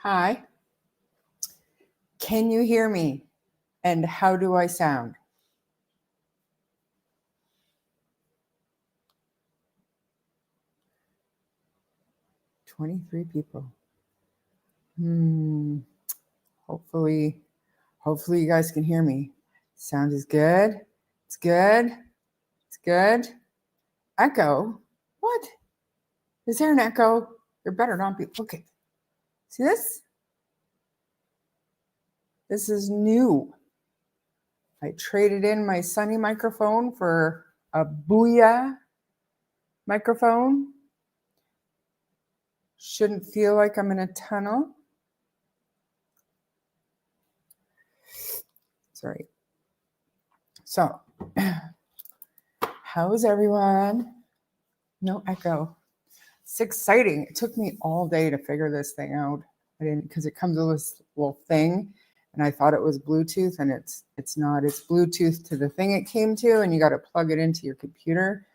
Hi. Can you hear me? And how do I sound? "23 people. Hopefully you guys can hear me. Sound is good. It's good. It's good. Echo? What? Is there an echo? There better not be. Okay. See this? This is new. I traded in my Sunny microphone for a Booyah microphone. Shouldn't feel like I'm in a tunnel. Sorry. So, how's everyone? No echo. It's exciting. It took me all day to figure this thing out. I didn't, because it comes with this little thing, and I thought it was Bluetooth, and it's not. It's Bluetooth to the thing it came to, and you got to plug it into your computer.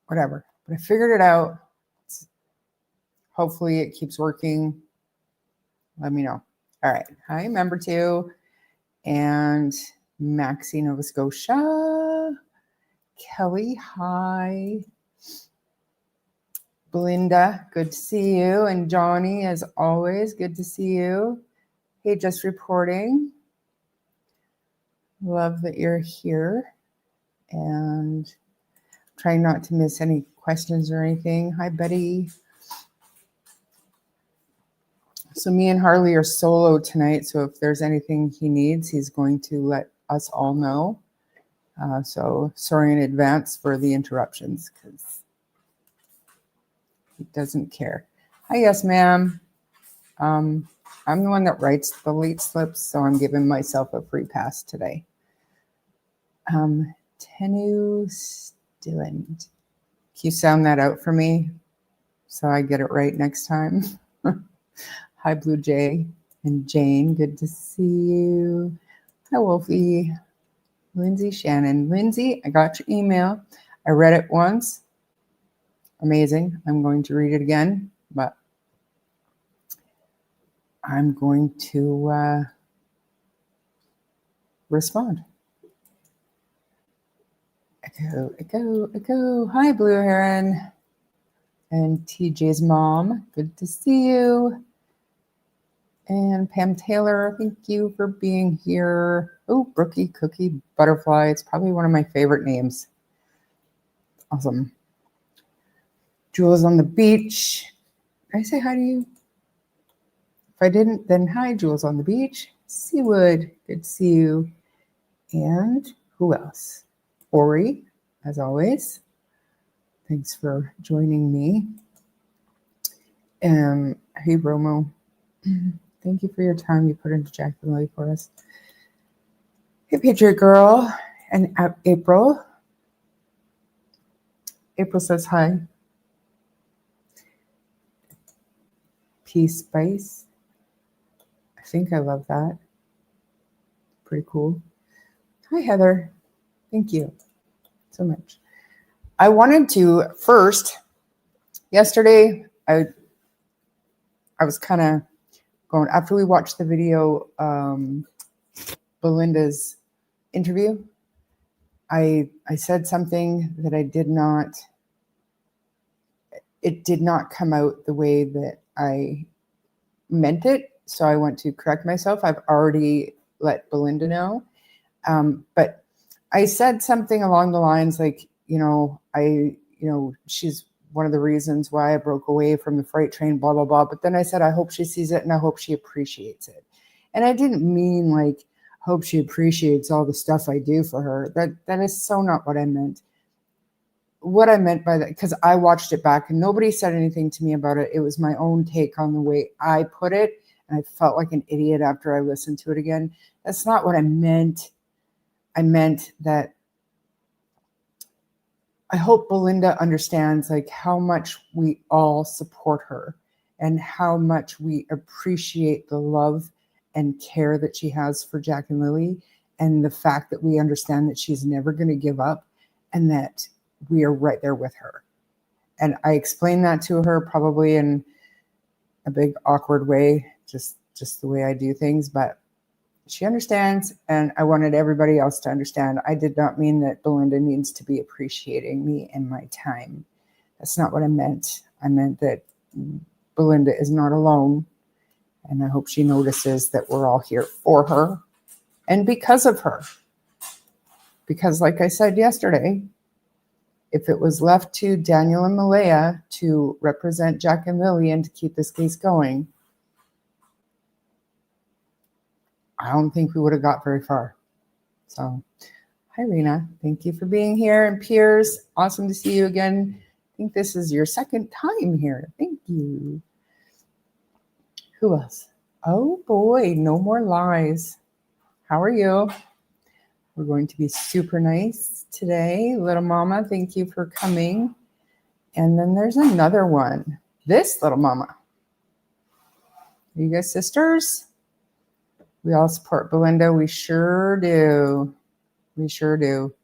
Whatever. But I figured it out. Hopefully it keeps working. Let me know. All right. Hi, member 2, and Maxie, Nova Scotia. Kelly, hi. Belinda, good to see you. And Johnny, as always, good to see you. Hey, just reporting. Love that you're here. And trying not to miss any questions or anything. Hi, Betty. So me and Harley are solo tonight. So if there's anything he needs, he's going to let us all know. So sorry in advance for the interruptions because he doesn't care. Hi, yes, ma'am. I'm the one that writes the late slips, so I'm giving myself a free pass today. Tenu Stilland. Can you sound that out for me so I get it right next time? Hi, Blue Jay and Jane. Good to see you. Hi, Wolfie. Lindsay Shannon. Lindsay, I got your email. I read it once. Amazing. I'm going to read it again, but I'm going to respond. Echo. Hi, Blue Heron. And TJ's mom. Good to see you. And Pam Taylor, thank you for being here. Oh, Brookie Cookie Butterfly. It's probably one of my favorite names. Awesome. Jules on the beach. Did I say hi to you? If I didn't, then hi, Jules on the beach. Seawood, good to see you. And who else? Ori, as always. Thanks for joining me. Hey, Romo. Thank you for your time you put into Jack and Lily for us. Hey, Patriot Girl. And April. April says hi. Peace Spice. I think I love that. Pretty cool. Hi, Heather. Thank you so much. I wanted to first, yesterday, I was kind of going, after we watched the video, Belinda's interview, I said something that it did not come out the way that I meant it. So I want to correct myself. I've already let Belinda know. But I said something along the lines like, she's one of the reasons why I broke away from the freight train, blah, blah, blah. But then I said, I hope she sees it and I hope she appreciates it. And I didn't mean like, hope she appreciates all the stuff I do for her. That is so not what I meant. What I meant by that, because I watched it back and nobody said anything to me about it. It was my own take on the way I put it. And I felt like an idiot after I listened to it again. That's not what I meant. I meant that I hope Belinda understands like how much we all support her and how much we appreciate the love and care that she has for Jack and Lily, and the fact that we understand that she's never going to give up and that we are right there with her. And I explained that to her probably in a big awkward way, just the way I do things, but she understands, and I wanted everybody else to understand. I did not mean that Belinda needs to be appreciating me and my time. That's not what I meant. I meant that Belinda is not alone, and I hope she notices that we're all here for her and because of her. Because like I said yesterday, if it was left to Daniel and Malaya to represent Jack and Lily and to keep this case going, I don't think we would have got very far. So, hi, Rena. Thank you for being here. And Piers, awesome to see you again. I think this is your second time here. Thank you. Who else? Oh, boy. No more lies. How are you? We're going to be super nice today. Little Mama, thank you for coming. And then there's another one. This Little Mama. Are you guys sisters? We all support Belinda. We sure do. We sure do.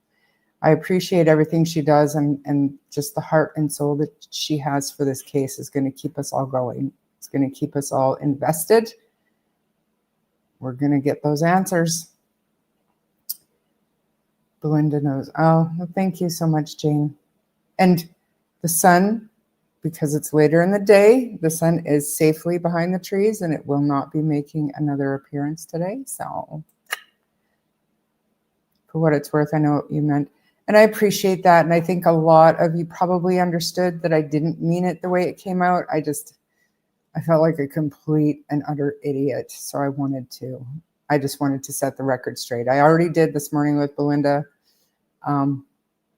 I appreciate everything she does, and just the heart and soul that she has for this case is going to keep us all going. It's going to keep us all invested. We're going to get those answers. Belinda knows. Oh, well, thank you so much, Jane. And the sun, because it's later in the day, the sun is safely behind the trees, and it will not be making another appearance today. So for what it's worth, I know what you meant. And I appreciate that. And I think a lot of you probably understood that I didn't mean it the way it came out. I felt like a complete and utter idiot. So I just wanted to set the record straight. I already did this morning with Belinda,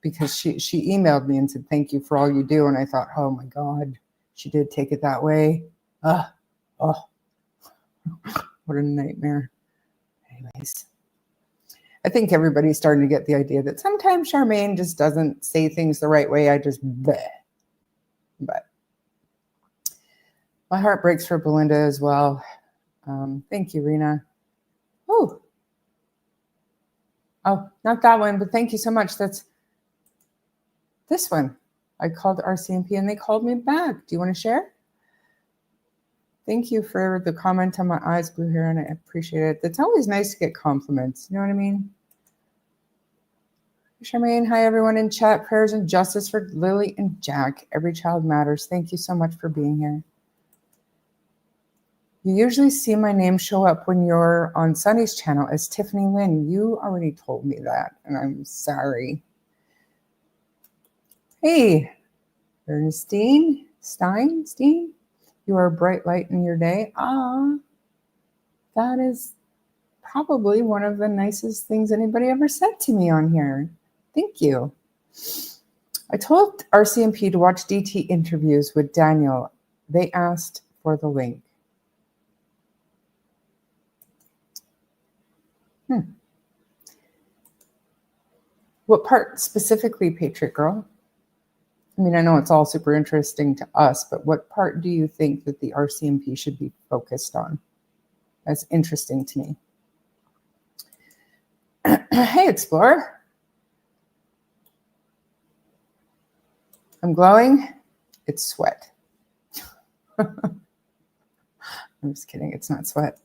because she emailed me and said, thank you for all you do. And I thought, oh my God, she did take it that way. Oh, what a nightmare. Anyways, I think everybody's starting to get the idea that sometimes Charmaine just doesn't say things the right way. I just bleh. But my heart breaks for Belinda as well. Thank you, Rena. Oh, not that one, but thank you so much. That's this one. I called RCMP and they called me back. Do you want to share? Thank you for the comment on my eyes blue hair, and I appreciate it. It's always nice to get compliments. You know what I mean? Charmaine, hi everyone in chat. Prayers and justice for Lily and Jack. Every child matters. Thank you so much for being here. You usually see my name show up when you're on Sunny's channel as Tiffany Lynn. You already told me that, and I'm sorry. Hey, Ernestine Stein. You are a bright light in your day. That is probably one of the nicest things anybody ever said to me on here. Thank you. I told RCMP to watch DT interviews with Daniel. They asked for the link. What part specifically, Patriot Girl? I mean, I know it's all super interesting to us, but what part do you think that the RCMP should be focused on? That's interesting to me. Hey, Explorer. I'm glowing. It's sweat. I'm just kidding. It's not sweat.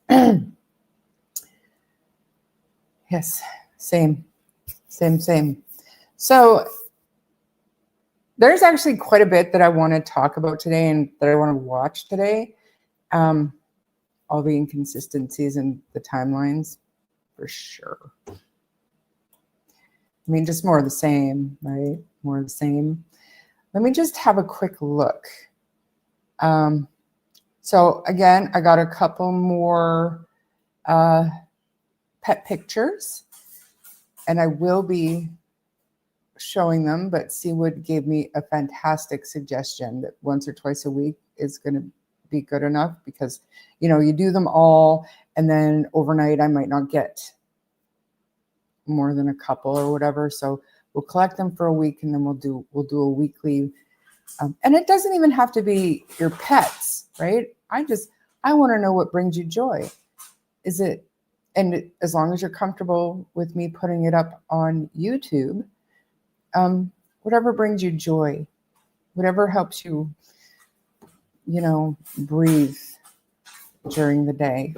Yes, same. So there's actually quite a bit that I want to talk about today and that I want to watch today. All the inconsistencies and the timelines, for sure. I mean, just more of the same, right? More of the same. Let me just have a quick look. So again, I got a couple more pet pictures, and I will be showing them, but Seawood gave me a fantastic suggestion that once or twice a week is going to be good enough, because, you know, you do them all and then overnight I might not get more than a couple or whatever. So we'll collect them for a week and then we'll do a weekly. And it doesn't even have to be your pets, right? I want to know what brings you joy. And as long as you're comfortable with me putting it up on YouTube, whatever brings you joy, whatever helps you breathe during the day.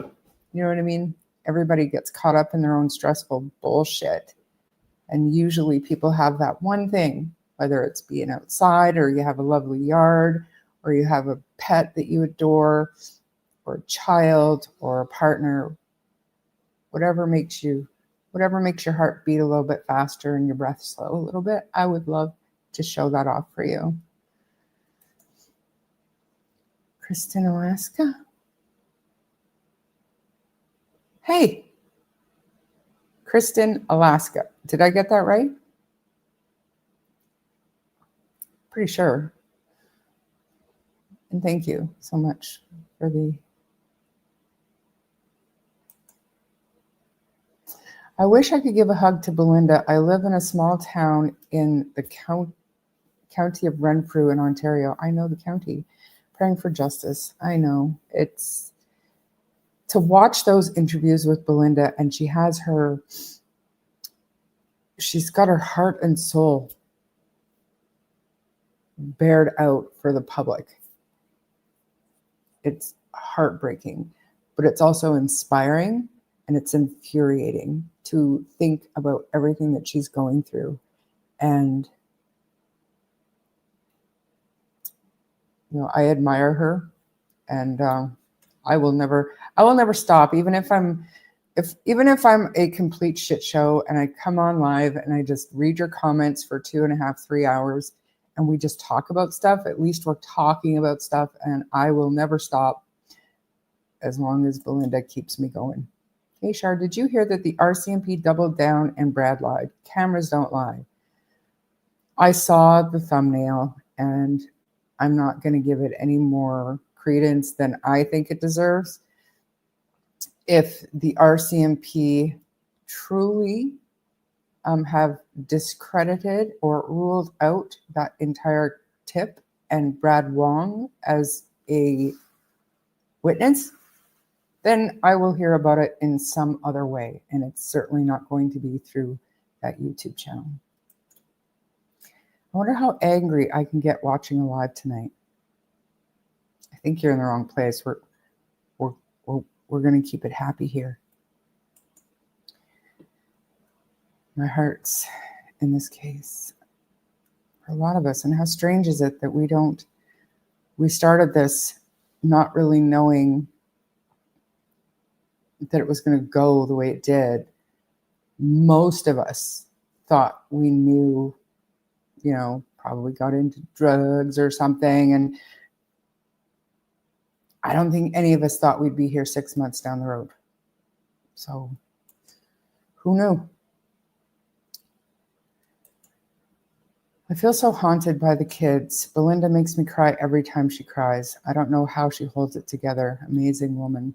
You know what I mean? Everybody gets caught up in their own stressful bullshit. And usually people have that one thing, whether it's being outside or you have a lovely yard or you have a pet that you adore or a child or a partner, whatever makes your heart beat a little bit faster and your breath slow a little bit. I would love to show that off for you. Kristen, Alaska. Hey, Kristen, Alaska. Did I get that right? Pretty sure. And thank you so much for I wish I could give a hug to Belinda. I live in a small town in the county of Renfrew in Ontario. I know the county. Praying for justice. I know. It's to watch those interviews with Belinda, and she's got her heart and soul bared out for the public. It's heartbreaking, but it's also inspiring and it's infuriating to think about everything that she's going through. And, I admire her, and I will never stop, even if I'm a complete shit show and I come on live and I just read your comments for 2.5, 3 hours and we just talk about stuff. At least we're talking about stuff, and I will never stop as long as Belinda keeps me going. Hey, Shar, did you hear that the RCMP doubled down and Brad lied? Cameras don't lie. I saw the thumbnail, and I'm not going to give it any more credence than I think it deserves. If the RCMP truly have discredited or ruled out that entire tip and Brad Wong as a witness, then I will hear about it in some other way. And it's certainly not going to be through that YouTube channel. I wonder how angry I can get watching a live tonight. I think you're in the wrong place. We're going to keep it happy here. My heart's in this case for a lot of us. And how strange is it that we started this not really knowing that it was going to go the way it did. Most of us thought we knew, probably got into drugs or something. And I don't think any of us thought we'd be here 6 months down the road. So who knew? I feel so haunted by the kids. Belinda makes me cry every time she cries. I don't know how she holds it together. Amazing woman.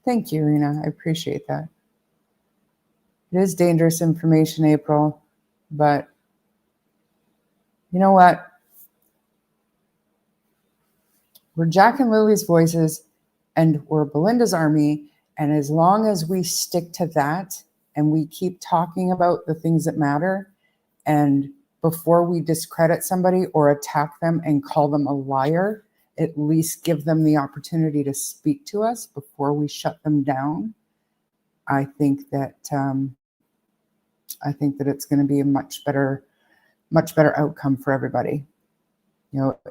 Thank you, Rena. I appreciate that. It is dangerous information, April, but you know what? We're Jack and Lily's voices, and we're Belinda's army, and as long as we stick to that and we keep talking about the things that matter, and before we discredit somebody or attack them and call them a liar, at least give them the opportunity to speak to us before we shut them down. I think that it's going to be a much better outcome for everybody.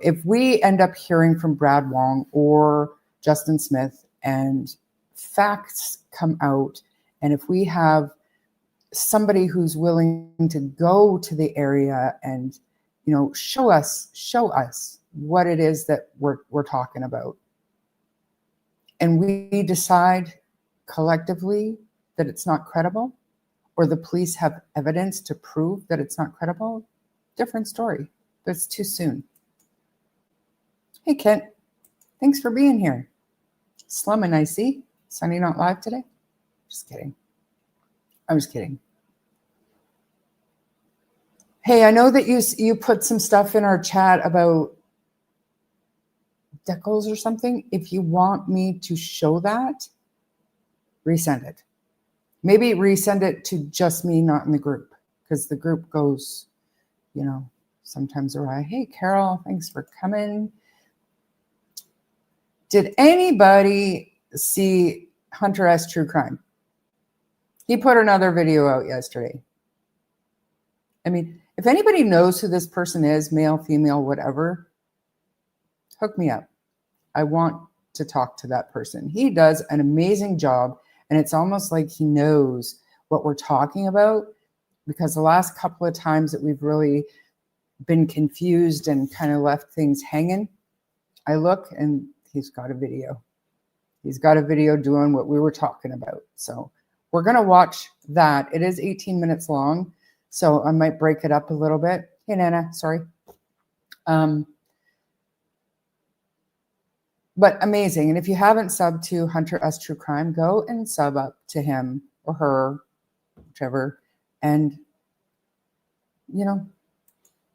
If we end up hearing from Brad Wong or Justin Smith and facts come out, and if we have somebody who's willing to go to the area and show us what it is that we're talking about, and we decide collectively that it's not credible, or the police have evidence to prove that it's not credible, different story. But it's too soon. Hey, Kent, thanks for being here. Slumming, I see. Sunny not live today? Just kidding. I'm just kidding. Hey, I know that you put some stuff in our chat about decals or something. If you want me to show that, resend it. Maybe resend it to just me, not in the group, because the group goes, sometimes arrive. Hey, Carol, thanks for coming. Did anybody see Hunter S. True Crime? He put another video out yesterday. I mean, if anybody knows who this person is, male, female, whatever, hook me up. I want to talk to that person. He does an amazing job, and it's almost like he knows what we're talking about, because the last couple of times that we've really been confused and kind of left things hanging, I look and he's got a video. He's got a video doing what we were talking about. So we're going to watch that. It is 18 minutes long, so I might break it up a little bit. Hey, Nana, sorry. But amazing. And if you haven't subbed to Hunter S. True Crime, go and sub up to him or her, whichever. And, you know,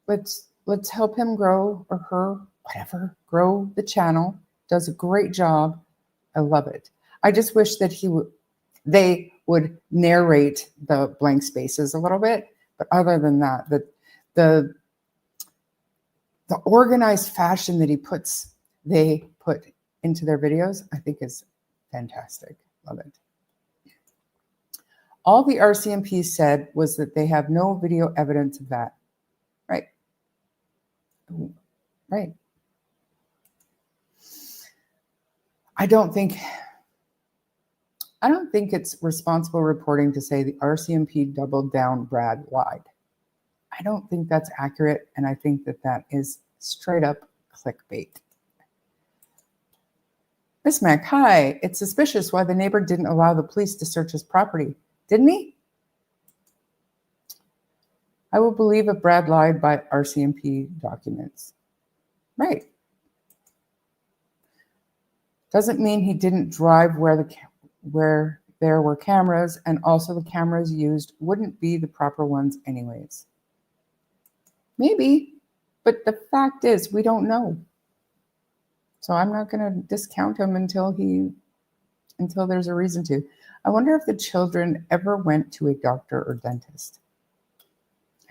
let's help him grow, or her, whatever, grow the channel. Does a great job. I love it. I just wish that they would narrate the blank spaces a little bit. But other than that, the organized fashion that they put into their videos, I think is fantastic. Love it. All the RCMP said was that they have no video evidence of that. Right. Right. I don't think it's responsible reporting to say the RCMP doubled down, Brad lied. I don't think that's accurate, and I think that is straight up clickbait. Miss Mac, hi. It's suspicious why the neighbor didn't allow the police to search his property. Didn't he? I will believe if Brad lied by RCMP documents. Right. Doesn't mean he didn't drive where there were cameras, and also the cameras used wouldn't be the proper ones anyways. Maybe, but the fact is we don't know. So I'm not going to discount him until there's a reason to. I wonder if the children ever went to a doctor or dentist.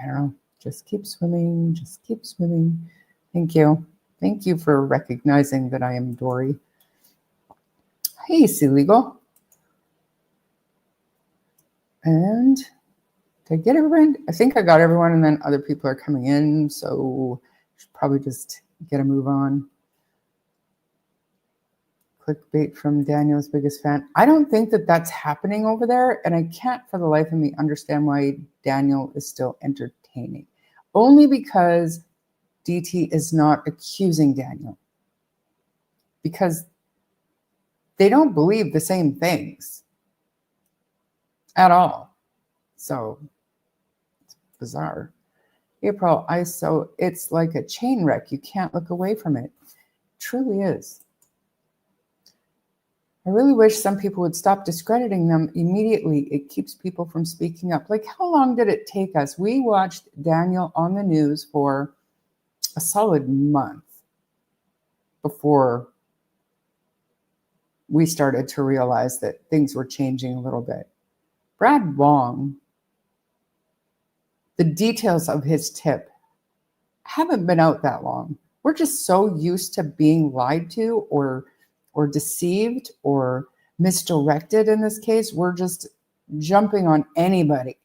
I don't know. Just keep swimming. Just keep swimming. Thank you. Thank you for recognizing that I am Dory. Hey, Sea Legal. And did I get everyone? I think I got everyone, and then other people are coming in, so I should probably just get a move on. Clickbait from Daniel's biggest fan. I don't think that that's happening over there, and I can't for the life of me understand why Daniel is still entertaining. Only because DT is not accusing Daniel. Because they don't believe the same things at all. So it's bizarre. April, ISO, it's like a chain wreck. You can't look away from it. It truly is. I really wish some people would stop discrediting them immediately. It keeps people from speaking up. Like, how long did it take us? We watched Daniel on the news for a solid month before we started to realize that things were changing a little bit. Brad Wong, the details of his tip haven't been out that long. We're just so used to being lied to or deceived or misdirected in this case. We're just jumping on anybody.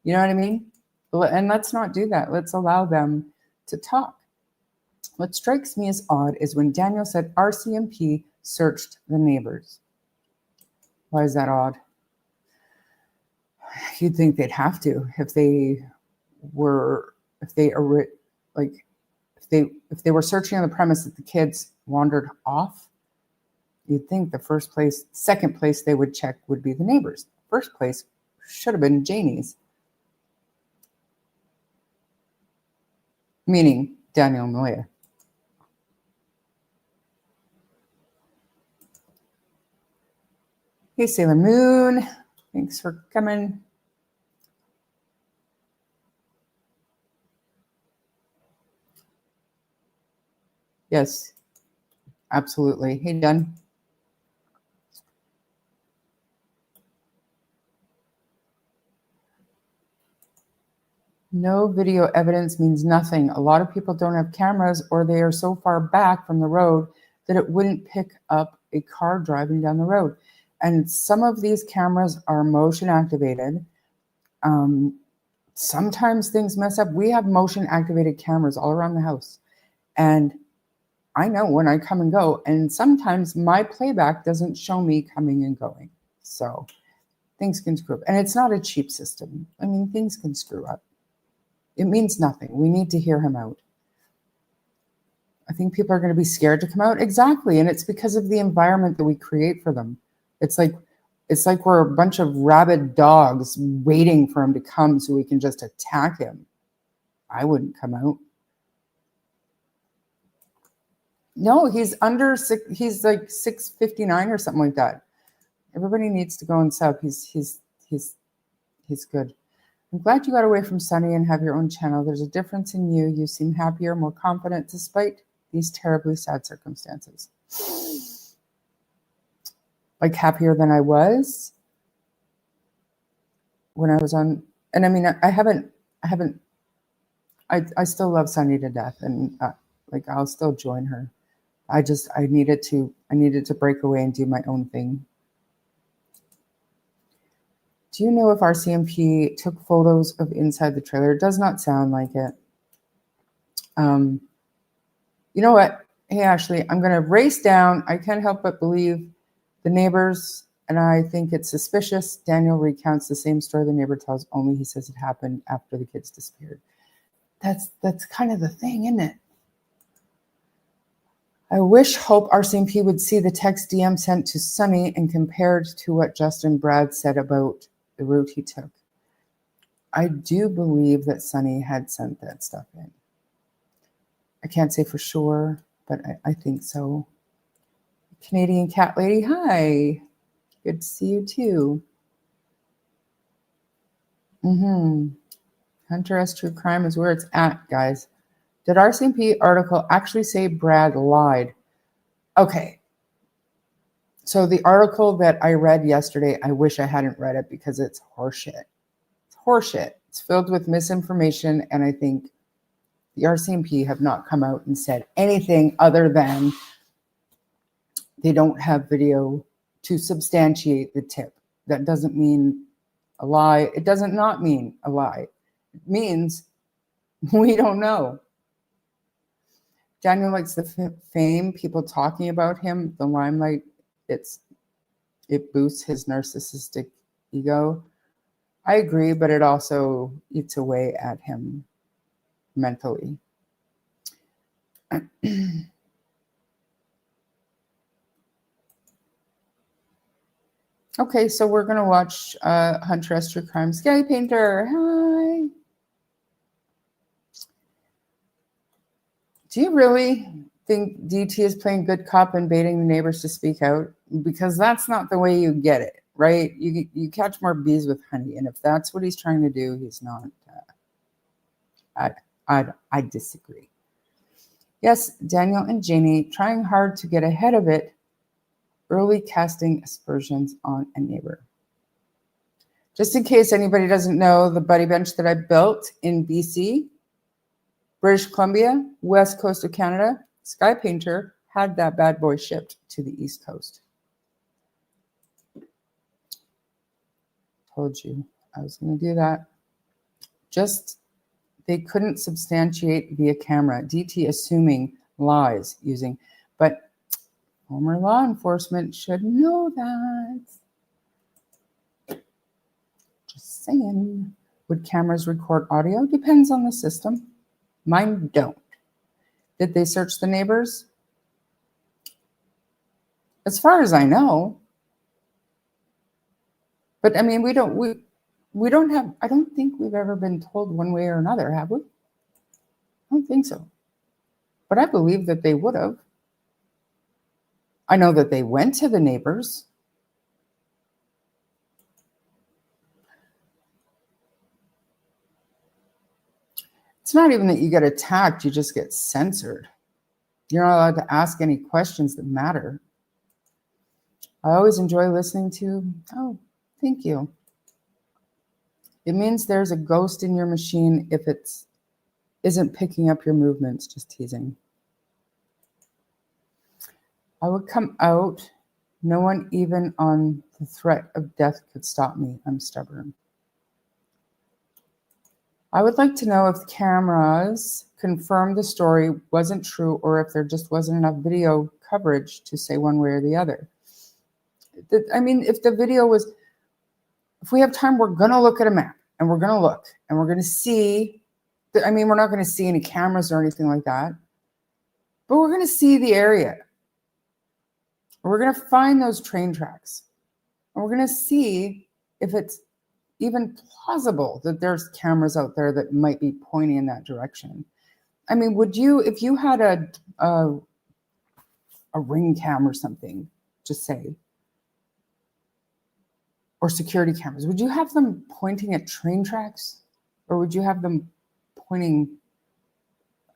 You know what I mean? And let's not do that. Let's allow them to talk. What strikes me as odd is when Daniel said RCMP searched the neighbors. Why is that odd? You'd think they'd have to if they were searching on the premise that the kids wandered off. You'd think the second place they would check would be the neighbors. First place should have been Janie's. Meaning Daniel and Malia. Hey, Sailor Moon. Thanks for coming. Yes, absolutely. Hey, Dunn. No video evidence means nothing. A lot of people don't have cameras, or they are so far back from the road that it wouldn't pick up a car driving down the road. And some of these cameras are motion activated. Sometimes things mess up. We have motion activated cameras all around the house. And I know when I come and go, and sometimes my playback doesn't show me coming and going. So things can screw up. And it's not a cheap system. I mean, things can screw up. It means nothing. We need to hear him out. I think people are going to be scared to come out. Exactly. And it's because of the environment that we create for them. It's like we're a bunch of rabid dogs waiting for him to come so we can just attack him. I wouldn't come out. No, he's he's like 659 or something like that. Everybody needs to go and sub. He's good. I'm glad you got away from Sunny and have your own channel. There's a difference in you. You seem happier, more confident, despite these terribly sad circumstances. Like happier than I was when I was on. And I mean, I still love Sunny to death, and like I'll still join her. I needed to break away and do my own thing. Do you know if RCMP took photos of inside the trailer? It does not sound like it. You know what? Hey, Ashley, I'm going to race down. I can't help but believe the neighbors, and I think it's suspicious. Daniel recounts the same story the neighbor tells, only he says it happened after the kids disappeared. That's kind of the thing, isn't it? I hope RCMP would see the text DM sent to Sunny and compared to what Justin Brad said about the route he took. I do believe that Sunny had sent that stuff in. I can't say for sure, but I think so. Canadian Cat Lady, hi. Good to see you too. Hunter S. True Crime is where it's at, guys. Did RCMP article actually say Brad lied? Okay. So the article that I read yesterday, I wish I hadn't read it because it's horseshit. It's horseshit. It's filled with misinformation, and I think the RCMP have not come out and said anything other than they don't have video to substantiate the tip. That doesn't mean a lie. It doesn't not mean a lie. It means we don't know. Daniel likes the fame, people talking about him, the limelight. It boosts his narcissistic ego. I agree, but it also eats away at him mentally. Okay, so we're gonna watch Hunter S. True Crime. Sky Painter, hi. Do you really think DT is playing good cop and baiting the neighbors to speak out? Because that's not the way you get it, right? You catch more bees with honey, and if that's what he's trying to do, he's not. I disagree. Yes, Daniel and Janie trying hard to get ahead of it, early casting aspersions on a neighbor. Just in case anybody doesn't know, the buddy bench that I built in BC, British Columbia, west coast of Canada, Sky Painter had that bad boy shipped to the east coast. Told you I was going to do that. Just they couldn't substantiate via camera. DT assuming lies using, but former law enforcement should know that. Just saying. Would cameras record audio? Depends on the system. Mine don't. Did they search the neighbors? As far as I know. But I mean, we don't have, I don't think we've ever been told one way or another, have we? I don't think so. But I believe that they would have. I know that they went to the neighbors. It's not even that you get attacked, you just get censored. You're not allowed to ask any questions that matter. I always enjoy listening to, oh, thank you. It means there's a ghost in your machine if it isn't picking up your movements. Just teasing. I would come out. No one even on the threat of death could stop me. I'm stubborn. I would like to know if cameras confirmed the story wasn't true or if there just wasn't enough video coverage to say one way or the other. I mean, if the video was, if we have time, we're going to look at a map and we're going to look and we're going to see, I mean, we're not going to see any cameras or anything like that, but we're going to see the area. We're going to find those train tracks and we're going to see if it's even plausible that there's cameras out there that might be pointing in that direction. I mean, would you, if you had a ring cam or something, just say, or security cameras, would you have them pointing at train tracks? Or would you have them pointing,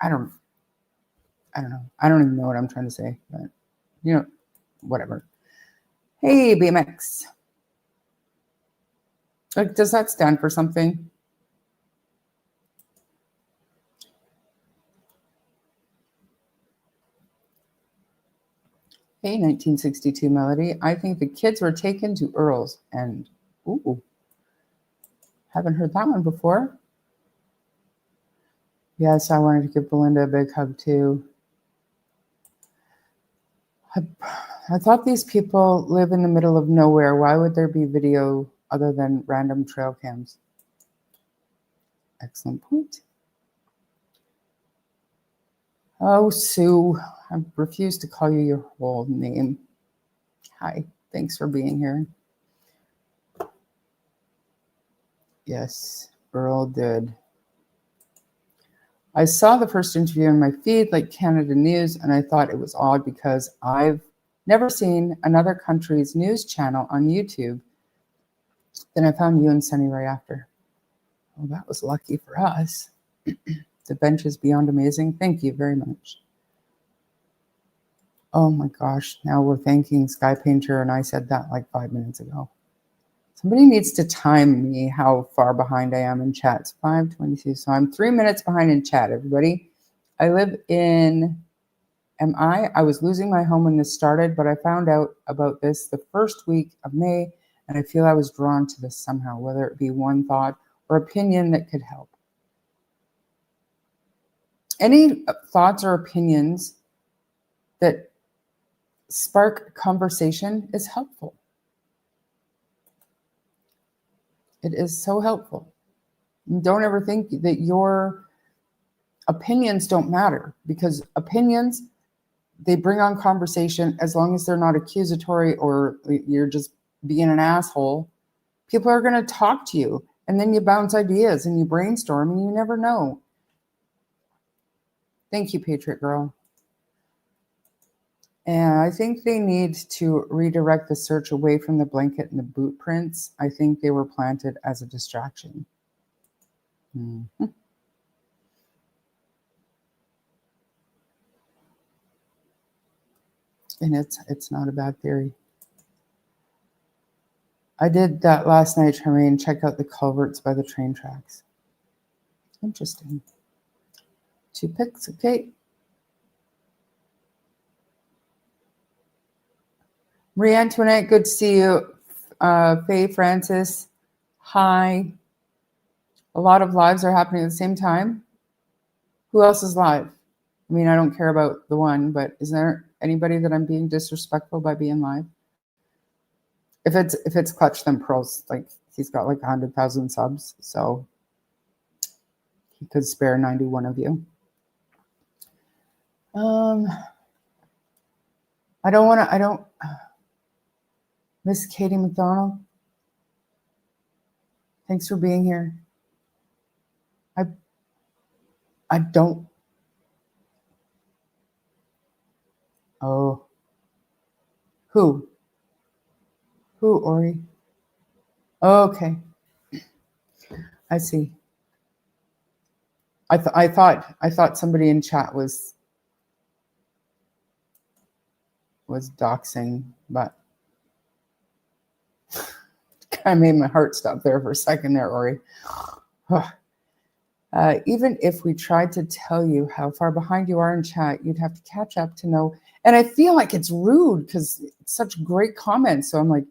I don't know. I don't even know what I'm trying to say, but you know, whatever. Hey, BMX. Like, does that stand for something? Hey, 1962 Melody. I think the kids were taken to Earl's and, ooh, haven't heard that one before. Yes, I wanted to give Belinda a big hug too. I thought these people live in the middle of nowhere. Why would there be video other than random trail cams? Excellent point. Oh, Sue, I refuse to call you your whole name. Hi, thanks for being here. Yes, Earl did. I saw the first interview in my feed, like Canada News, and I thought it was odd because I've never seen another country's news channel on YouTube. Then I found you and Sunny right after. Well, that was lucky for us. The bench is beyond amazing. Thank you very much. Oh my gosh, now we're thanking Sky Painter, and I said that like 5 minutes ago. Somebody needs to time me how far behind I am in chat. It's 5:22, so I'm 3 minutes behind in chat, everybody. I live in I was losing my home when this started, but I found out about this the first week of May, and I feel I was drawn to this somehow, whether it be one thought or opinion that could help. Any thoughts or opinions that spark conversation is helpful. It is so helpful. Don't ever think that your opinions don't matter, because opinions, they bring on conversation as long as they're not accusatory or you're just being an asshole. People are going to talk to you, and then you bounce ideas and you brainstorm and you never know. Thank you, Patriot Girl. And I think they need to redirect the search away from the blanket and the boot prints. I think they were planted as a distraction. Mm-hmm. And it's not a bad theory. I did that last night, Charmaine. Check out the culverts by the train tracks. Interesting. 2 picks, okay. Marie Antoinette, good to see you. Faye Francis, hi. A lot of lives are happening at the same time. Who else is live? I mean, I don't care about the one, but is there anybody that I'm being disrespectful by being live? If it's Clutch, then Pearl's, like, he's got like 100,000 subs, so he could spare 91 of you. I don't. Miss Katie McDonald, thanks for being here. I don't. Oh. Who, Ori? Okay. I see. I thought somebody in chat was doxing, but I made my heart stop there for a second there, Ori. Even if we tried to tell you how far behind you are in chat, you'd have to catch up to know. And I feel like it's rude because it's such great comments. So I'm like,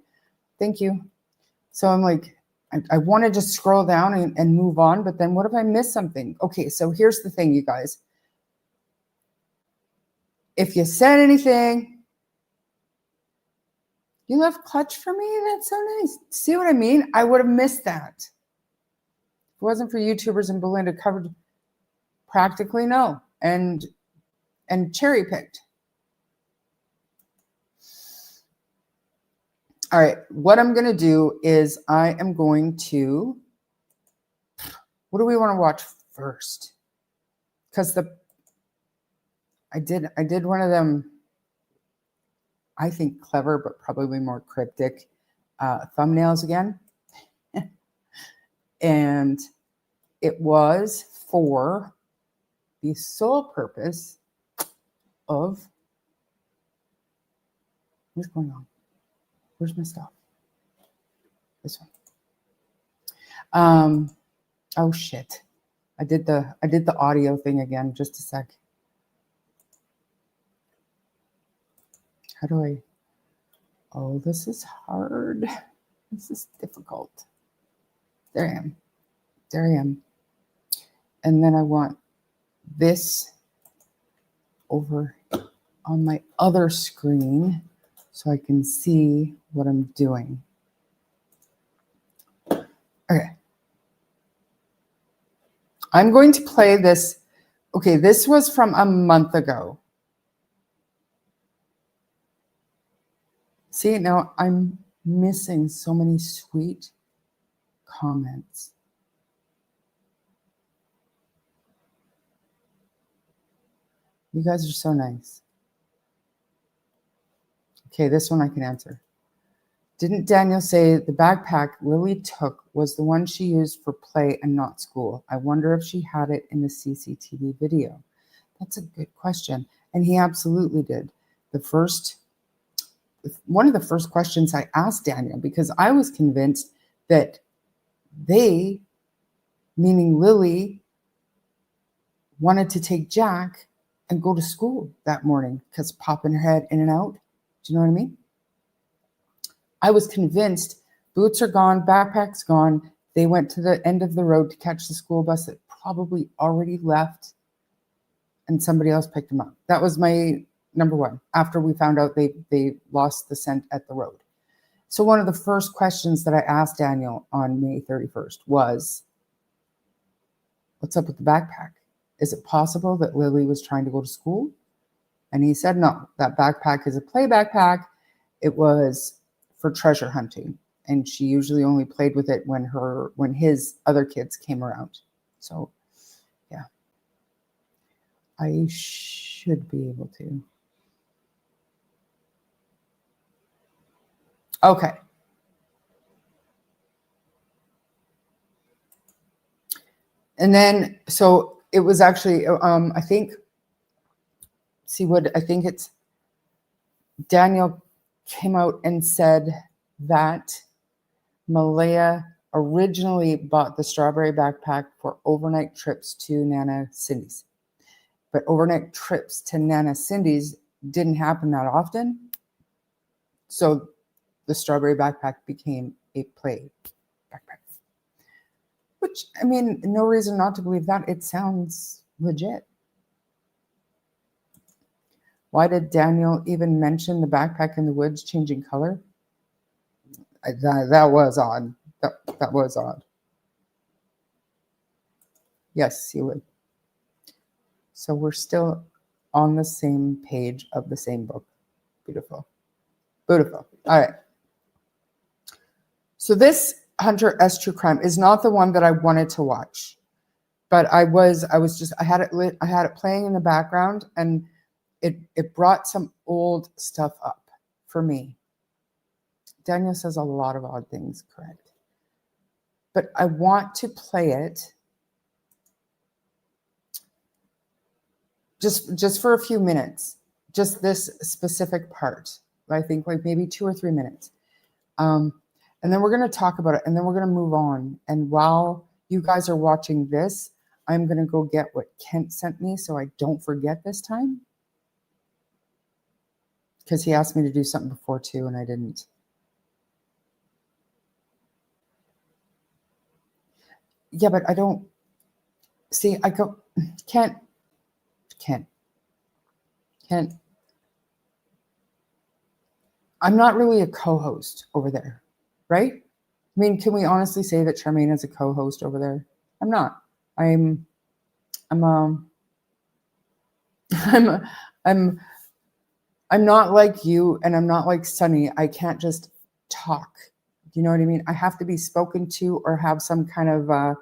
thank you. So I'm like, I want to just scroll down and move on. But then what if I miss something? Okay, so here's the thing, you guys. If you said anything, you left clutch for me? That's so nice. See what I mean? I would have missed that. If it wasn't for YouTubers and Belinda covered, practically no. And cherry picked. All right, what I'm going to do is I am going to, what do we want to watch first? Because I did one of them, I think clever, but probably more cryptic thumbnails again. And it was for the sole purpose of, what's going on? Where's my stuff? This one. Oh shit. I did the audio thing again. Just a sec. How do I? Oh, this is hard. This is difficult. There I am. There I am. And then I want this over on my other screen so I can see what I'm doing. Okay. I'm going to play this. Okay, this was from a month ago. See, now I'm missing so many sweet comments. You guys are so nice. Okay, this one I can answer. Didn't Daniel say the backpack Lily took was the one she used for play and not school? I wonder if she had it in the CCTV video. That's a good question. And he absolutely did. One of the first questions I asked Daniel, because I was convinced that they, meaning Lily, wanted to take Jack and go to school that morning because popping her head in and out. Do you know what I mean? I was convinced boots are gone, backpack's gone. They went to the end of the road to catch the school bus that probably already left and somebody else picked them up. That was my number one, after we found out they lost the scent at the road. So one of the first questions that I asked Daniel on May 31st was, what's up with the backpack? Is it possible that Lily was trying to go to school? And he said, no, that backpack is a play backpack. It was for treasure hunting. And she usually only played with it when his other kids came around. So yeah, I should be able to. Okay. And then, so it was actually, I think it's Daniel came out and said that Malaya originally bought the strawberry backpack for overnight trips to Nana Cindy's. But overnight trips to Nana Cindy's didn't happen that often. So the strawberry backpack became a play backpack. Which, I mean, no reason not to believe that. It sounds legit. Why did Daniel even mention the backpack in the woods changing color? That was odd. That was odd. Yes, he would. So we're still on the same page of the same book. Beautiful. Beautiful. All right. So this Hunter S. True Crime is not the one that I wanted to watch, but I had it playing in the background, and it brought some old stuff up for me. Daniel says a lot of odd things, correct? But I want to play it just for a few minutes, just this specific part. I think like maybe 2 or 3 minutes. And And then we're going to talk about it, and then we're going to move on. And while you guys are watching this, I'm going to go get what Kent sent me so I don't forget this time. Because he asked me to do something before too, and I didn't. Yeah, but I don't see. I go, Kent. I'm not really a co-host over there, right? I mean, can we honestly say that Charmaine is a co-host over there? I'm not. I'm not like you, and I'm not like Sunny. I can't just talk. Do you know what I mean? I have to be spoken to or have some kind of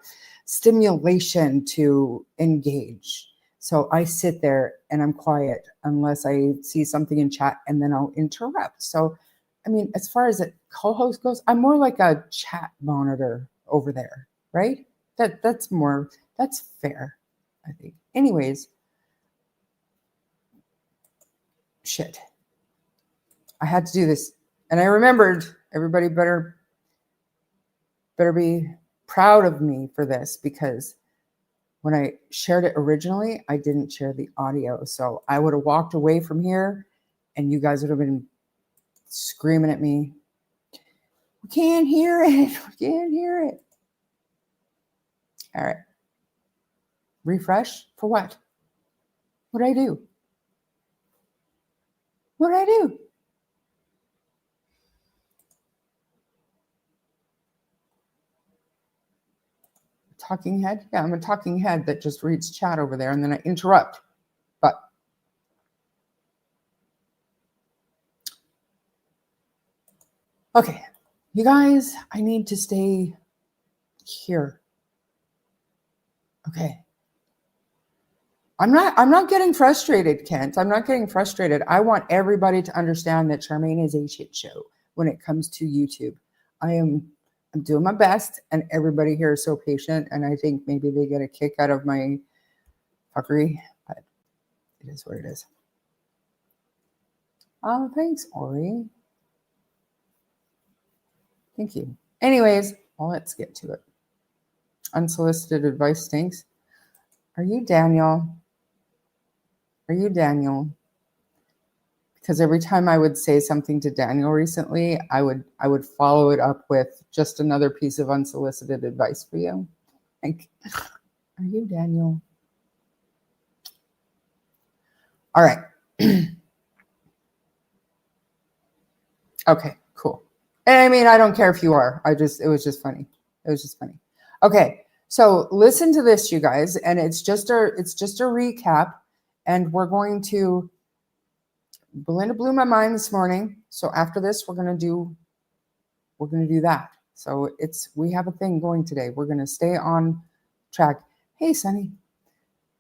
stimulation to engage. So I sit there and I'm quiet unless I see something in chat, and then I'll interrupt. So, I mean, as far as a co-host goes, I'm more like a chat monitor over there, right? That's fair, I think. Anyways, shit. I had to do this, and I remembered everybody better be proud of me for this, because when I shared it originally, I didn't share the audio. So I would have walked away from here and you guys would have been screaming at me. We can't hear it. We can't hear it. All right. Refresh for what? What'd I do? What'd I do? Talking head? Yeah, I'm a talking head that just reads chat over there and then I interrupt. But okay, you guys, I need to stay here. Okay. I'm not getting frustrated, Kent. I'm not getting frustrated. I want everybody to understand that Charmaine is a shit show when it comes to YouTube. I'm doing my best, and everybody here is so patient, and I think maybe they get a kick out of my fuckery, but it is what it is. Oh, thanks, Ori. Thank you. Anyways, well, let's get to it. Unsolicited advice stinks. Are you Daniel? Are you Daniel? Because every time I would say something to Daniel recently, I would follow it up with just another piece of unsolicited advice for you. Like, are you Daniel? All right. Okay, cool. And I mean, I don't care if you are. It was just funny. It was just funny. Okay, so listen to this, you guys, and it's just a recap, and we're going to. Belinda blew my mind this morning. So after this, we're gonna do that. So we have a thing going today. We're gonna stay on track. Hey, Sunny.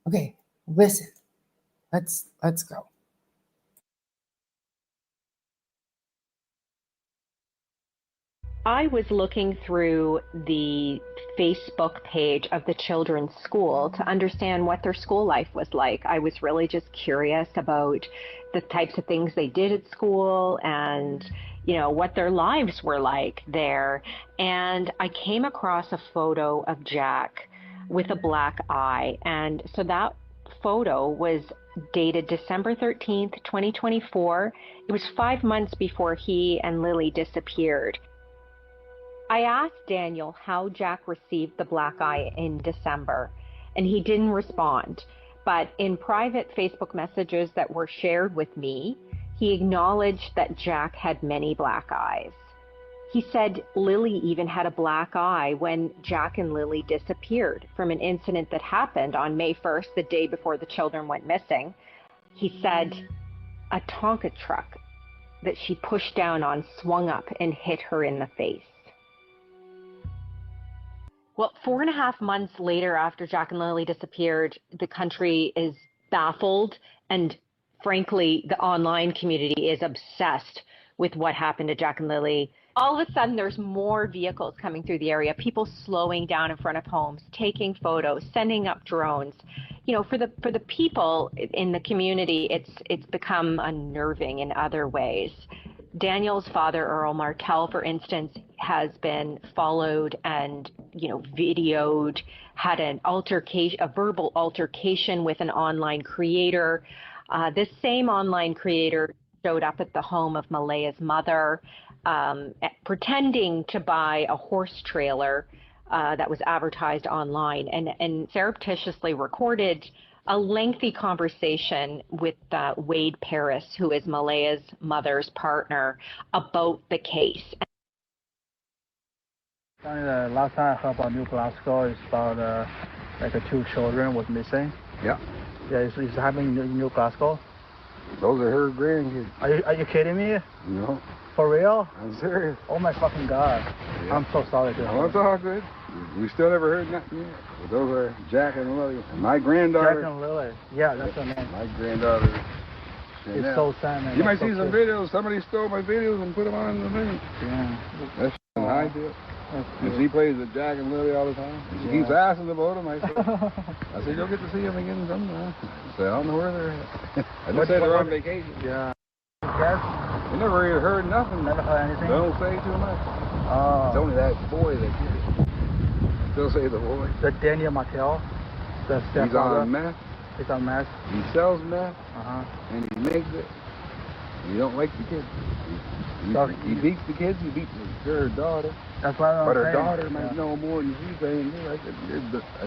Okay, listen. Let's go. I was looking through the Facebook page of the children's school to understand what their school life was like. I was really just curious about the types of things they did at school and, you know, what their lives were like there. And I came across a photo of Jack with a black eye. And so that photo was dated December 13th, 2024. It was 5 months before he and Lily disappeared. I asked Daniel how Jack received the black eye in December, and he didn't respond. But in private Facebook messages that were shared with me, he acknowledged that Jack had many black eyes. He said Lily even had a black eye when Jack and Lily disappeared from an incident that happened on May 1st, the day before the children went missing. He said a Tonka truck that she pushed down on swung up and hit her in the face. Well, 4.5 months later, after Jack and Lily disappeared, the country is baffled, and frankly, the online community is obsessed with what happened to Jack and Lily. All of a sudden, there's more vehicles coming through the area, people slowing down in front of homes, taking photos, sending up drones. You know, for the people in the community, it's become unnerving in other ways. Daniel's father, Earl Martell, for instance, has been followed and, videoed, had a verbal altercation with an online creator. This same online creator showed up at the home of Malaya's mother, pretending to buy a horse trailer that was advertised online, and surreptitiously recorded a lengthy conversation with Wade Paris, who is Malaya's mother's partner, about the case. The last time I heard about New Glasgow is about two children was missing. Yeah. Yeah, it's happening in New Glasgow. Those are her grandkids. Are you kidding me? No. For real? I'm serious. Oh my fucking god. Yeah. I'm so sorry to hear. It's all good. We still never heard nothing yet. But those are Jack and Lily. And my granddaughter. Jack and Lily. Yeah, that's her name. My granddaughter. It's so sad, man. You might see some videos. Somebody stole my videos and put them on the thing. Yeah. That's a high deal. And she plays with Jack and Lily all the time. And she keeps asking about them. I said, you'll get to see them again sometime. I said, I don't know where they're at. I just said they're on vacation. Yeah. Yes. I never really heard nothing. Never heard anything? Don't say too much. Oh. It's only that boy that did it. Still say the boy. The Daniel Martell. The stepfather. He's on meth. He's on meth. He sells meth. Uh-huh. And he makes it. And he don't like the kids. He beats the kids. He beats her daughter. That's what I'm saying. But her daughter might know more than she's saying. I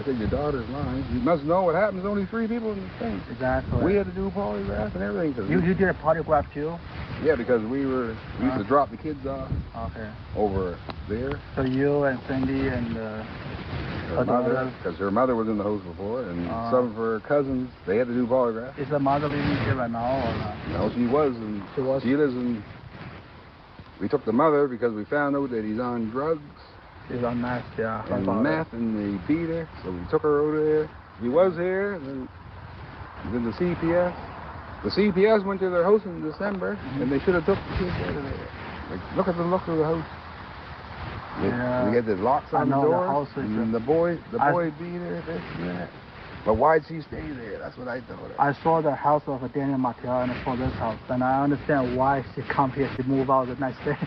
said, your daughter's lying. You must know what happens. Only 3 people in the thing. Exactly. We had to do polygraph and everything. You did a polygraph too? Yeah, because we used to drop the kids off. Okay. Over there. So you and Cindy and her mother, because her mother was in the house before, and some of her cousins, they had to do polygraph. Is the mother living here right now or not? No, she was, and she lives in. We took the mother because we found out that he's on drugs. He's on meth, yeah. And meth, and they beat her, so we took her over there. He was here, and then the CPS. The CPS went to their house in December, and they should have took the kids out of there. Like, look at the look of the house. Yeah. We had the locks on the door, and the boy beat her, this and that. But why'd she stay there? That's what I told her. I saw the house of Daniel Martell, and I saw this house, and I understand why she come here. She moved out the next day.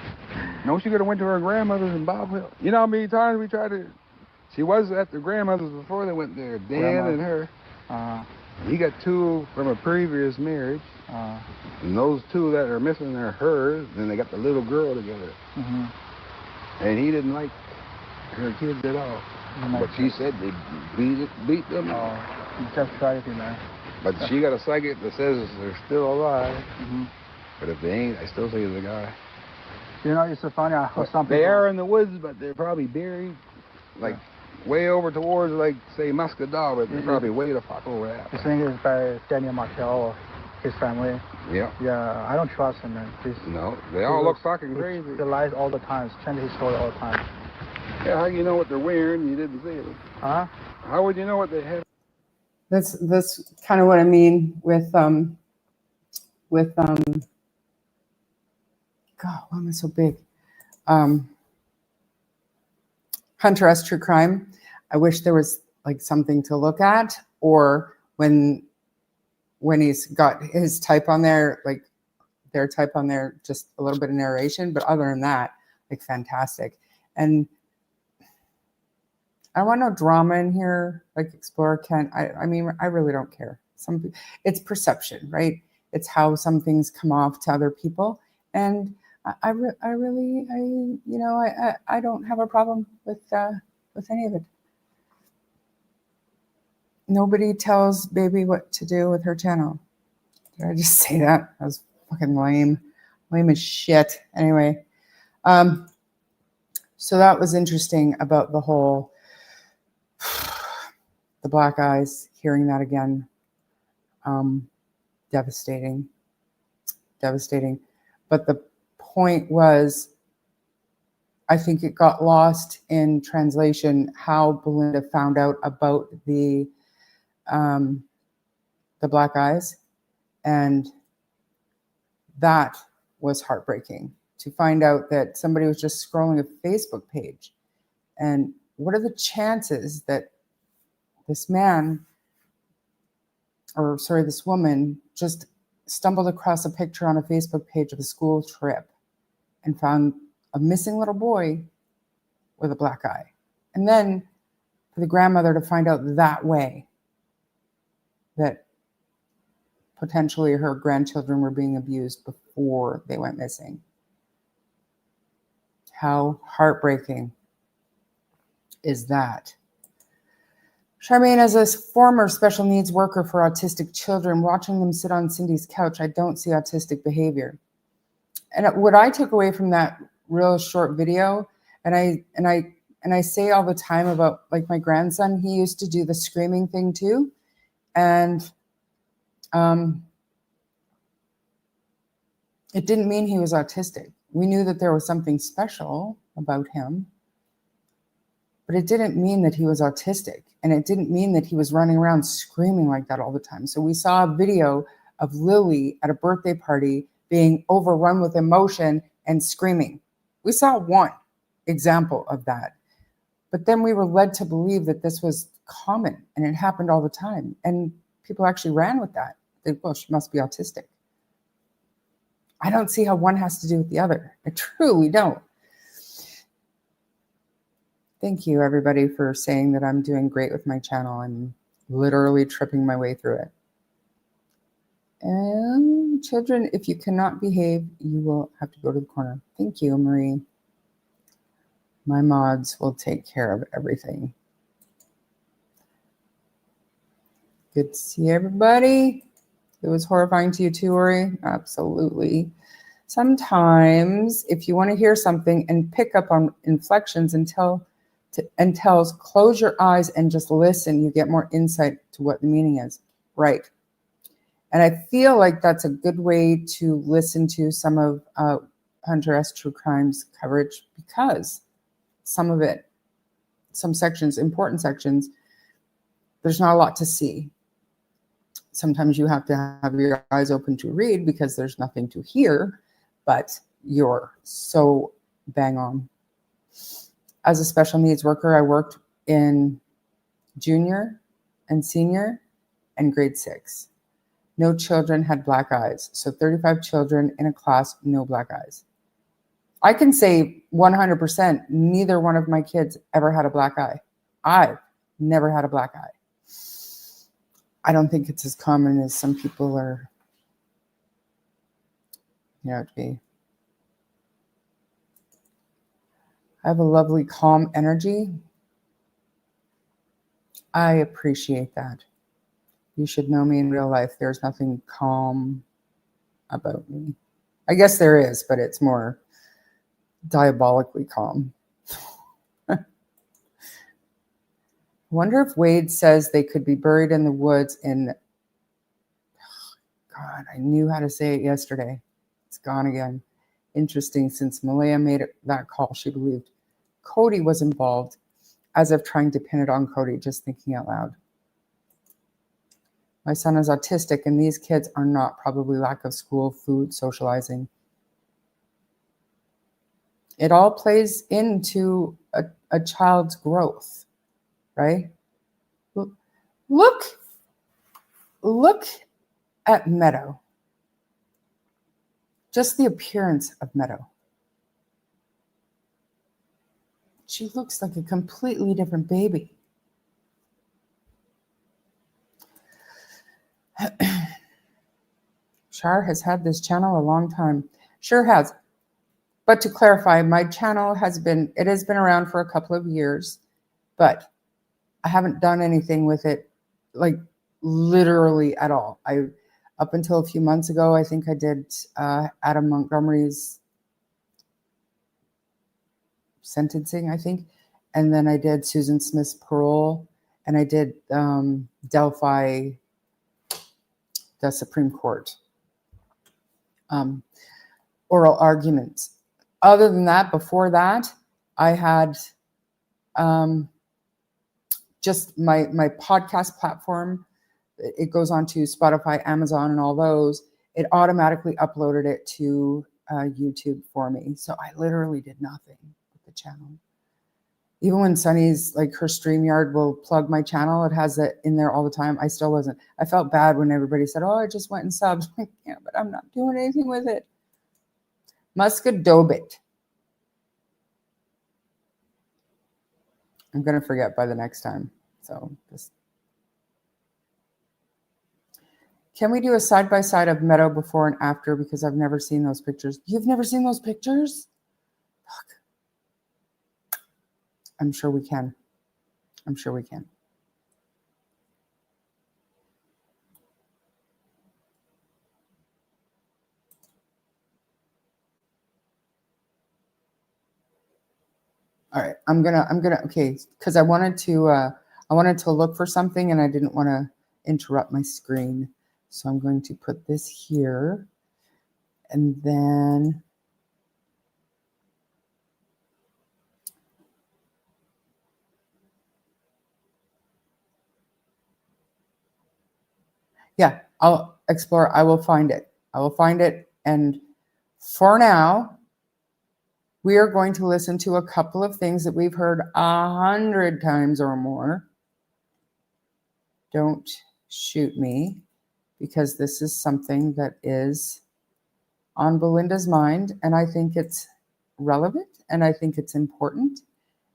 No, she could have went to her grandmother's in Bob Hill. You know how many times we tried to... She was at the grandmother's before they went there, Dan and her. He got 2 from a previous marriage. And those 2 that are missing are hers. Then they got the little girl together. Mm-hmm. And he didn't like her kids at all. But she said they beat them. Oh, just tragedy, man. But she got a psychic that says they're still alive. Mm-hmm. But if they ain't, I still say it's a guy. You know, it's so funny. I heard something. They are in the woods, but they're probably buried, like way over towards, like say Muscadal, but they're probably way the fuck over that. The thing is by Daniel Martell or his family. Yeah. Yeah, I don't trust him, man. No, they all look fucking crazy. They lies all the time. Change his story all the time. Yeah, how do you know what they're wearing? You didn't see it. Huh? How would you know what they had? That's kind of what I mean with God, why am I so big? Hunter S. True Crime. I wish there was like something to look at, or when he's got his type on there, like their type on there, just a little bit of narration. But other than that, like fantastic. And I want no drama in here, like Explorer Kent. I mean, I really don't care. It's perception, right? It's how some things come off to other people. And I don't have a problem with any of it. Nobody tells baby what to do with her channel. Did I just say that? That was fucking lame. Lame as shit. Anyway, so that was interesting about the whole, the black eyes, hearing that again. Devastating. But the point was, I think it got lost in translation how Belinda found out about the black eyes, and that was heartbreaking to find out that somebody was just scrolling a Facebook page. And what are the chances that this woman just stumbled across a picture on a Facebook page of a school trip? and found a missing little boy with a black eye. And then for the grandmother to find out that way that potentially her grandchildren were being abused before they went missing. How heartbreaking is that? Charmaine, as a former special needs worker for autistic children, watching them sit on Cindy's couch, I don't see autistic behavior. And what I took away from that real short video, and I say all the time about, like, my grandson, he used to do the screaming thing too. And it didn't mean he was autistic. We knew that there was something special about him, but it didn't mean that he was autistic. And it didn't mean that he was running around screaming like that all the time. So we saw a video of Lily at a birthday party being overrun with emotion and screaming. We saw one example of that. But then we were led to believe that this was common and it happened all the time. And people actually ran with that. They, well, she must be autistic. I don't see how one has to do with the other. I truly don't. Thank you, everybody, for saying that I'm doing great with my channel. I'm literally tripping my way through it. And children, if you cannot behave, you will have to go to the corner. Thank you, Marie. My mods will take care of everything. Good to see everybody. It was horrifying to you too, Ori? Absolutely. Sometimes, if you want to hear something and pick up on inflections and tells, close your eyes and just listen, you get more insight to what the meaning is. Right. And I feel like that's a good way to listen to some of Hunter S. True Crimes coverage, because some of it, some sections, important sections, there's not a lot to see. Sometimes you have to have your eyes open to read because there's nothing to hear, but you're so bang on. As a special needs worker, I worked in junior and senior and grade 6. No children had black eyes. So 35 children in a class, no black eyes. I can say 100%, neither one of my kids ever had a black eye. I've never had a black eye. I don't think it's as common as some people are, to be. I have a lovely, calm energy. I appreciate that. You should know me in real life. There's nothing calm about me. I guess there is, but it's more diabolically calm. Wonder if Wade says they could be buried in the woods in, God, I knew how to say it yesterday. It's gone again. Interesting, since Malaya made that call, she believed Cody was involved, as if trying to pin it on Cody, just thinking out loud. My son is autistic, and these kids are not, probably lack of school, food, socializing. It all plays into a child's growth, right? Look at Meadow. Just the appearance of Meadow. She looks like a completely different baby. Shar has had this channel a long time. Sure has. But to clarify, my channel has been around for a couple of years, but I haven't done anything with it, like literally at all. Up until a few months ago, I think I did Adam Montgomery's sentencing, I think. And then I did Susan Smith's parole, and I did Delphi, the Supreme Court, oral arguments. Other than that, before that, I had just my podcast platform. It goes on to Spotify, Amazon, and all those. It automatically uploaded it to YouTube for me. So I literally did nothing with the channel. Even when Sunny's, like, her StreamYard will plug my channel, it has it in there all the time. I still wasn't. I felt bad when everybody said, oh, I just went and subbed. Yeah, but I'm not doing anything with it. Muscadobit. I'm going to forget by the next time. So just. Can we do a side-by-side of Meadow before and after? Because I've never seen those pictures. You've never seen those pictures? Fuck. I'm sure we can. I'm sure we can. All right, I'm gonna, okay, because I wanted to look for something and I didn't want to interrupt my screen. So I'm going to put this here and then yeah, I'll explore. I will find it. I will find it. And for now, we are going to listen to a couple of things that we've heard 100 times or more. Don't shoot me, because this is something that is on Belinda's mind, and I think it's relevant, and I think it's important.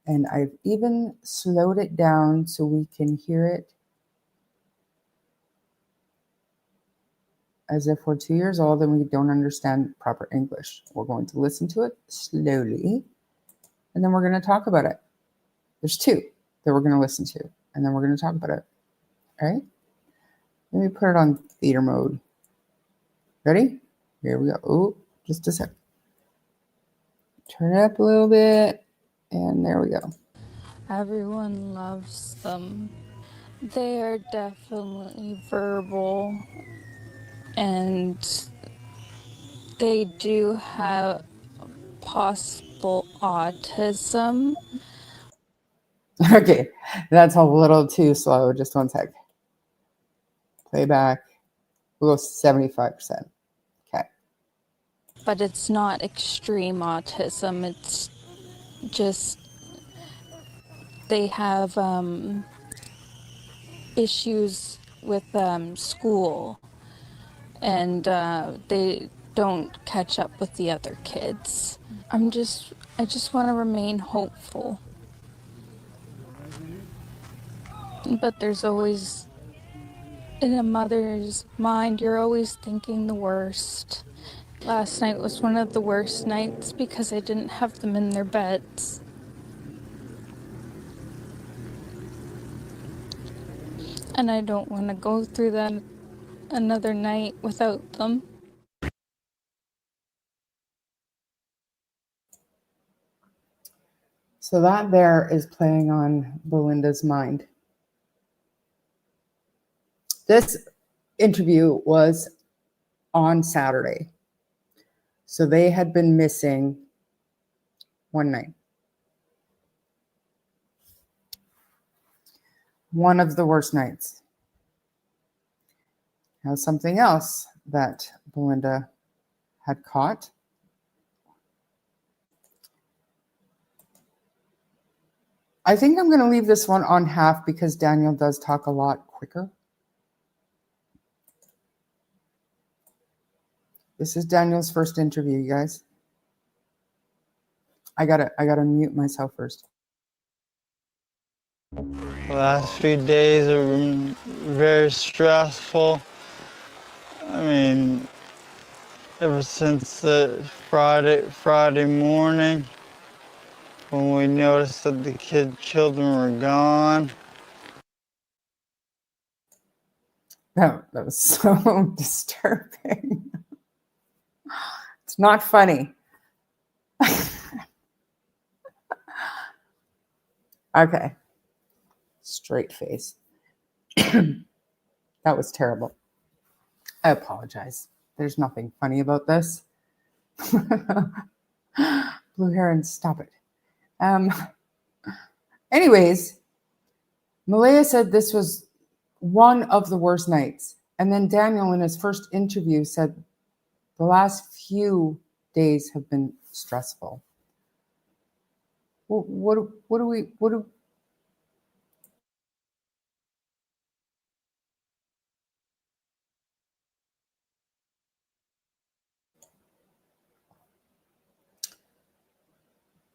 And I've even slowed it down so we can hear it as if we're 2 years old and we don't understand proper English. We're going to listen to it slowly, and then we're going to talk about it. There's two that we're going to listen to, and then we're going to talk about it. All right? Let me put it on theater mode. Ready? Here we go. Oh, just a sec. Turn it up a little bit, and there we go. Everyone loves them. They are definitely verbal, and they do have possible autism. Okay, that's a little too slow. Just one sec. Playback. We'll go 75%. Okay. But it's not extreme autism. It's just they have issues with school, and they don't catch up with the other kids. I just want to remain hopeful. But there's always, in a mother's mind, you're always thinking the worst. Last night was one of the worst nights because I didn't have them in their beds. And I don't want to go through that another night without them. So that there is playing on Belinda's mind. This interview was on Saturday. So they had been missing one night. One of the worst nights. Now, something else that Belinda had caught. I think I'm going to leave this one on half because Daniel does talk a lot quicker. This is Daniel's first interview, you guys. I gotta mute myself first. The last few days have been very stressful. I mean, ever since the Friday morning when we noticed that the children were gone. That was so disturbing. It's not funny. Okay. Straight face. That was terrible. I apologize. There's nothing funny about this. Blue Heron, stop it. Anyways, Malaya said this was one of the worst nights. And then Daniel, in his first interview, said the last few days have been stressful. What do we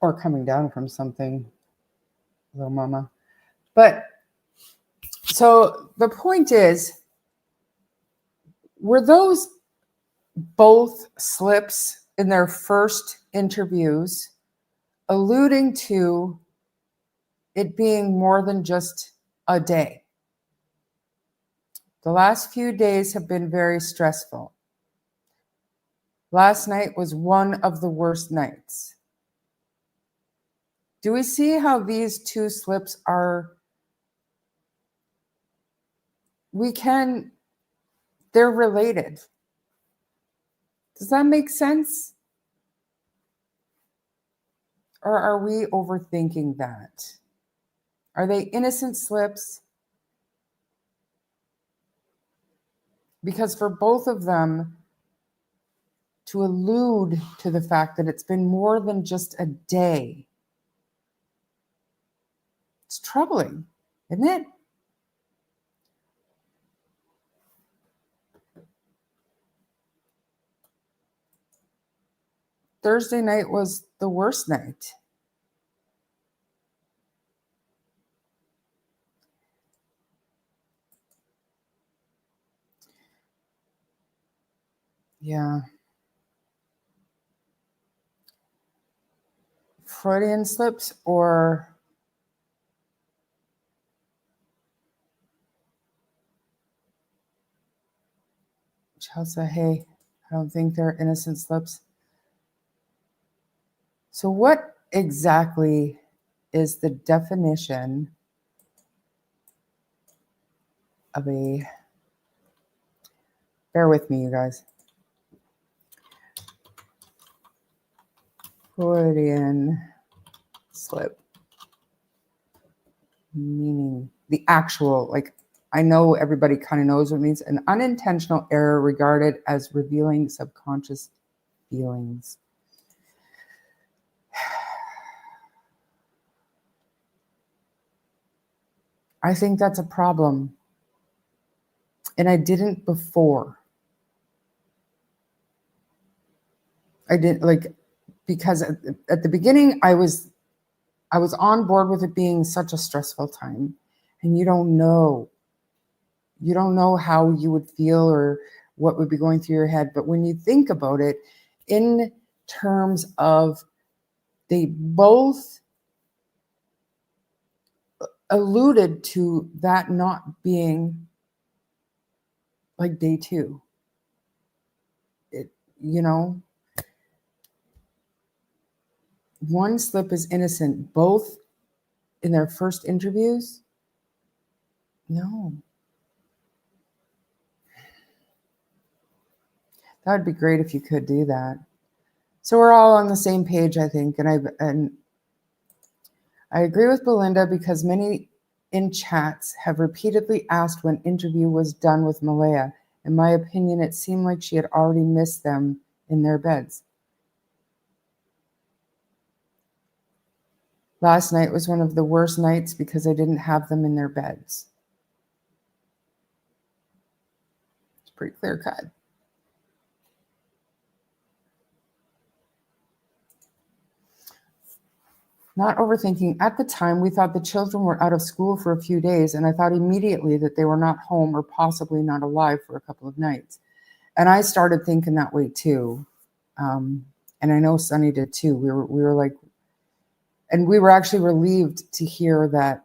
or coming down from something, little mama. But so the point is, were those both slips in their first interviews alluding to it being more than just a day? The last few days have been very stressful. Last night was one of the worst nights. Do we see how these two slips are, they're related? Does that make sense? Or are we overthinking that? Are they innocent slips? Because for both of them to allude to the fact that it's been more than just a day, it's troubling, isn't it? Thursday night was the worst night. Yeah. Freudian slips or Chelsea, hey, I don't think they're innocent slips. So what exactly is the definition of a, bear with me, you guys, Freudian slip? Meaning the actual, like, I know everybody kind of knows what it means. An unintentional error regarded as revealing subconscious feelings. I think that's a problem. And I didn't before. I didn't, like, because at the beginning I was on board with it being such a stressful time, and you don't know how you would feel or what would be going through your head. But when you think about it in terms of they both alluded to that not being like day two, one slip is innocent, both in their first interviews. No. That would be great if you could do that. So we're all on the same page, I think. And I agree with Belinda, because many in chats have repeatedly asked when interview was done with Malaya. In my opinion, it seemed like she had already missed them in their beds. Last night was one of the worst nights because I didn't have them in their beds. It's pretty clear cut. Not overthinking. At the time, we thought the children were out of school for a few days, and I thought immediately that they were not home or possibly not alive for a couple of nights. And I started thinking that way too. And I know Sunny did too. We were like, and we were actually relieved to hear that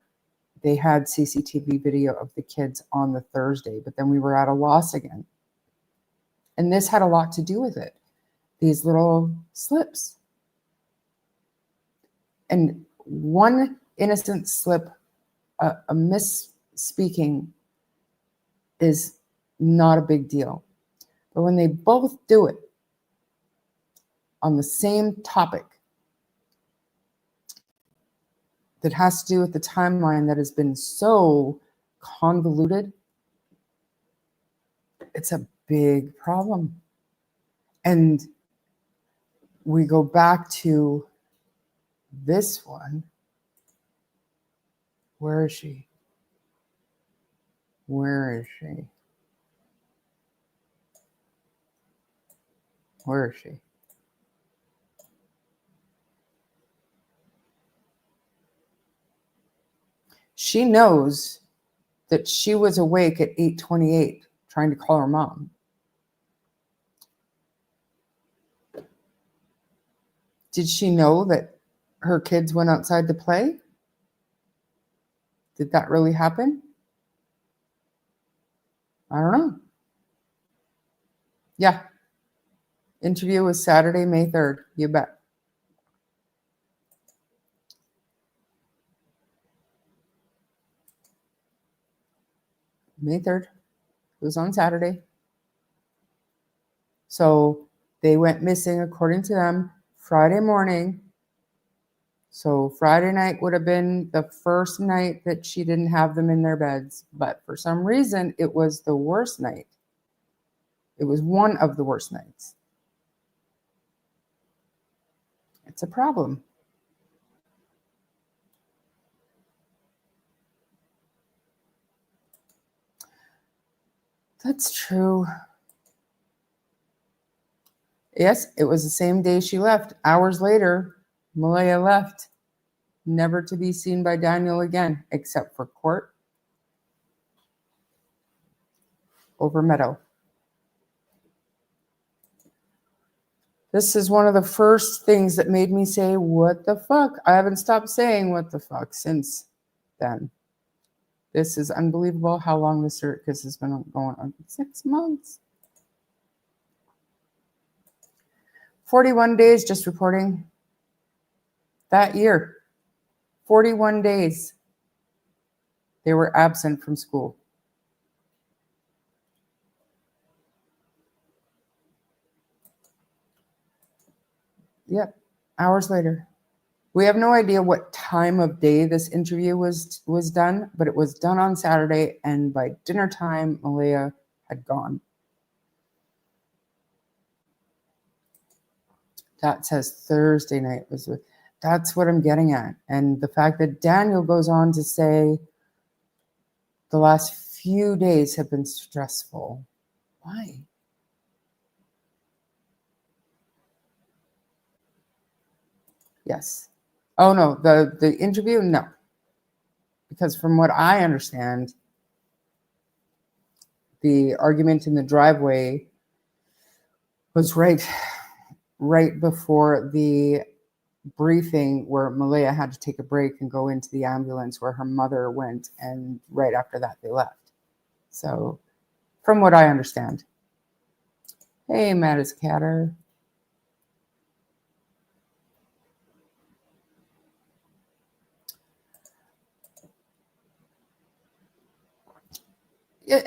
they had CCTV video of the kids on the Thursday, but then we were at a loss again. And this had a lot to do with it. These little slips. And one innocent slip, a misspeaking, is not a big deal. But when they both do it on the same topic that has to do with the timeline that has been so convoluted, it's a big problem. And we go back to this one. Where is she? Where is she? Where is she? she knows that she was awake at 8:28 trying to call her mom. Did she know that her kids went outside to play? Did that really happen? I don't know. Yeah. Interview was Saturday, May 3rd. You bet. May 3rd. It was on Saturday. So they went missing, according to them, Friday morning. So Friday night would have been the first night that she didn't have them in their beds. But for some reason, it was the worst night. It was one of the worst nights. It's a problem. That's true. Yes, it was the same day she left. Hours later, Malaya left, never to be seen by Daniel again, except for court over Meadow. This is one of the first things that made me say, what the fuck? I haven't stopped saying what the fuck since then. This is unbelievable how long this circus has been going on. 6 months. 41 days just reporting that year. 41 days they were absent from school. Yep, hours later. We have no idea what time of day this interview was done, but it was done on Saturday, and by dinner time, Malaya had gone. That says Thursday night was with. That's what I'm getting at. And the fact that Daniel goes on to say the last few days have been stressful. Why? Yes. Oh, no, the interview? No. Because from what I understand, the argument in the driveway was right before the briefing where Malaya had to take a break and go into the ambulance where her mother went, and right after that they left. So from what I understand. Hey, Mattis Catter.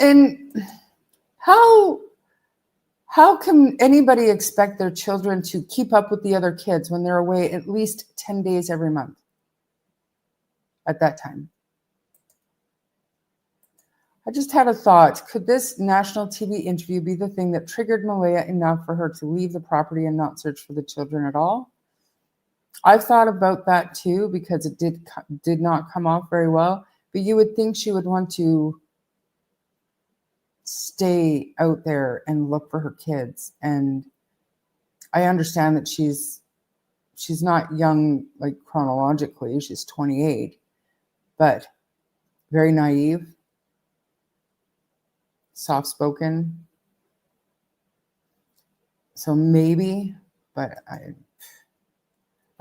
And how can anybody expect their children to keep up with the other kids when they're away at least 10 days every month at that time? I just had a thought. Could this national TV interview be the thing that triggered Malaya enough for her to leave the property and not search for the children at all? I've thought about that too, because it did not come off very well. But you would think she would want to stay out there and look for her kids. And I understand that she's not young, like chronologically, she's 28, but very naive, soft-spoken. So maybe, but I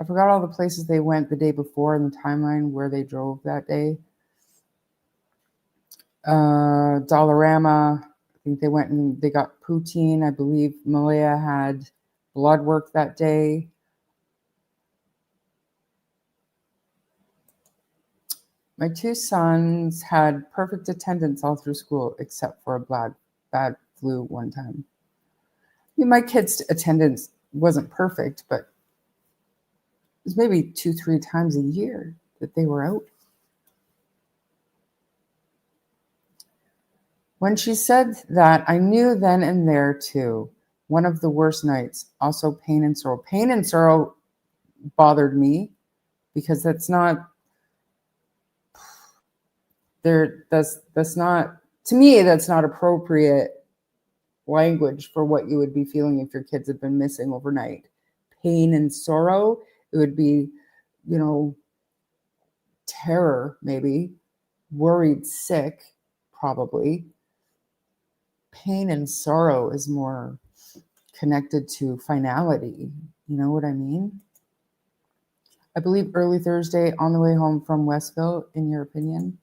forgot all the places they went the day before and the timeline where they drove that day. Dollarama, I think they went and they got poutine. I believe Malaya had blood work that day. My 2 sons had perfect attendance all through school, except for a bad flu one time. I mean, my kids' attendance wasn't perfect, but it was maybe 2-3 times a year that they were out. When she said that, I knew then and there too, one of the worst nights, also pain and sorrow. Pain and sorrow bothered me because that's not to me, that's not appropriate language for what you would be feeling if your kids had been missing overnight. Pain and sorrow, it would be, terror maybe, worried sick, probably. Pain and sorrow is more connected to finality. You know what I mean? I believe early Thursday on the way home from Westville, in your opinion.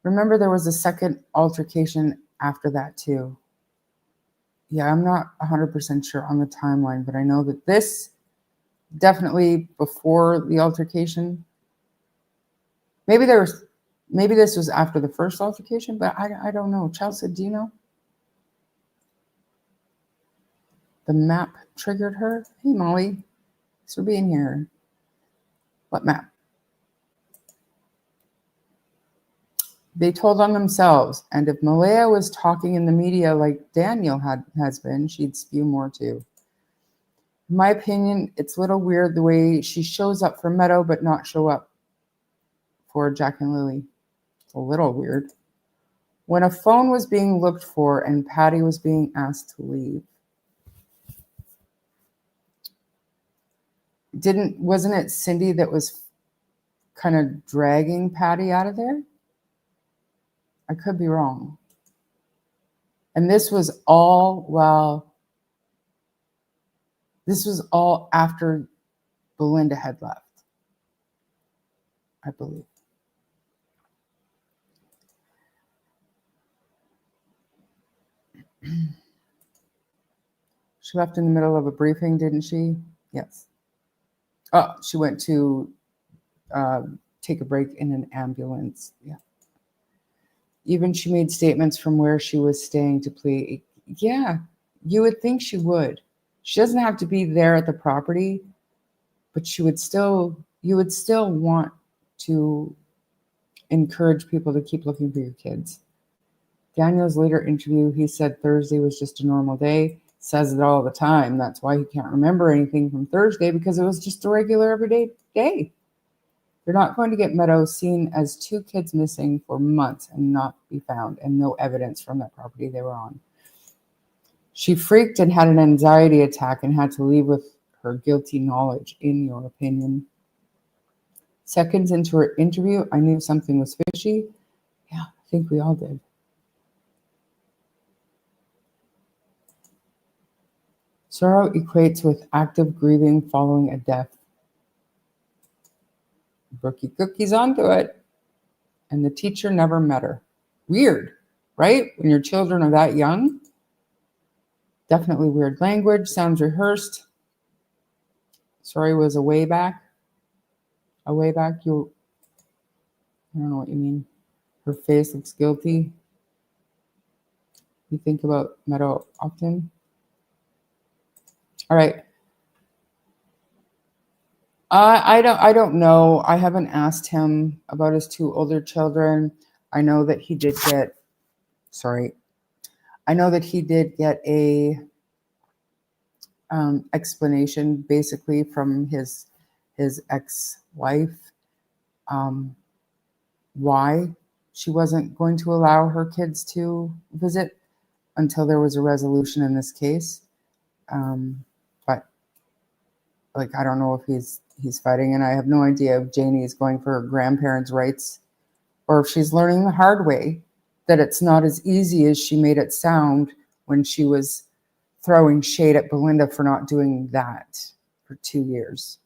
Remember, there was a second altercation after that too. Yeah, I'm not 100% sure on the timeline, but I know that this definitely before the altercation. Maybe this was after the first altercation, but I don't know. Chelsea, do you know? The map triggered her. Hey, Molly, thanks for being here. What map? They told on themselves, and if Malaya was talking in the media like Daniel has been, she'd spew more too. In my opinion, it's a little weird the way she shows up for Meadow but not show up for Jack and Lily. It's a little weird. When a phone was being looked for and Patty was being asked to leave. Wasn't it Cindy that was kind of dragging Patty out of there? I could be wrong. And this was all after Belinda had left, I believe. She left in the middle of a briefing, didn't she? Yes. Oh, she went to take a break in an ambulance. Yeah. Even she made statements from where she was staying to plead. Yeah, you would think she would. She doesn't have to be there at the property, but you would still want to encourage people to keep looking for your kids. Daniel's later interview, he said Thursday was just a normal day. Says it all the time. That's why he can't remember anything from Thursday, because it was just a regular everyday day. You're not going to get Meadow seen as two kids missing for months and not be found, and no evidence from that property they were on. She freaked and had an anxiety attack and had to leave with her guilty knowledge, in your opinion. Seconds into her interview, I knew something was fishy. Yeah, I think we all did. Sorrow equates with active grieving following a death. Brookie Cookie's onto it. And the teacher never met her. Weird, right? When your children are that young. Definitely weird language. Sounds rehearsed. Sorry was a way back. A way back. I don't know what you mean. Her face looks guilty. You think about Meadow often. All right. I don't know. I haven't asked him about his two older children. I know that he did get a explanation basically from his ex-wife, why she wasn't going to allow her kids to visit until there was a resolution in this case. But I don't know if he's fighting, and I have no idea if Janie is going for her grandparents' rights or if she's learning the hard way that it's not as easy as she made it sound when she was throwing shade at Belinda for not doing that for 2 years.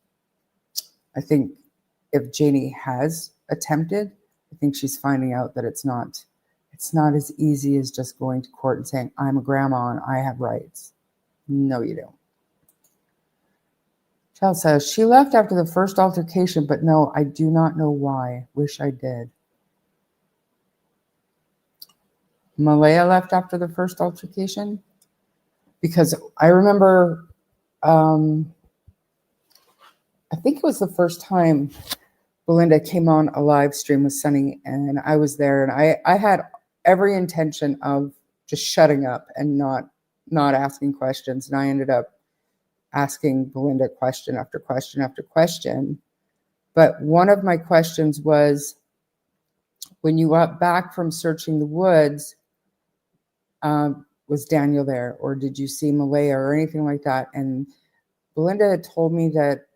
I think if Janie has attempted, I think she's finding out that it's not as easy as just going to court and saying, I'm a grandma and I have rights. No, you don't. Chell says, she left after the first altercation, but no, I do not know why. Wish I did. Malaya left after the first altercation? Because I remember, I think it was the first time Belinda came on a live stream with Sunny, and I was there, and I had every intention of just shutting up and not asking questions, and I ended up asking Belinda question after question after question. But one of my questions was, when you got back from searching the woods, was Daniel there, or did you see Malaya or anything like that? And Belinda had told me that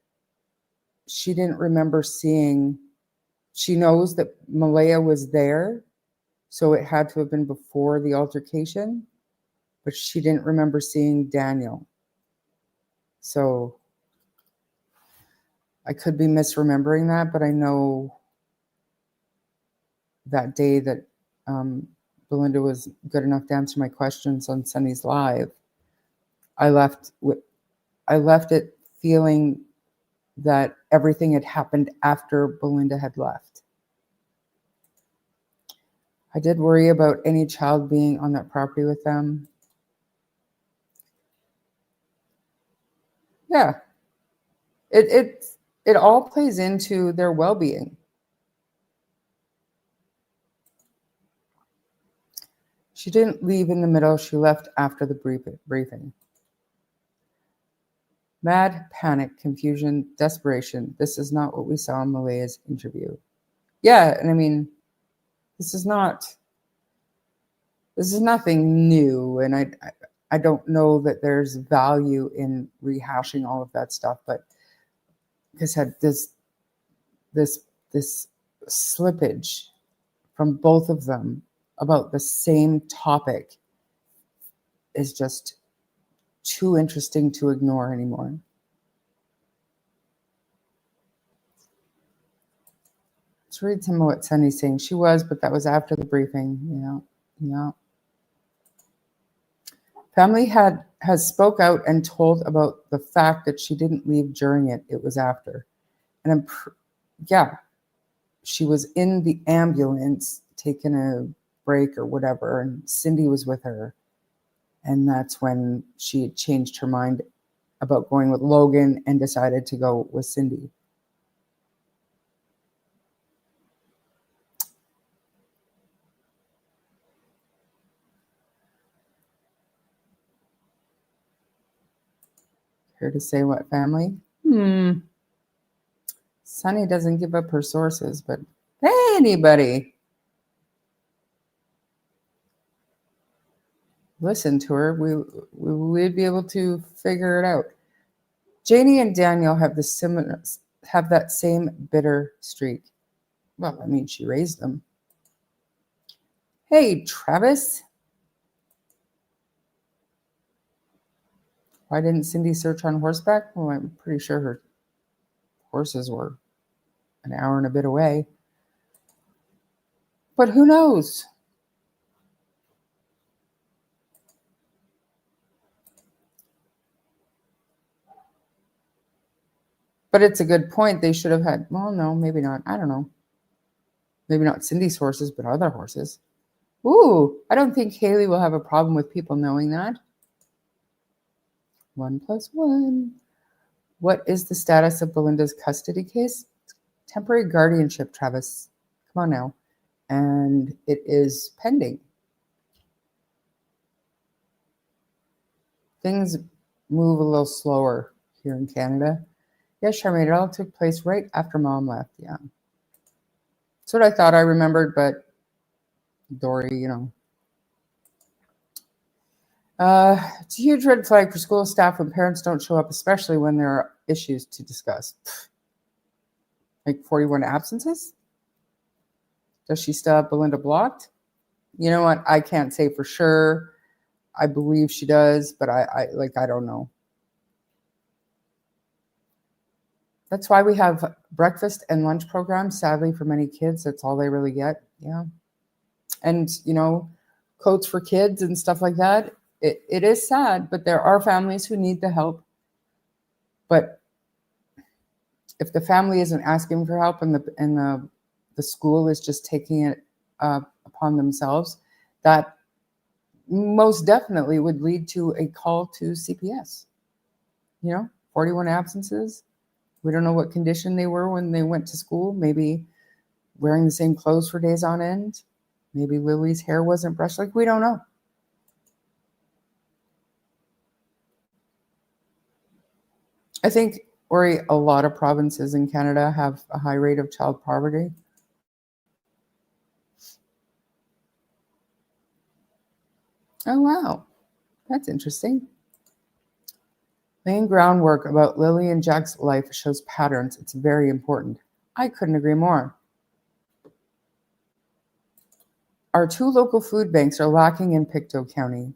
she didn't remember seeing She knows that Malaya was there, so it had to have been before the altercation, but she didn't remember seeing Daniel. So I could be misremembering that, but I know that day that Belinda was good enough to answer my questions on Sunny's Live, I left it feeling that everything had happened after Belinda had left. I did worry about any child being on that property with them. Yeah, it all plays into their well-being. She didn't leave in the middle. She left after the briefing. Mad, panic, confusion, desperation. This is not what we saw in Malaya's interview. Yeah, and I mean, this is nothing new, and I don't know that there's value in rehashing all of that stuff, but like I said, this slippage from both of them about the same topic is just too interesting to ignore anymore. Let's read some of what Sunny's saying. She was, but that was after the briefing. Yeah. Family has spoke out and told about the fact that she didn't leave during it. It was after. And she was in the ambulance taking a break or whatever, and Cindy was with her. And that's when she had changed her mind about going with Logan and decided to go with Cindy. Here to say what, family? Sunny doesn't give up her sources, but hey, anybody, listen to her. We'd be able to figure it out. Janie and Daniel have that same bitter streak. Well, I mean, she raised them. Hey, Travis. Why didn't Cindy search on horseback? Well, I'm pretty sure her horses were an hour and a bit away. But who knows? But it's a good point. They should have had, well, no, maybe not. I don't know. Maybe not Cindy's horses, but other horses. Ooh, I don't think Haley will have a problem with people knowing that. 1 + 1. What is the status of Belinda's custody case? Temporary guardianship, Travis. Come on now. And it is pending. Things move a little slower here in Canada. Yes, Charmaine, it all took place right after Mom left. Yeah. That's what I thought I remembered, but Dory, It's a huge red flag for school staff when parents don't show up, especially when there are issues to discuss. Like 41 absences? Does she still have Belinda blocked? You know what? I can't say for sure. I believe she does, but I don't know. That's why we have breakfast and lunch programs. Sadly, for many kids, that's all they really get. Yeah. And, coats for kids and stuff like that. It is sad, but there are families who need the help. But if the family isn't asking for help and the school is just taking it upon themselves, that most definitely would lead to a call to CPS. 41 absences. We don't know what condition they were when they went to school. Maybe wearing the same clothes for days on end. Maybe Lily's hair wasn't brushed. We don't know. I think, Ori, a lot of provinces in Canada have a high rate of child poverty. Oh, wow. That's interesting. Laying groundwork about Lily and Jack's life shows patterns. It's very important. I couldn't agree more. Our 2 local food banks are lacking in Pictou County.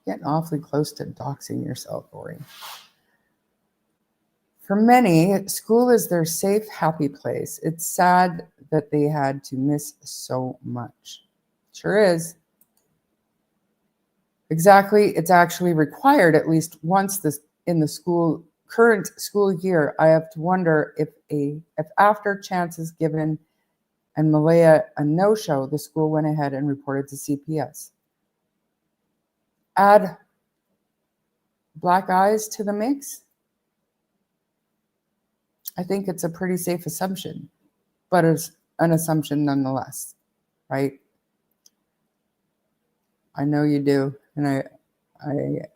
Getting awfully close to doxing yourself, Ori. For many, school is their safe, happy place. It's sad that they had to miss so much. Sure is. Exactly. It's actually required at least once in the current school year. I have to wonder if after chance is given and Malaya a no-show, the school went ahead and reported to CPS. Add black eyes to the mix. I think it's a pretty safe assumption, but it's an assumption nonetheless, right? I know you do, and I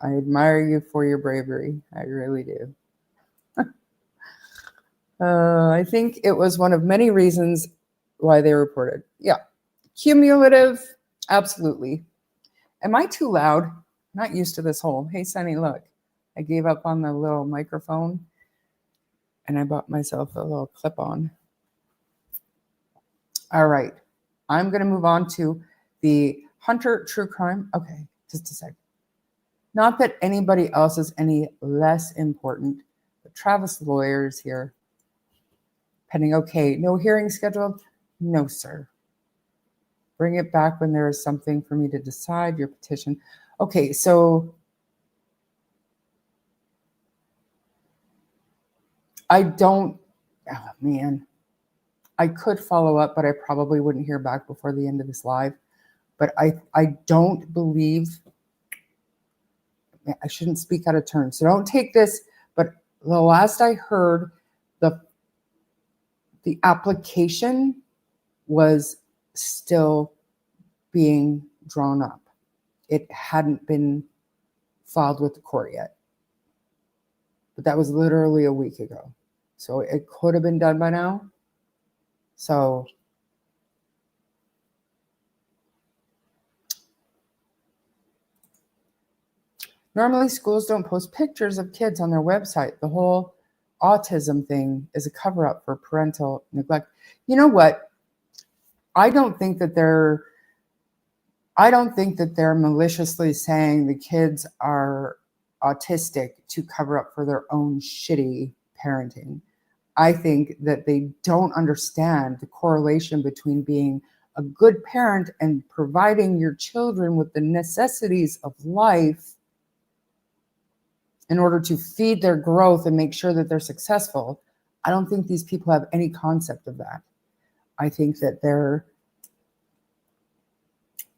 admire you for your bravery. I really do. I think it was one of many reasons why they reported. Yeah, cumulative, absolutely. Am I too loud? I'm not used to this whole, hey, Sunny, look, I gave up on the little microphone and I bought myself a little clip-on. All right, I'm going to move on to the Hunter true crime. Okay, just a sec. Not that anybody else is any less important, but Travis lawyers here. Pending, okay, no hearing scheduled? No, sir. Bring it back when there is something for me to decide your petition. Okay, so I don't, oh man, I could follow up, but I probably wouldn't hear back before the end of this live. But I don't believe, I shouldn't speak out of turn. So don't take this, but the last I heard, the application was still being drawn up. It hadn't been filed with the court yet. But that was literally a week ago. So it could have been done by now. So normally schools don't post pictures of kids on their website. The whole autism thing is a cover-up for parental neglect. You know what? I don't think that they're maliciously saying the kids are autistic to cover up for their own shitty parenting. I think that they don't understand the correlation between being a good parent and providing your children with the necessities of life in order to feed their growth and make sure that they're successful. I don't think these people have any concept of that. I think that they're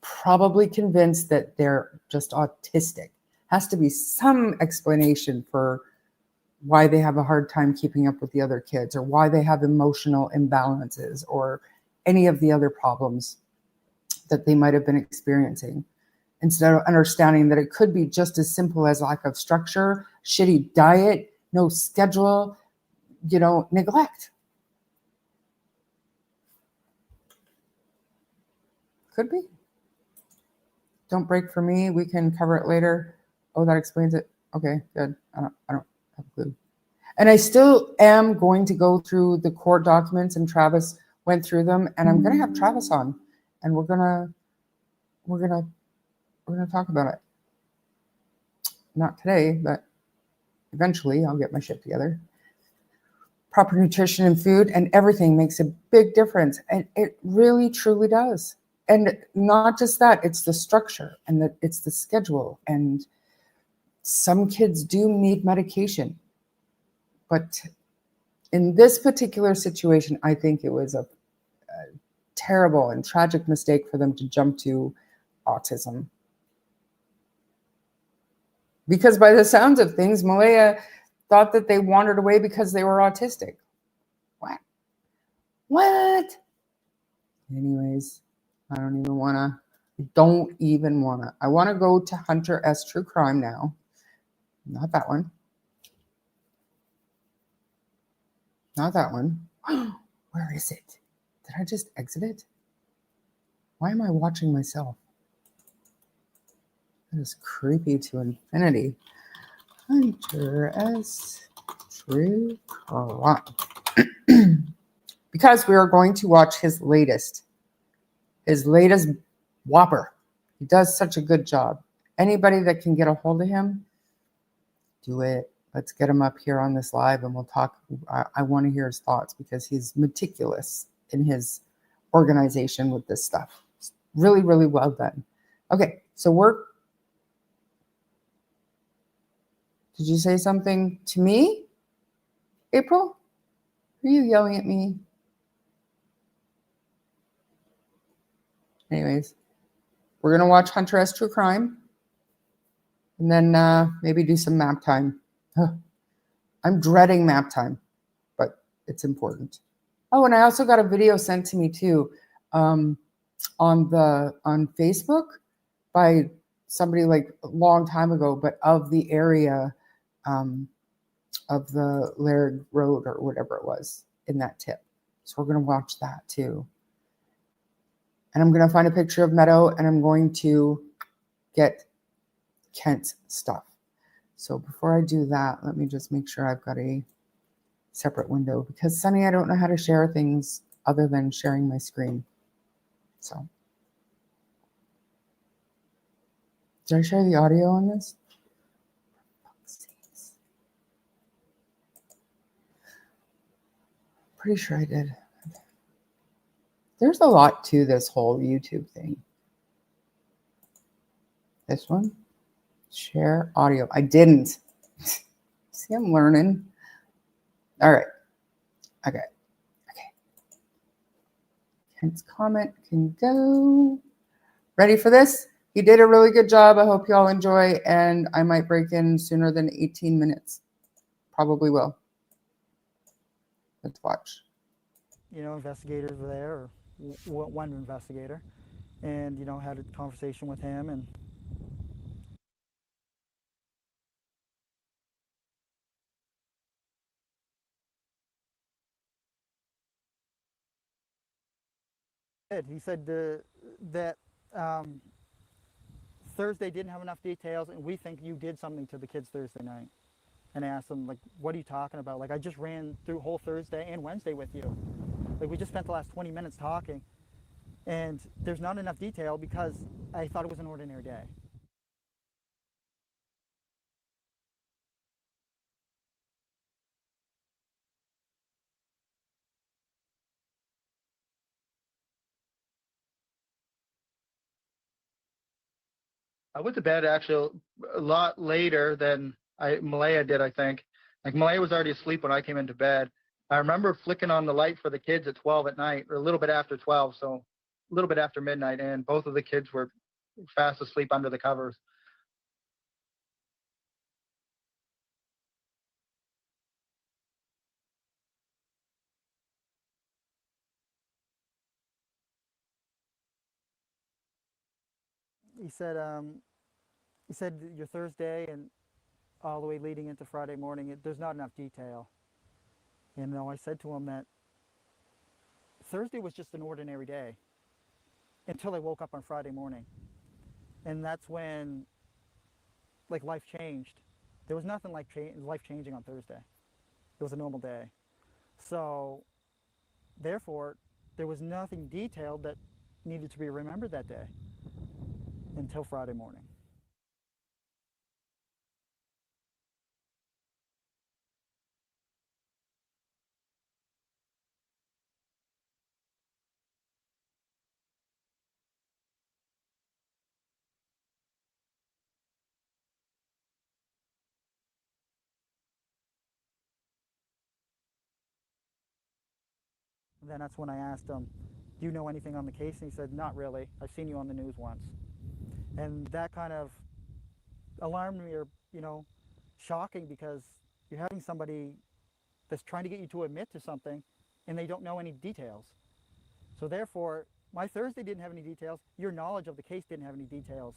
probably convinced that they're just autistic. Has to be some explanation for why they have a hard time keeping up with the other kids, or why they have emotional imbalances, or any of the other problems that they might have been experiencing, instead of understanding that it could be just as simple as lack of structure, shitty diet, no schedule, neglect. Could be. Don't break for me. We can cover it later. Oh, that explains it. Okay, good. I don't have a clue. And I still am going to go through the court documents, and Travis went through them, and I'm going to have Travis on, and we're gonna talk about it. Not today, but eventually I'll get my shit together. Proper nutrition and food and everything makes a big difference, and it really truly does. And not just that, it's the structure, and it's the schedule, and some kids do need medication. But in this particular situation, I think it was a terrible and tragic mistake for them to jump to autism. Because by the sounds of things, Malaya thought that they wandered away because they were autistic. What? Anyways, I don't even want to. I want to go to Hunter S. True Crime now. Not that one. Not that one. Where is it? Did I just exit it? Why am I watching myself? That is creepy to infinity. Hunter S. True Crime. because we are going to watch his latest whopper. He does such a good job. Anybody that can get a hold of him, do it. Let's get him up here on this live and we'll talk. I want to hear his thoughts because he's meticulous in his organization with this stuff. It's really, really well done. Okay, so did you say something to me, April? Are you yelling at me? Anyways, we're going to watch Hunter S. True Crime and then maybe do some map time. I'm dreading map time, but it's important. Oh, and I also got a video sent to me too on Facebook by somebody like a long time ago, but of the area of the Lairg Road or whatever it was in that tip. So we're going to watch that too. And I'm going to find a picture of Meadow and I'm going to get Kent's stuff. So before I do that, let me just make sure I've got a separate window because Sunny, I don't know how to share things other than sharing my screen. So did I share the audio on this? Pretty sure I did. There's a lot to this whole YouTube thing. This one, share audio. I didn't. See, I'm learning. All right. Okay. Kent's comment can go. Ready for this? You did a really good job. I hope you all enjoy, and I might break in sooner than 18 minutes. Probably will. Let's watch. You know, investigators were there, or one investigator, and, you know, had a conversation with him, and he said that Thursday didn't have enough details, and we think you did something to the kids Thursday night. And I asked him, like, what are you talking about? Like, I just ran through whole Thursday and Wednesday with you. Like, we just spent the last 20 minutes talking, and there's not enough detail because I thought it was an ordinary day. I went to bed actually a lot later than Malaya did, I think. Like Malaya was already asleep when I came into bed. I remember flicking on the light for the kids at 12 at night, or a little bit after 12, so a little bit after midnight, and both of the kids were fast asleep under the covers. He said your Thursday and all the way leading into Friday morning, there's not enough detail. You know, I said to him that Thursday was just an ordinary day until I woke up on Friday morning. And that's when, like, life changed. There was nothing like life changing on Thursday. It was a normal day. So, therefore, there was nothing detailed that needed to be remembered that day until Friday morning. And then that's when I asked him, do you know anything on the case? And he said, not really. I've seen you on the news once. And that kind of alarmed me, or, you know, shocking, because you're having somebody that's trying to get you to admit to something and they don't know any details. So therefore, my Thursday didn't have any details. Your knowledge of the case didn't have any details.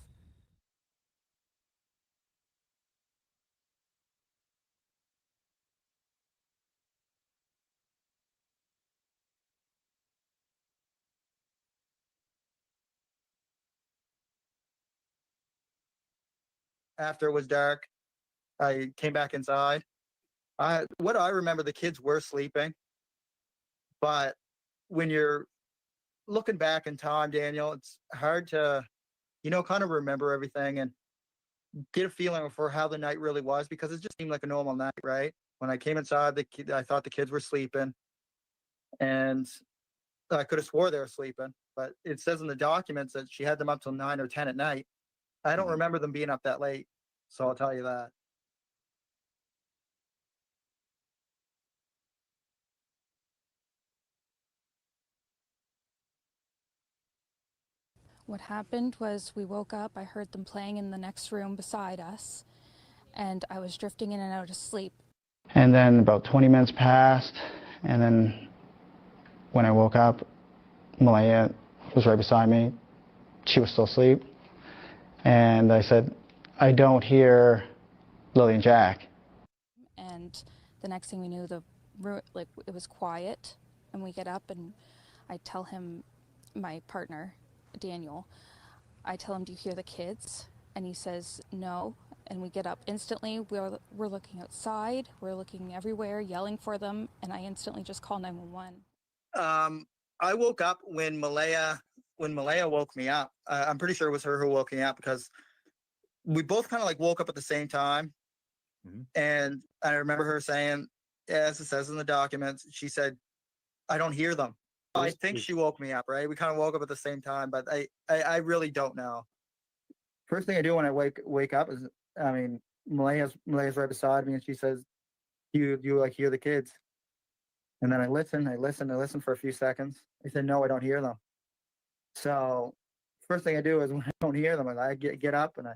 After it was dark, I came back inside. What I remember, the kids were sleeping, but when you're looking back in time, Daniel, it's hard to, kind of remember everything and get a feeling for how the night really was, because it just seemed like a normal night, right? When I came inside, I thought the kids were sleeping, and I could have swore they were sleeping, but it says in the documents that she had them up till 9 or 10 at night. I don't remember them being up that late, so I'll tell you that. What happened was we woke up, I heard them playing in the next room beside us, and I was drifting in and out of sleep. And then about 20 minutes passed, and then when I woke up, Malaya was right beside me. She was still asleep. And I said, I don't hear Lily and Jack. And the next thing we knew, it was quiet, and we get up and I tell him, my partner, Daniel, I tell him, do you hear the kids? And he says, no. And we get up instantly. We're looking outside. We're looking everywhere, yelling for them. And I instantly just call 911. I woke up when Malaya woke me up. I'm pretty sure it was her who woke me up, because we both kind of like woke up at the same time. Mm-hmm. And I remember her saying, as it says in the documents, she said, I don't hear them. I think she woke me up, right? We kind of woke up at the same time, but I really don't know. First thing I do when I wake up is, Malaya's right beside me, and she says, you like hear the kids? And then I listen for a few seconds. I said, no, I don't hear them. So first thing I do is when I don't hear them, I get up and I,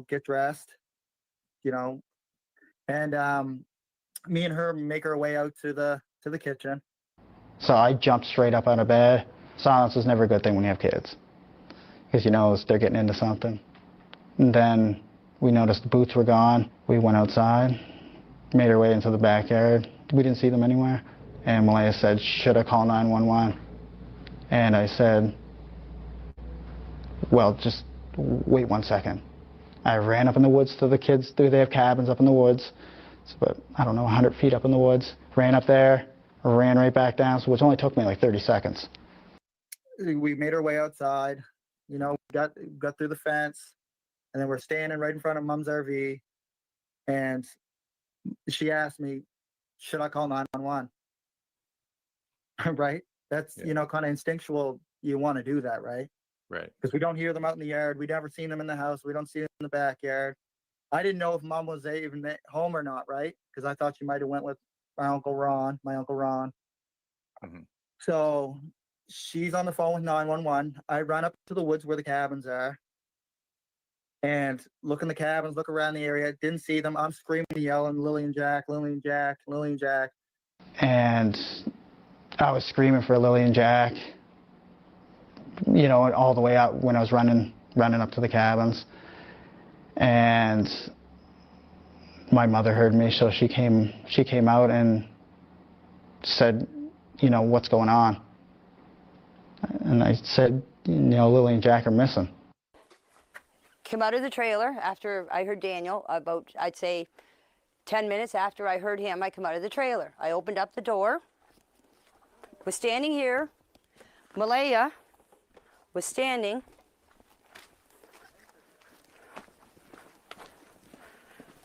get dressed, and me and her make our way out to the kitchen. So I jumped straight up out of bed. Silence is never a good thing when you have kids, because they're getting into something. And then we noticed the boots were gone. We went outside, made our way into the backyard. We didn't see them anywhere. And Malaya said, should I call 911? And I said, well, just wait 1 second. I ran up in the woods to the kids. They have cabins up in the woods. It's about, 100 feet up in the woods. Ran up there, ran right back down, which only took me like 30 seconds. We made our way outside, got through the fence, and then we're standing right in front of Mom's RV, and she asked me, should I call 911? Right? That's, kind of instinctual. You want to do that, right? Right. Because we don't hear them out in the yard. We never seen them in the house. We don't see them in the backyard. I didn't know if Mom was even home or not, right? Because I thought she might have went with my Uncle Ron. Mm-hmm. So she's on the phone with 911. I run up to the woods where the cabins are and look in the cabins, look around the area. Didn't see them. I'm screaming and yelling, Lily and Jack, Lily and Jack, Lily and Jack. And I was screaming for Lily and Jack, all the way out when I was running up to the cabins. And my mother heard me, so she came out and said, what's going on? And I said, Lily and Jack are missing. Came out of the trailer after I heard Daniel, about, I'd say, 10 minutes after I heard him, I come out of the trailer. I opened up the door, was standing here. Malaya was standing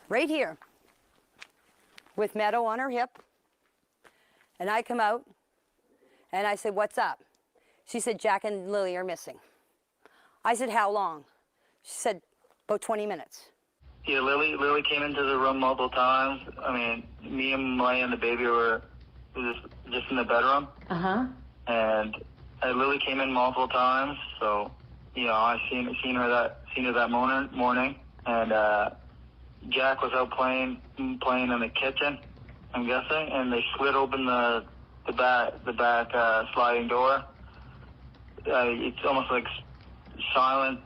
right here with Meadow on her hip. And I come out and I said, what's up? She said, Jack and Lily are missing. I said, how long? She said, about 20 minutes. Yeah, Lily came into the room multiple times. Me and Malaya and the baby were just in the bedroom. Uh-huh. And Lily came in multiple times, so I seen her that morning, and Jack was out playing in the kitchen, I'm guessing, and they slid open the back sliding door. It's almost like silent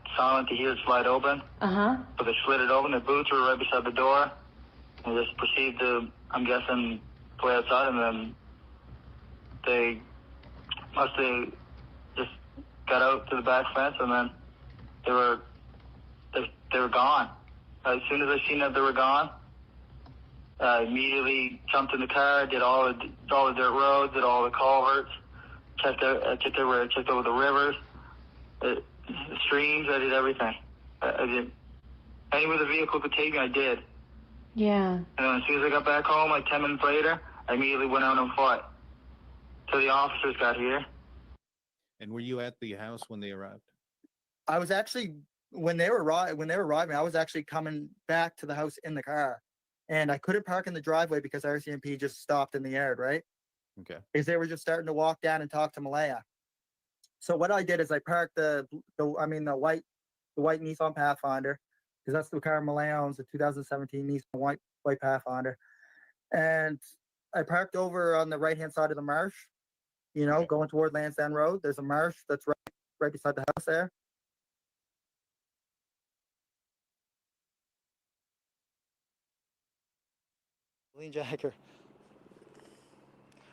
to hear it slide open. Uh-huh. But they slid it open. The boots were right beside the door, and just proceeded to, I'm guessing, play outside, and then they must have just got out to the back fence, and then they were gone. As soon as I seen that they were gone, I immediately jumped in the car, did all the dirt roads, did all the culverts, I checked everywhere. I checked over the rivers, the streams. I did everything. I did. Anywhere the vehicle could take me, I did. Yeah. And then as soon as I got back home, like 10 minutes later, I immediately went out and fought till the officers got here. And were you at the house when they arrived? I was actually when they were arriving, I was actually coming back to the house in the car, and I couldn't park in the driveway because RCMP just stopped in the yard, right? Okay. Because they were just starting to walk down and talk to Malaya. So what I did is I parked the white Nissan Pathfinder, because that's the car Malaya owns, the 2017 Nissan white Pathfinder, and I parked over on the right hand side of the marsh, going toward Lansdowne Road. There's a marsh that's right beside the house there. Lean Jacker,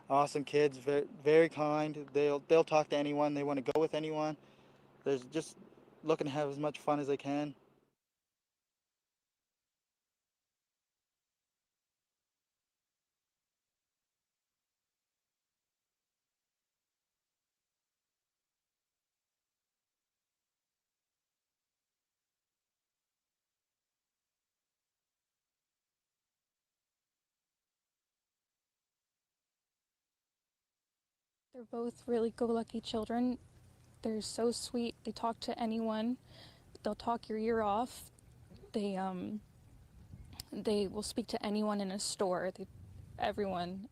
awesome kids, very, very kind. They'll talk to anyone. They want to go with anyone. They're just looking to have as much fun as they can. They're both really go-lucky children. They're so sweet. They talk to anyone. They'll talk your ear off. They will speak to anyone in a store. Everyone.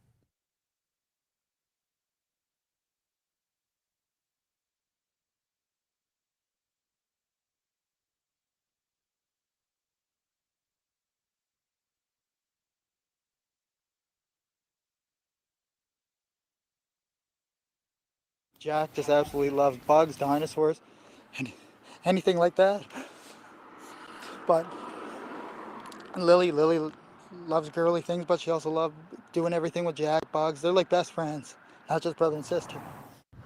Jack just absolutely loves bugs, dinosaurs, and anything like that. But Lily loves girly things, but she also loves doing everything with Jack. Bugs, they're like best friends, not just brother and sister.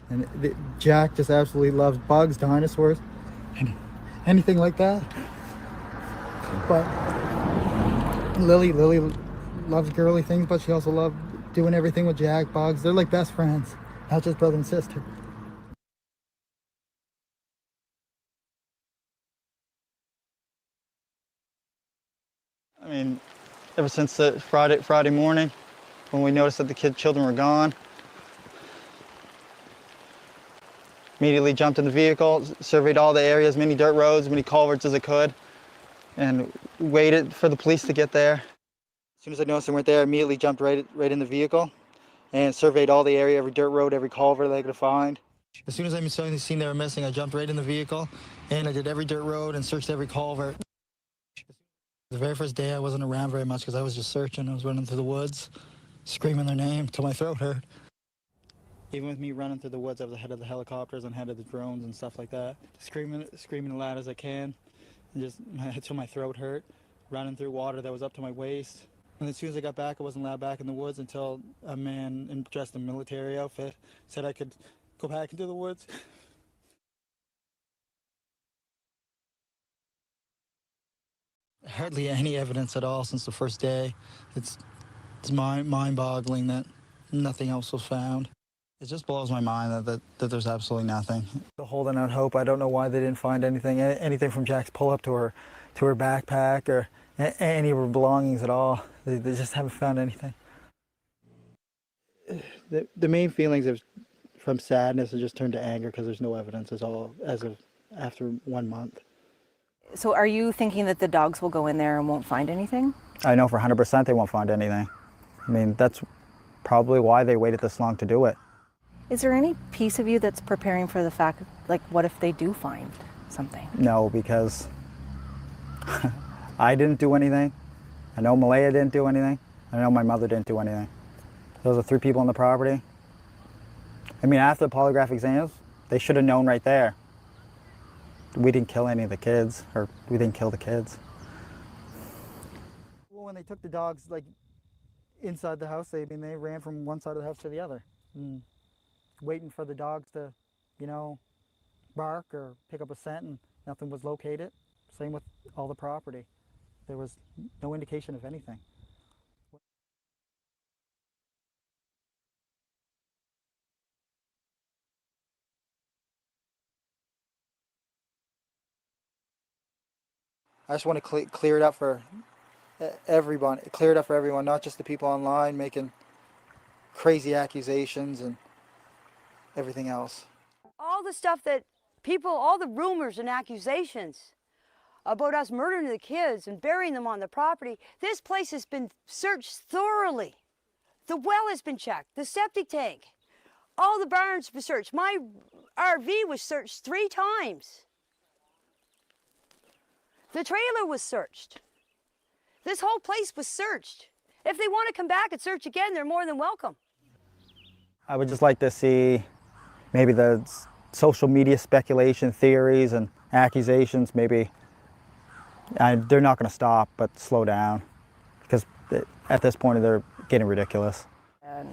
And Jack just absolutely loves bugs, dinosaurs, and anything like that. But Lily loves girly things, but she also loves doing everything with Jack. Bugs, they're like best friends, not just brother and sister. I mean, ever since the Friday morning, when we noticed that the children were gone, immediately jumped in the vehicle, surveyed all the areas, many dirt roads, many culverts as I could, and waited for the police to get there. As soon as I noticed they weren't there, I immediately jumped right in the vehicle and surveyed all the area, every dirt road, every culvert that I could find. As soon as I seen they were missing, I jumped right in the vehicle and I did every dirt road and searched every culvert. The very first day I wasn't around very much because I was just searching. I was running through the woods, screaming their name till my throat hurt. Even with me running through the woods, I was ahead of the helicopters and ahead of the drones and stuff like that. Screaming as loud as I can, and just till my throat hurt. Running through water that was up to my waist. And as soon as I got back, I wasn't allowed back in the woods until a man dressed in a military outfit said I could go back into the woods. Hardly any evidence at all since the first day. It's mind-boggling that nothing else was found. It just blows my mind that there's absolutely nothing. Holding out hope. I don't know why they didn't find anything from Jack's pull-up to her backpack or any of her belongings at all. They just haven't found anything. The main feelings of from sadness have just turned to anger because there's no evidence as of after 1 month. So are you thinking that the dogs will go in there and won't find anything? I know for 100% they won't find anything. I mean, that's probably why they waited this long to do it. Is there any piece of you that's preparing for the fact, like, what if they do find something? No, because I didn't do anything. I know Malaya didn't do anything. I know my mother didn't do anything. Those are 3 people on the property. I mean, after the polygraph exams, they should have known right there. We didn't kill any of the kids, or we didn't kill the kids. Well, when they took the dogs, like, inside the house, they ran from one side of the house to the other. Waiting for the dogs to, bark or pick up a scent, and nothing was located. Same with all the property. There was no indication of anything. I just want to clear it up for everyone. Clear it up for everyone, not just the people online making crazy accusations and everything else. All the stuff that people, all the rumors and accusations about us murdering the kids and burying them on the property, this place has been searched thoroughly. The well has been checked, the septic tank, all the barns have been searched. My RV was searched 3 times. The trailer was searched. This whole place was searched. If they want to come back and search again, they're more than welcome. I would just like to see maybe the social media speculation theories and accusations, maybe they're not going to stop, but slow down, because at this point they're getting ridiculous.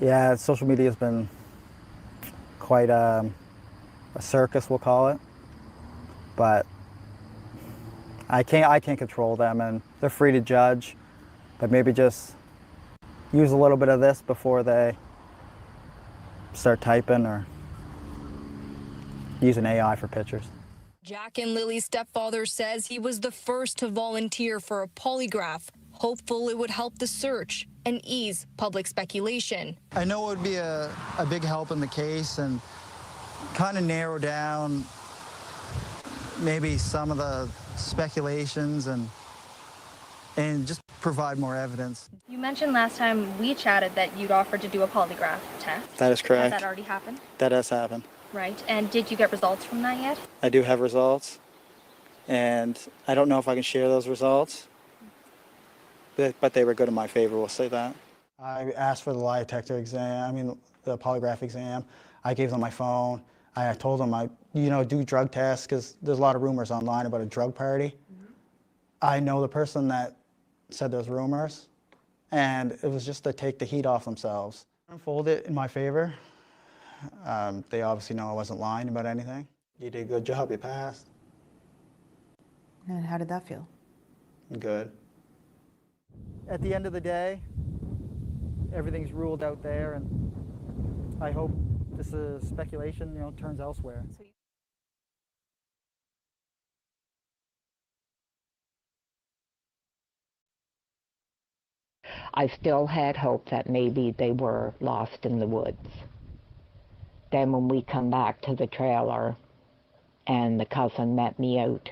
Yeah, social media has been quite a circus, we'll call it, but I can't control them, and they're free to judge, but maybe just use a little bit of this before they start typing or use an AI for pictures. Jack and Lily's stepfather says he was the first to volunteer for a polygraph, hopeful it would help the search and ease public speculation. I know it would be a big help in the case and kind of narrow down maybe some of the speculations and just provide more evidence. You mentioned last time we chatted that you'd offered to do a polygraph test. That is correct. Has that already happened? That has happened. Right. And did you get results from that yet? I do have results, and I don't know if I can share those results, but they were good in my favor, we'll say that. I asked for the lie detector exam, the polygraph exam. I gave them my phone. I told them do drug tests, because there's a lot of rumors online about a drug party. I know the person that said those rumors, and it was just to take the heat off themselves. Unfold it in my favor. They obviously know I wasn't lying about anything. You did a good job, you passed. And how did that feel? Good. At the end of the day, everything's ruled out there, and I hope this is speculation, turns elsewhere. I still had hope that maybe they were lost in the woods. Then when we come back to the trailer and the cousin met me out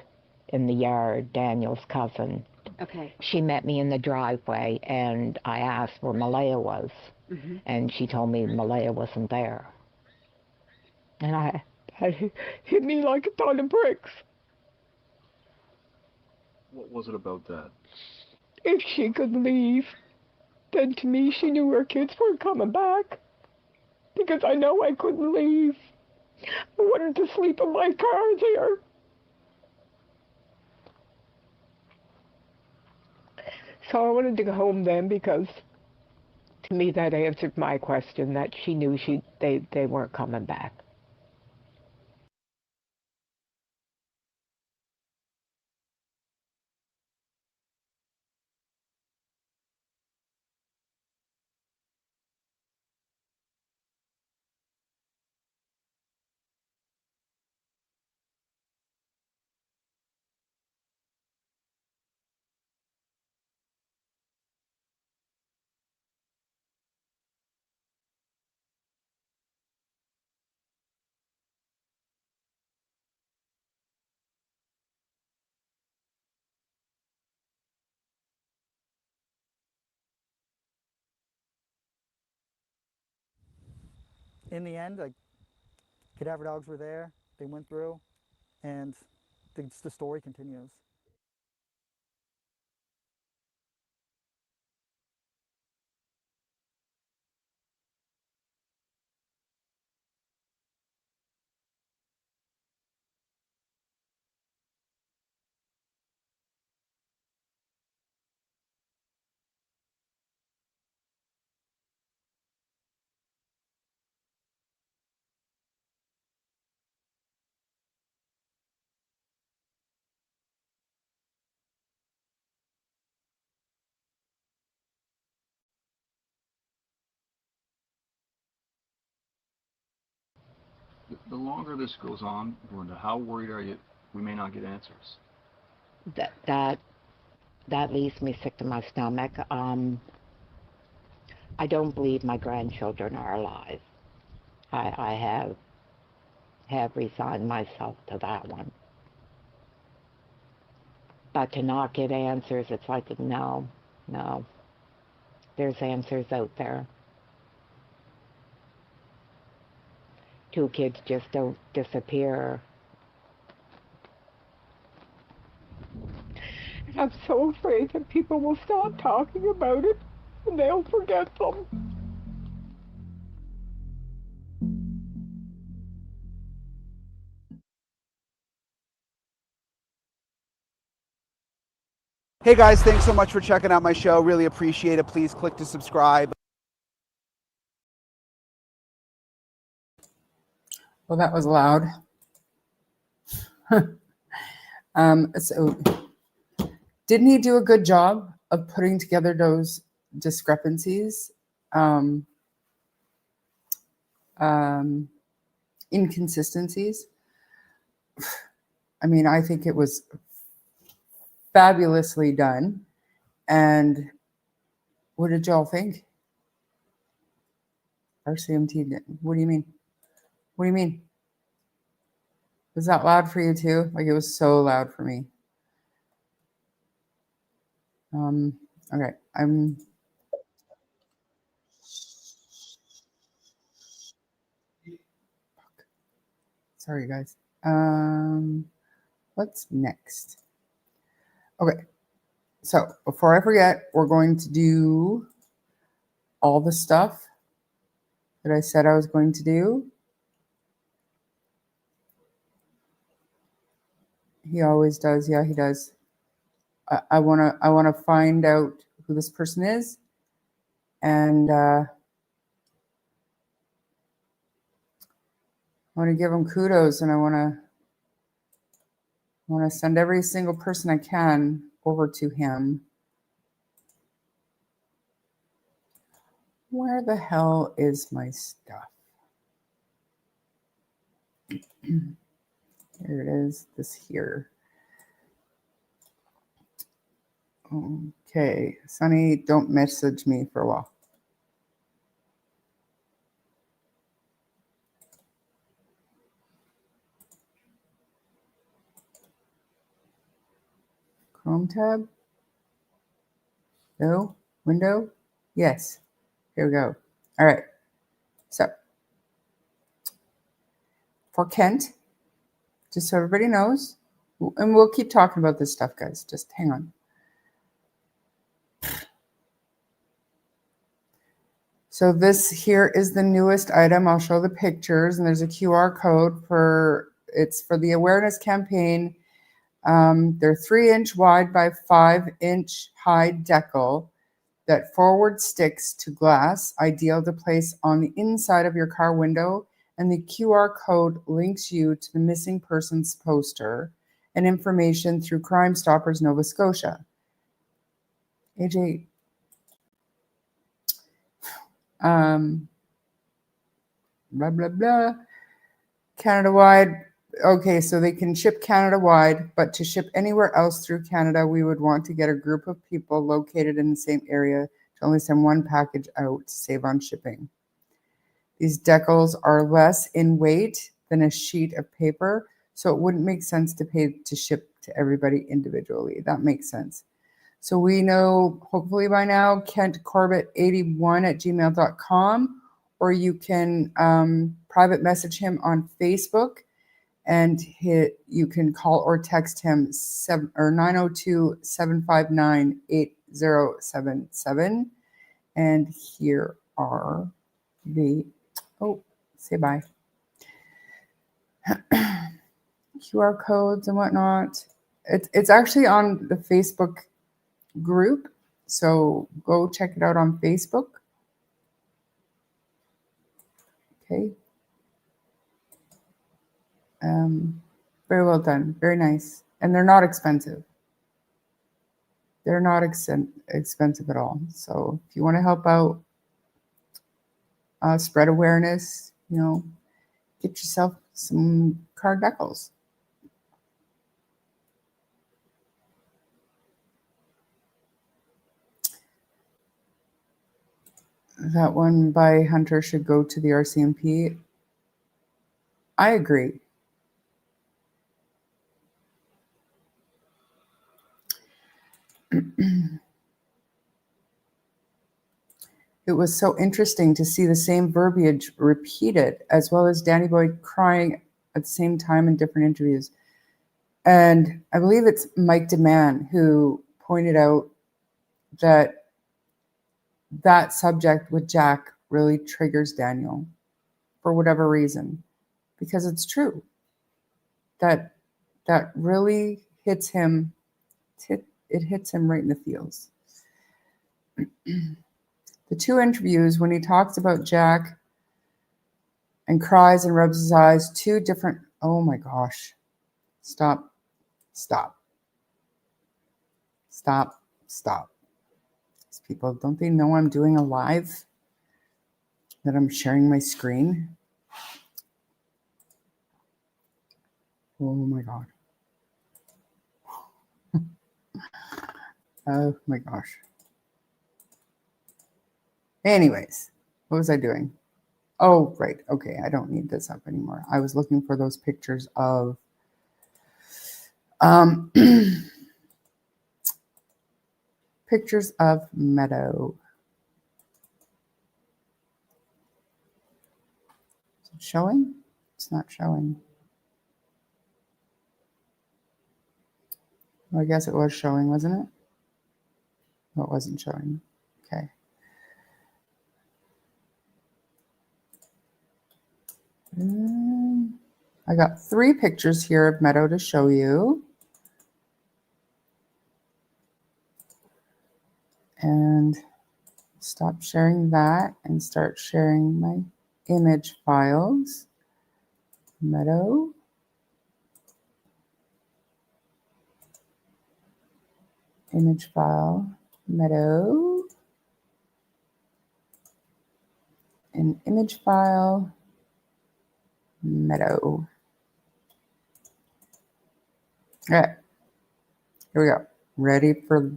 in the yard, Daniel's cousin. Okay. She met me in the driveway, and I asked where Malaya was, and she told me Malaya wasn't there. And I hit me like a ton of bricks. What was it about that? If she could leave, then to me she knew her kids weren't coming back. Because I know I couldn't leave. I wanted to sleep in my car there. So I wanted to go home then, because to me that answered my question, that she knew they weren't coming back. In the end, cadaver dogs were there, they went through, and the story continues. The longer this goes on, Belinda, how worried are you we may not get answers? That that leaves me sick to my stomach. I don't believe my grandchildren are alive. I have resigned myself to that one. But to not get answers, it's like, no. There's answers out there. 2 kids just don't disappear. I'm so afraid that people will stop talking about it and they'll forget them. Hey guys, thanks so much for checking out my show. Really appreciate it. Please click to subscribe. Well, that was loud. So didn't he do a good job of putting together those discrepancies, inconsistencies? I mean, I think it was fabulously done. And what did y'all think? RCMT, what do you mean? What do you mean? Was that loud for you too? Like, it was so loud for me. Okay, sorry guys. What's next? Okay, so before I forget, we're going to do all the stuff that I said I was going to do. He always does. Yeah, he does. I wanna find out who this person is, and I want to give him kudos, and I want to send every single person I can over to him. Where the hell is my stuff? Here it is, this here. Okay, Sonny, don't message me for a while. Chrome tab? No? Window? Yes. Here we go. All right. So, for Kent, just so everybody knows, and we'll keep talking about this stuff, guys. Just hang on. So this here is the newest item. I'll show the pictures, and there's a QR code it's for the awareness campaign. They're 3-inch wide by 5-inch high decal that forward sticks to glass, ideal to place on the inside of your car window. And the QR code links you to the missing persons poster and information through Crime Stoppers Nova Scotia. AJ, blah, blah, blah. Canada-wide. Okay, so they can ship Canada-wide, but to ship anywhere else through Canada, we would want to get a group of people located in the same area to only send one package out to save on shipping. These decals are less in weight than a sheet of paper, so it wouldn't make sense to pay to ship to everybody individually. That makes sense. So we know, hopefully by now, KentCorbett81@gmail.com, or you can private message him on Facebook, and you can call or text him 902-759-8077. And here are the, say bye. QR codes and whatnot. It's actually on the Facebook group, so go check it out on Facebook. Okay. Very well done. Very nice. And they're not expensive. They're not expensive at all. So if you want to help out, spread awareness, get yourself some card decals. that one by Hunter should go to the RCMP. I agree. It was so interesting to see the same verbiage repeated, as well as Danny Boyd crying at the same time in different interviews. And I believe it's Mike DeMann who pointed out that that subject with Jack really triggers Daniel for whatever reason, because it's true. That really hits him. It hits him right in the feels. The two interviews, when he talks about Jack and cries and rubs his eyes, two different. Oh my gosh! Stop! Stop! Stop! Stop! These people, don't they know I'm doing a live? That I'm sharing my screen? Oh my god! Oh my gosh! Anyways, what was I doing? Oh, right. Okay, I don't need this up anymore. I was looking for those pictures of pictures of Meadow. Is it showing? It's not showing. Well, I guess it was showing, wasn't it? No, it wasn't showing. Okay. I got 3 pictures here of Meadow to show you. And stop sharing that and start sharing my image files. Meadow. Image file. Meadow. An image file. Meadow. All right. Here we go. Ready for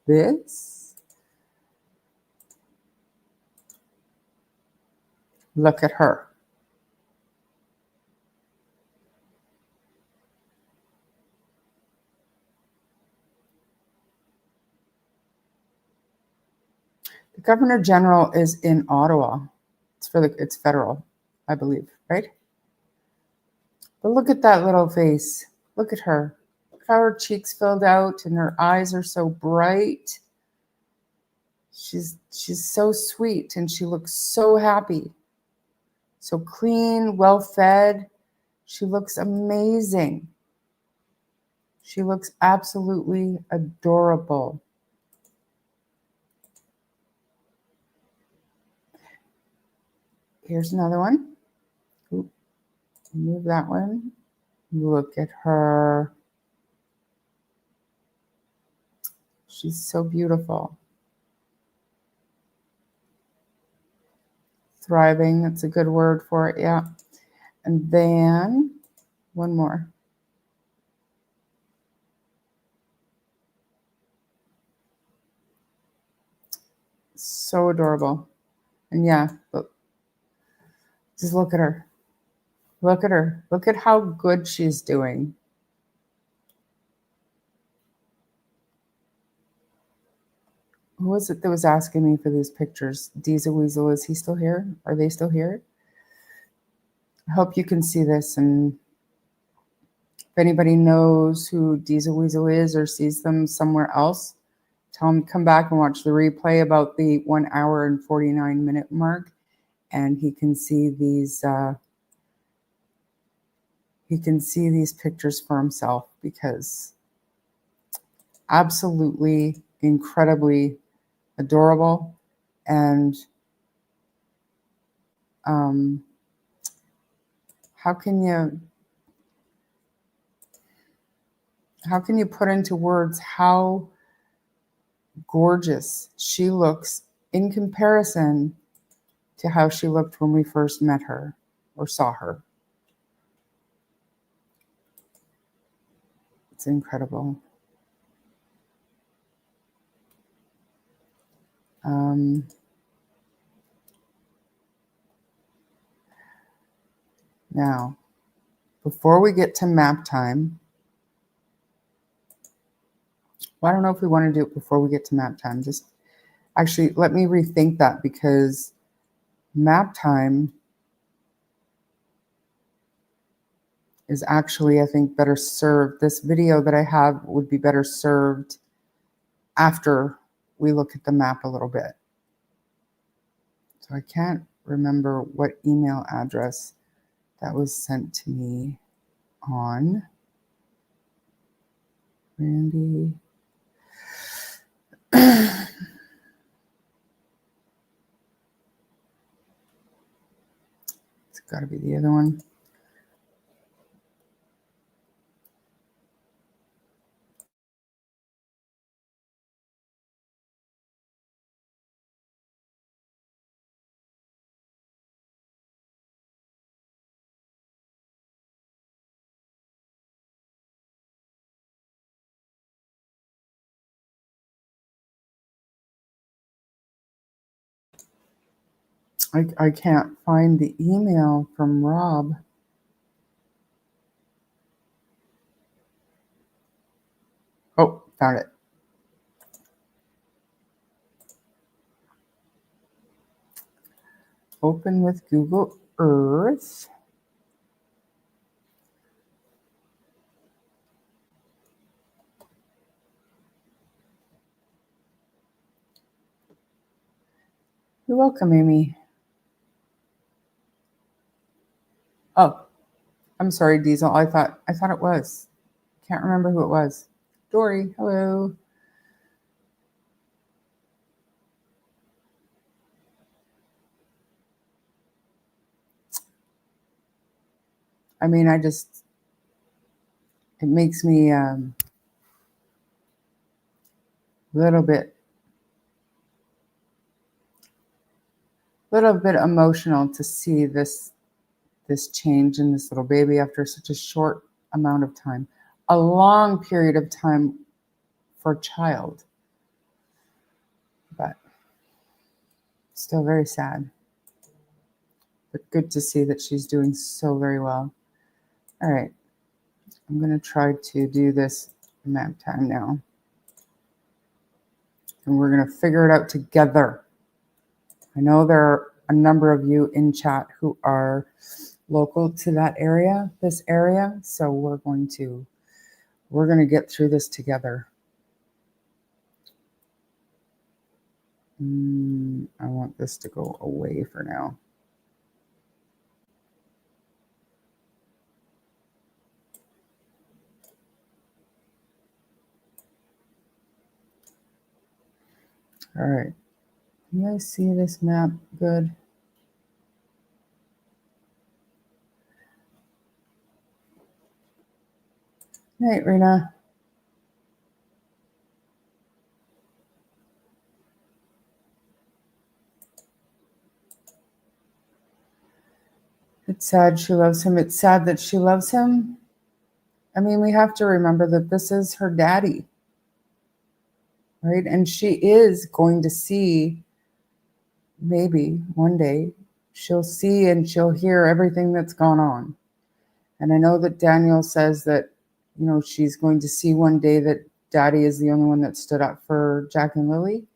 this? Look at her. The Governor General is in Ottawa. It's federal, I believe, right? But look at that little face. Look at her. Look how her cheeks filled out and her eyes are so bright. She's so sweet and she looks so happy. So clean, well fed. She looks amazing. She looks absolutely adorable. Here's another one. Ooh, move that one. Look at her. She's so beautiful. Thriving, that's a good word for it, yeah. And then one more. So adorable. And yeah, look, just look at her. Look at her. Look at how good she's doing. Who was it that was asking me for these pictures? Diesel Weasel, is he still here? Are they still here? I hope you can see this. And if anybody knows who Diesel Weasel is or sees them somewhere else, tell them to come back and watch the replay about the 1 hour and 49-minute mark. And he can see these pictures for himself, because absolutely incredibly adorable. And how can you put into words how gorgeous she looks in comparison to how she looked when we first met her or saw her? It's incredible. Now, before we get to map time, well, I don't know if we want to do it before we get to map time. Just actually, let me rethink that, because map time is actually, I think, better served. This video that I have would be better served after we look at the map a little bit. So I can't remember what email address that was sent to me on. Randy. It's got to be the other one. I can't find the email from Rob. Oh, found it. Open with Google Earth. You're welcome, Amy. Oh, I'm sorry, Diesel. I thought it was. Can't remember who it was. Dory, hello. I mean, it makes me little bit emotional to see this change in this little baby after such a short amount of time, a long period of time for a child, but still very sad. But good to see that she's doing so very well. All right, I'm going to try to do this map time now, and we're going to figure it out together. I know there are a number of you in chat who are local to that area, this area, so we're going to get through this together. I want this to go away for now. All right. Can you guys see this map good? Night, Rena. It's sad she loves him. It's sad that she loves him. I mean, we have to remember that this is her daddy, right? And she is going to see, maybe one day, she'll see and she'll hear everything that's gone on. And I know that Daniel says that, you know, she's going to see one day that daddy is the only one that stood up for Jack and Lily.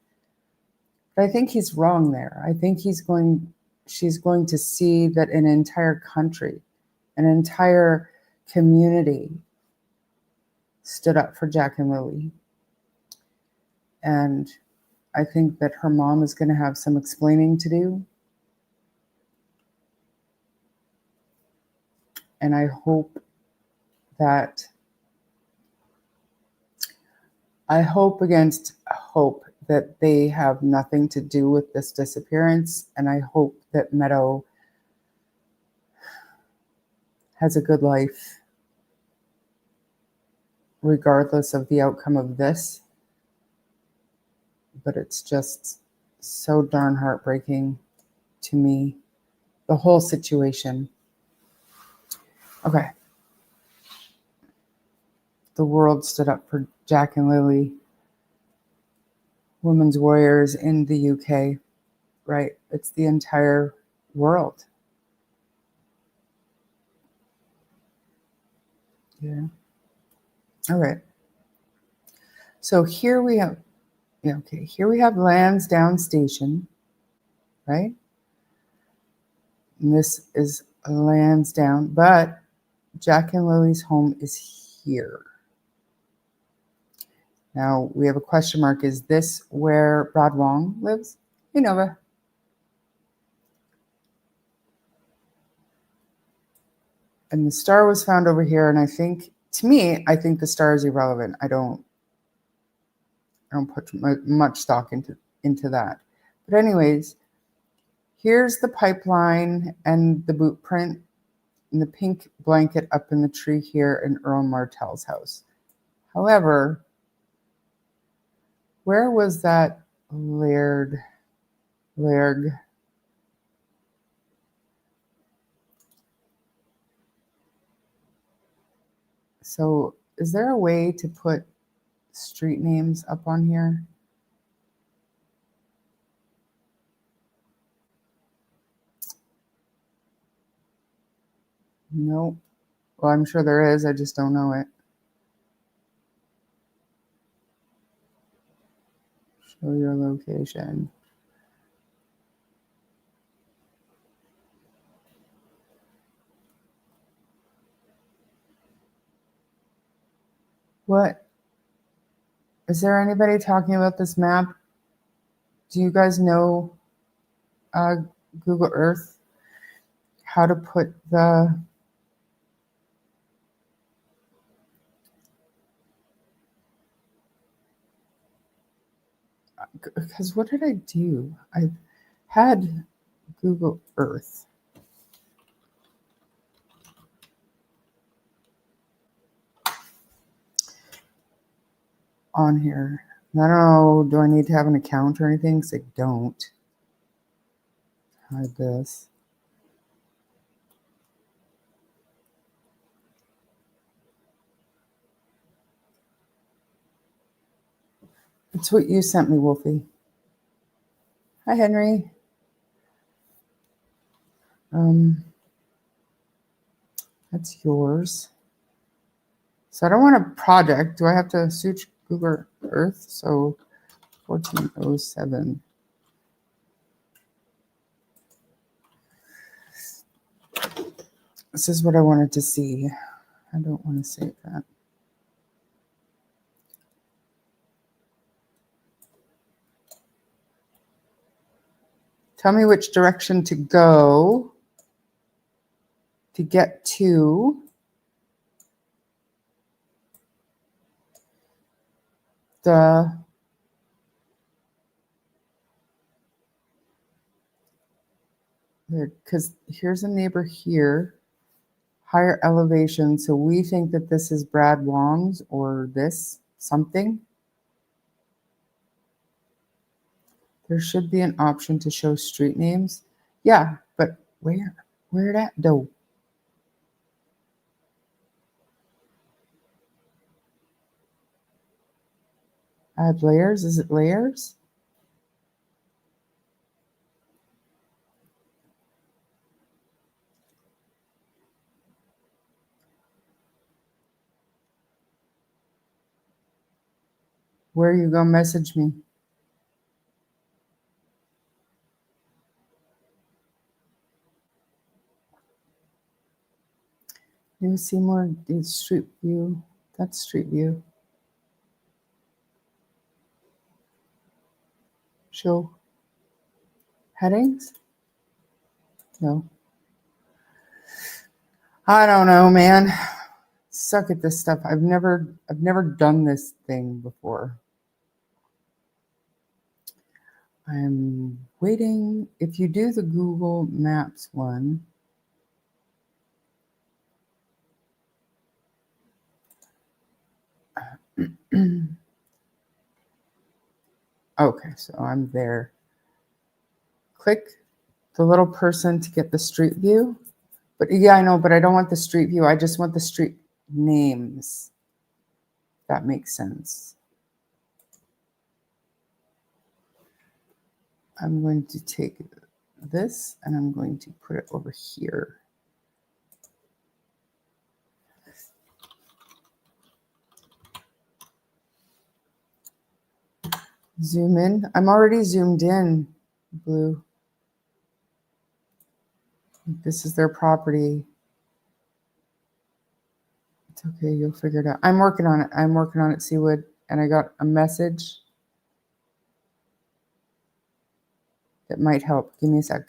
But I think he's wrong there. I think she's going to see that an entire country, an entire community stood up for Jack and Lily. And I think that her mom is going to have some explaining to do. And I hope against hope that they have nothing to do with this disappearance. And I hope that Meadow has a good life regardless of the outcome of this. But it's just so darn heartbreaking to me, the whole situation. Okay. The world stood up for Jack and Lily, women's warriors in the UK, right? It's the entire world. there. All right. So here we have, yeah, okay, here we have Lansdowne Station, right? And this is Lansdowne, but Jack and Lily's home is here. Now we have a question mark. Is this where Brad Wong lives? Hey, Nova. And the star was found over here. And I think, to me, I think the star is irrelevant. I don't put much stock into that. But anyways, here's the pipeline and the boot print and the pink blanket up in the tree here in Earl Martell's house. However, where was that Lairg? So is there a way to put street names up on here? Nope. Well, I'm sure there is. I just don't know it. Show your location. What? Is there anybody talking about this map? Do you guys know Google Earth? How to put the... Because what did I do? I had Google Earth. On here. I don't know, do I need to have an account or anything? Because I don't. Hide this. It's what you sent me, Wolfie. Hi, Henry. That's yours. So I don't want a project. Do I have to search Google Earth? So 1407. This is what I wanted to see. I don't want to save that. Tell me which direction to go to get to the because here's a neighbor here, higher elevation. So we think that this is Brad Wong's or this something. There should be an option to show street names. Yeah, but where? Where that though? Add layers. Is it layers? Where you go message me? You see more street view. That's street view. Show headings? No. I don't know, man. Suck at this stuff. I've never done this thing before. I'm waiting. If you do the Google Maps one, okay, so I'm there. Click the little person to get the street view. But yeah, I know, but I don't want the street view. I just want the street names. That makes sense. I'm going to take this and I'm going to put it over here. Zoom in. I'm already zoomed in, Blue. This is their property. It's okay, you'll figure it out. I'm working on it. I'm working on it, Seawood. And I got a message that might help. Give me a sec.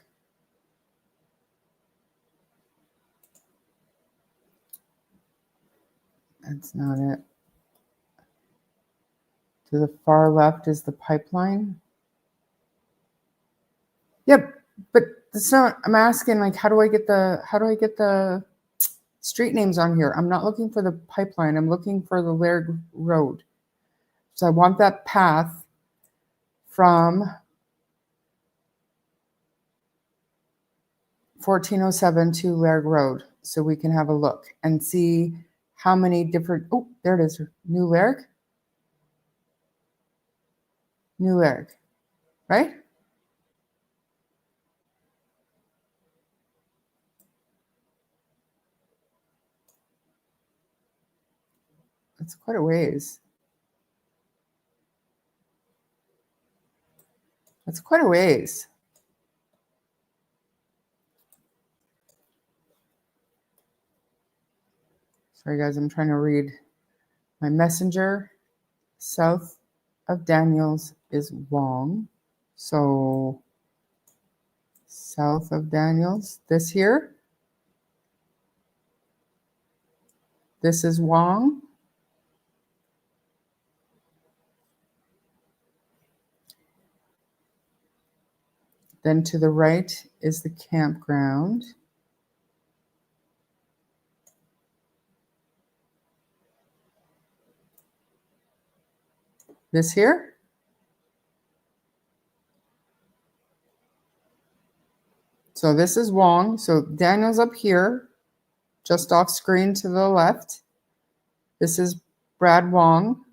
That's not it. To the far left is the pipeline. Yep, but that's not, I'm asking, like, how do I get the street names on here? I'm not looking for the pipeline. I'm looking for the Lairg Road. So I want that path from 1407 to Lairg Road so we can have a look and see how many different, oh, there it is, New Lairg. New Lairg, right? That's quite a ways. That's quite a ways. Sorry, guys, I'm trying to read my messenger. South of Daniels is Wong. So south of Daniels, this here. This is Wong. Then to the right is the campground. This here. So this is Wong. So Daniel's up here, just off screen to the left. This is Brad Wong.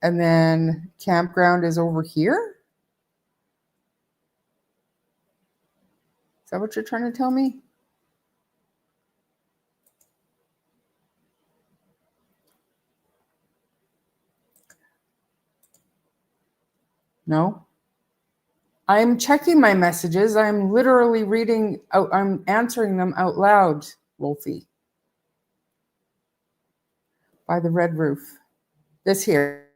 And then campground is over here. Is that what you're trying to tell me? No. I'm checking my messages. I'm literally reading out, I'm answering them out loud, Wolfie. By the red roof. This here.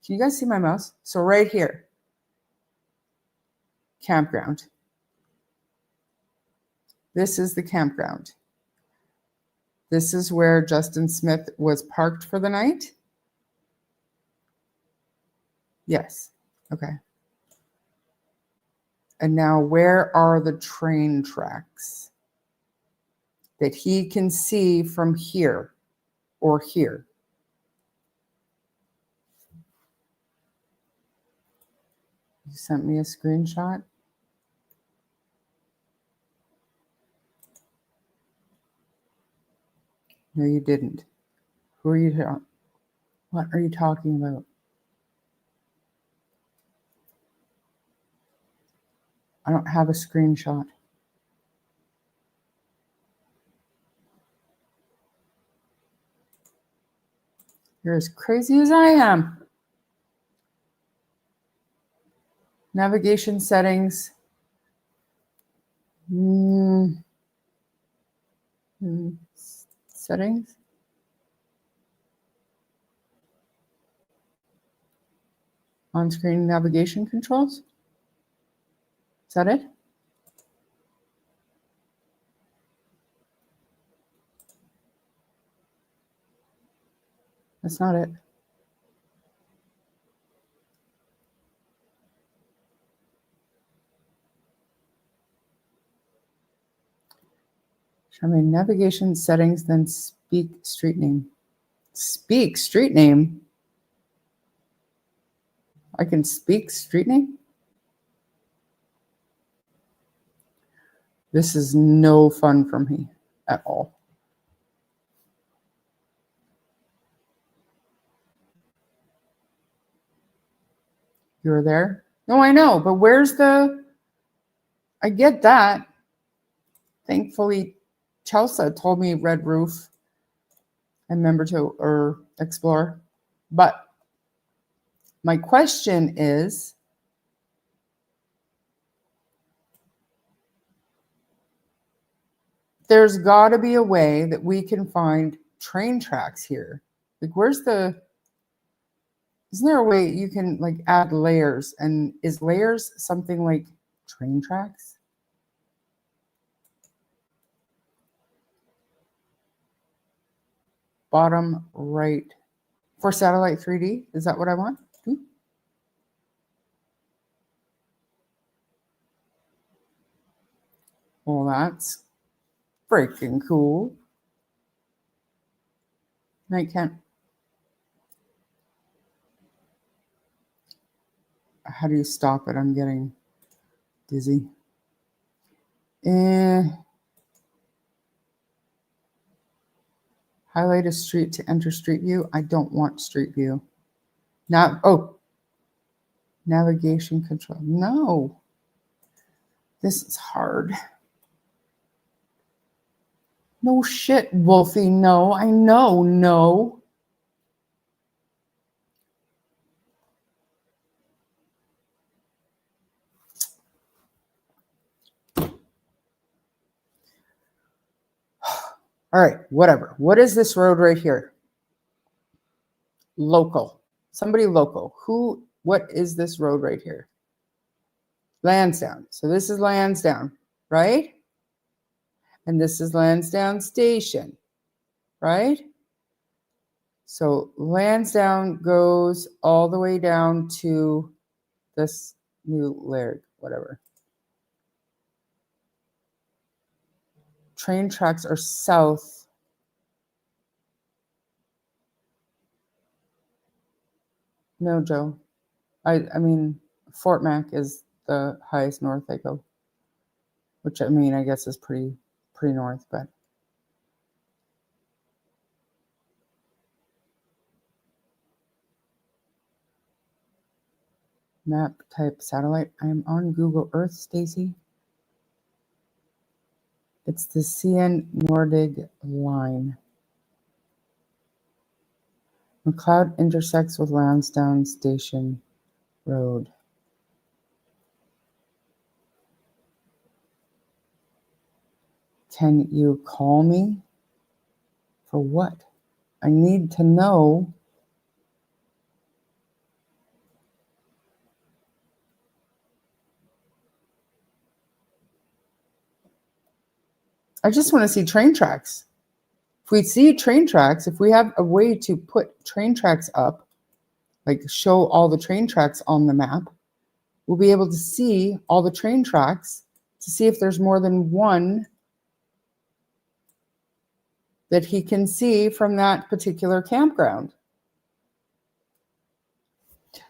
Can you guys see my mouse? So right here. Campground. This is the campground. This is where Justin Smith was parked for the night. Yes. Okay. And now where are the train tracks that he can see from here or here? You sent me a screenshot. No, you didn't. Who are you talking? What are you talking about? I don't have a screenshot. You're as crazy as I am. Navigation settings. Settings. On-screen navigation controls. Is that it? That's not it. Show me navigation settings, then speak street name. Speak street name? I can speak street name? This is no fun for me at all. You're there? No, I know, but where's the... I get that. Thankfully, Chelsea told me red roof and member to or explore, but My question is, there's got to be a way that we can find train tracks here. Like, isn't there a way you can like add layers? And is layers something like train tracks? Bottom right for satellite 3D. Is that what I want? Well, that's freaking cool. I can't. How do you stop it? I'm getting dizzy. Highlight a street to enter Street View. I don't want Street View. Navigation control. No. This is hard. No shit, Wolfie. No, I know. No. All right, whatever. What is this road right here? Local. Somebody local. What is this road right here? Lansdowne. So this is Lansdowne, right? And this is Lansdowne Station, right? So Lansdowne goes all the way down to this new Lairg, whatever. Train tracks are south. No, Joe. I mean, Fort Mac is the highest north I go, which I mean, I guess is pretty north, but. Map type satellite. I am on Google Earth, Stacy. It's the CN Nordig line. McLeod intersects with Lansdowne Station Road. Can you call me? For what? I need to know. I just want to see train tracks. If we see train tracks, if we have a way to put train tracks up, like show all the train tracks on the map, we'll be able to see all the train tracks to see if there's more than one that he can see from that particular campground.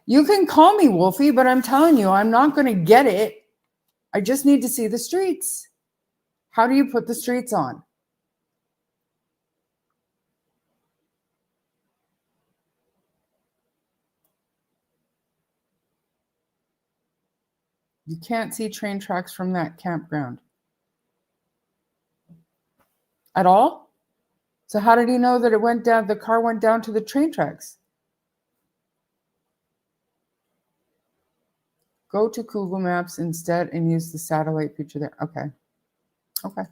You can call me Wolfie, but I'm telling you, I'm not going to get it. I just need to see the streets. How do you put the streets on? You can't see train tracks from that campground at all. So how did he know that it went down? The car went down to the train tracks. Go to Google Maps instead and use the satellite picture there. Okay. Okay.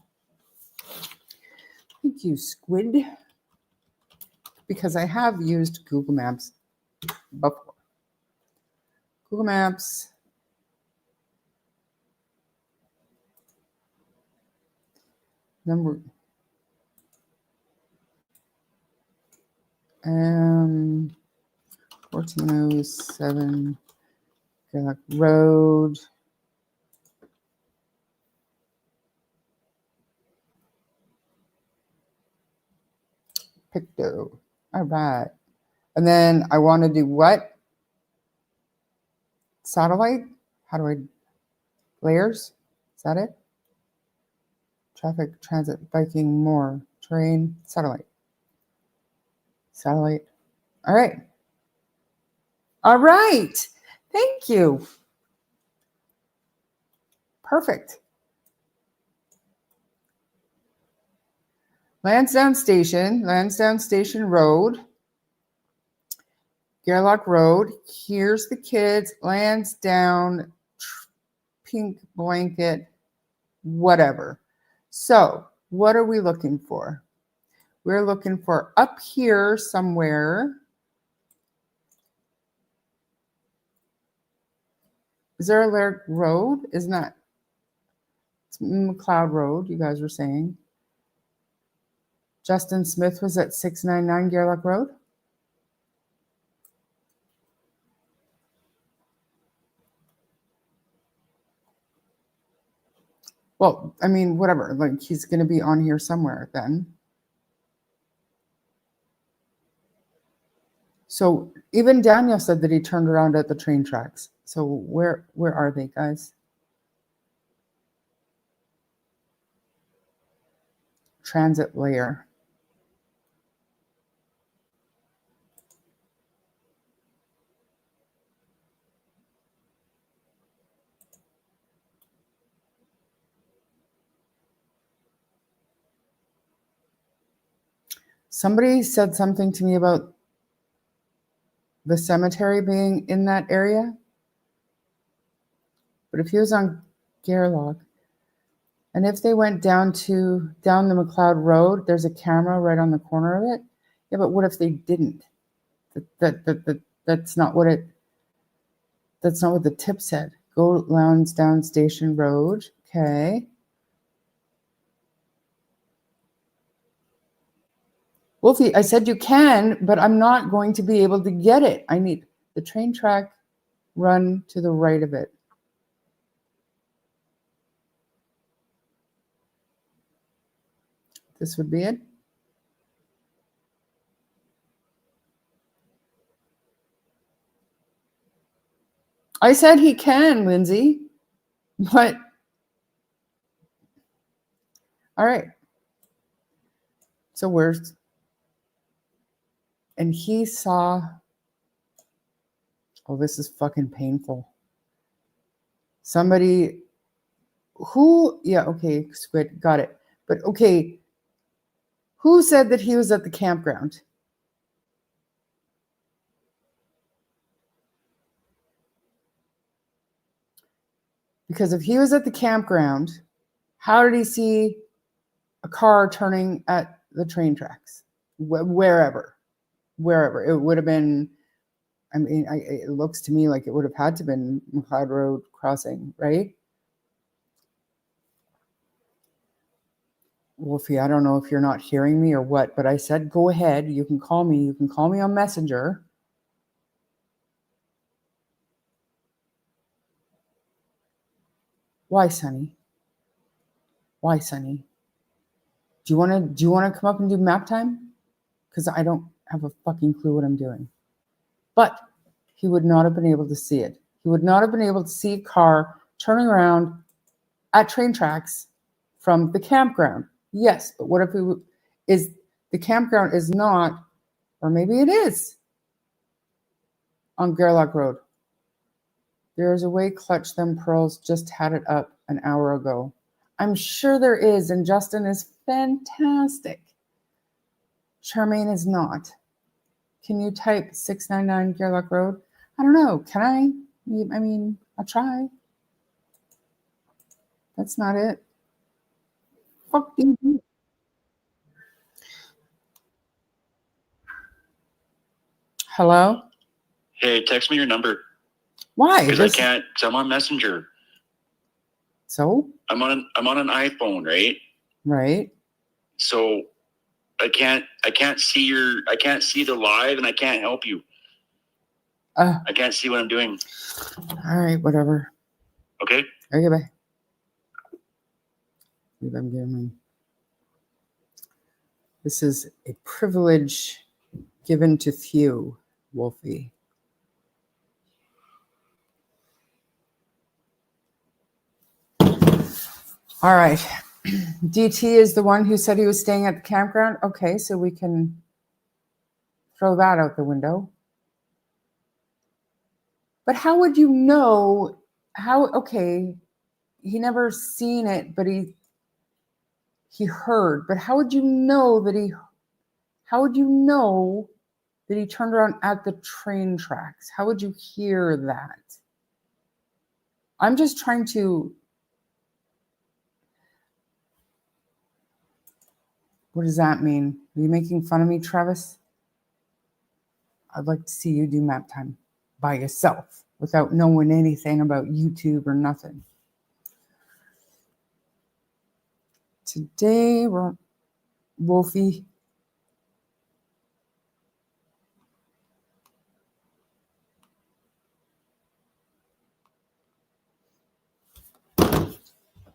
Thank you, Squid. Because I have used Google Maps before. Google Maps. Number 1407 Gallagher Road. Picto. All right. And then I want to do what? Satellite? How do I? Layers? Is that it? Traffic, transit, biking, more. Terrain, satellite. Satellite. All right. All right. Thank you. Perfect. Lansdowne Station Road. Gerlach Road. Here's the kids. Lansdowne, pink blanket, whatever. So what are we looking for? We're looking for up here somewhere. Is there a Lairg Road? Isn't that? It's McLeod Road, you guys were saying. Justin Smith was at 699 Gerlach Road. Well, I mean, whatever. Like, he's going to be on here somewhere then. So even Daniel said that he turned around at the train tracks. So where are they, guys? Transit layer. Somebody said something to me about the cemetery being in that area. But if he was on Gerlach, and if they went down the McLeod Road, there's a camera right on the corner of it. Yeah, but what if they didn't? That's not what the tip said. Go Lansdowne Station Road. Okay. Wolfie, I said you can, but I'm not going to be able to get it. I need the train track run to the right of it. This would be it. I said he can, Lindsay, but all right. So and he saw, oh, this is fucking painful. Somebody who, yeah, okay, Squid, got it. But okay, who said that he was at the campground? Because if he was at the campground, how did he see a car turning at the train tracks? Wherever it would have been. I mean, it looks to me like it would have had to been McLeod Road crossing, right? Wolfie, I don't know if you're not hearing me or what, but I said go ahead. You can call me. You can call me on Messenger. Why, Sonny? Why, Sonny? Do you want to come up and do map time? Because I don't have a fucking clue what I'm doing. But he would not have been able to see it. He would not have been able to see a car turning around at train tracks from the campground. Yes, but what if the campground is not, or maybe it is, on Gerlach Road. There is a way Clutch Them Pearls just had it up an hour ago. I'm sure there is, and Justin is fantastic. Charmaine is not. Can you type 699 Gerlach Road? I don't know. Can I? I mean, I'll try. That's not it. Fuck you. Hello? Hey, text me your number. Why? Because I can't. Because I'm on Messenger. So? I'm on an iPhone, right? Right. So I can't see the live, and I can't help you. I can't see what I'm doing. All right, whatever. Okay. Okay, bye. I'm giving. This is a privilege given to few, Wolfie. All right. DT is the one who said he was staying at the campground. Okay, so we can throw that out the window. But how would you know okay, he never seen it, but he heard. But how would you know that he turned around at the train tracks. How would you hear that? I'm just trying to... What does that mean? Are you making fun of me, Travis? I'd like to see you do map time by yourself without knowing anything about YouTube or nothing. Today, we're Wolfie.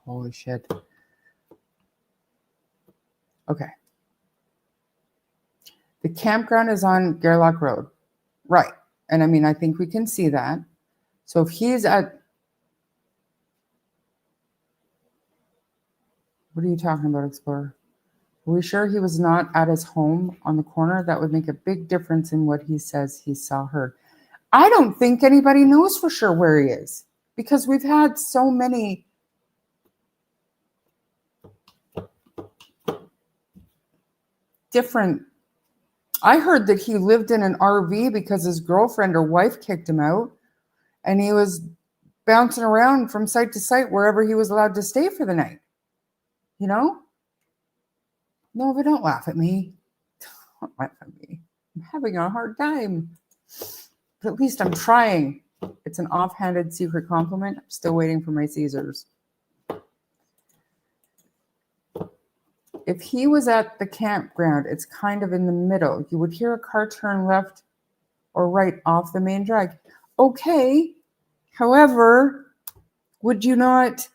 Holy shit. Okay. The campground is on Gerlach Road. Right. And I mean, I think we can see that. So if he's at... What are you talking about, Explorer? Are we sure he was not at his home on the corner? That would make a big difference in what he says he saw her. I don't think anybody knows for sure where he is because we've had so many different... I heard that he lived in an RV because his girlfriend or wife kicked him out and he was bouncing around from site to site wherever he was allowed to stay for the night. You know? No, but don't laugh at me. Don't laugh at me. I'm having a hard time. But at least I'm trying. It's an offhanded secret compliment. I'm still waiting for my Caesars. If he was at the campground, it's kind of in the middle. You would hear a car turn left or right off the main drag. Okay. However, would you not...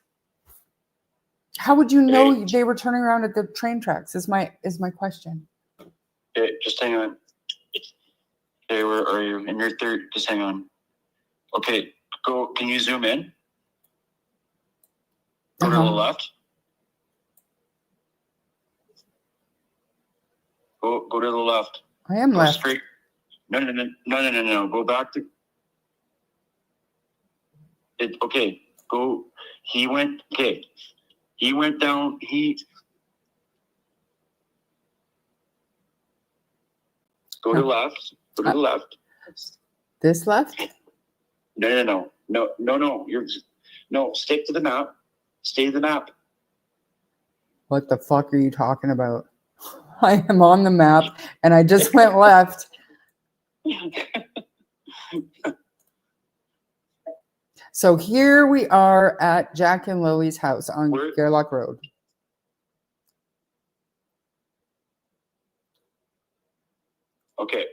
How would you know they were turning around at the train tracks is my question. Okay, just hang on. Okay, where are you? In your third, just hang on. Okay, go, can you zoom in? Go to the left. Go to the left. I am go left. Straight. No. Go back to it. Okay, go. He went down. Go to the left. Go to the left. This left? No. Stick to the map. Stay to the map. What the fuck are you talking about? I am on the map and I just went left. So here we are at Jack and Lily's house on Gerlach Road. Okay.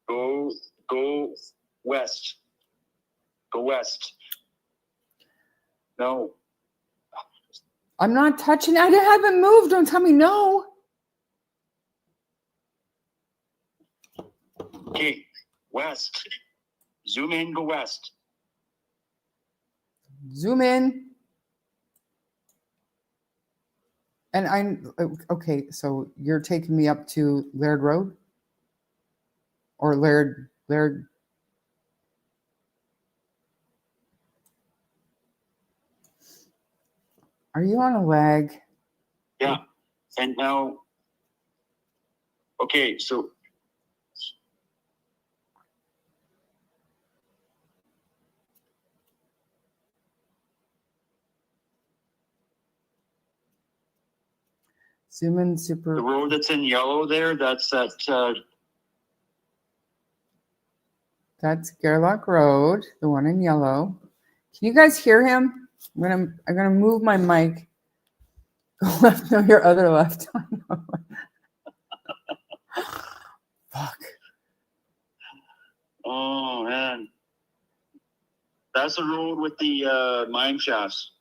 Go west. Go west. No. I'm not touching. I haven't moved. Don't tell me no. Okay. West. Zoom in. Go west. Zoom in. And I'm okay. So you're taking me up to Lairg Road, or Lairg. Are you on a lag? Yeah. And now, okay, so zoom in super. The road that's in yellow there, that's that. That's Gerlach Road, the one in yellow. Can you guys hear him? I'm gonna move my mic. Go left, no, your other left. Fuck. Oh man, that's the road with the mine shafts.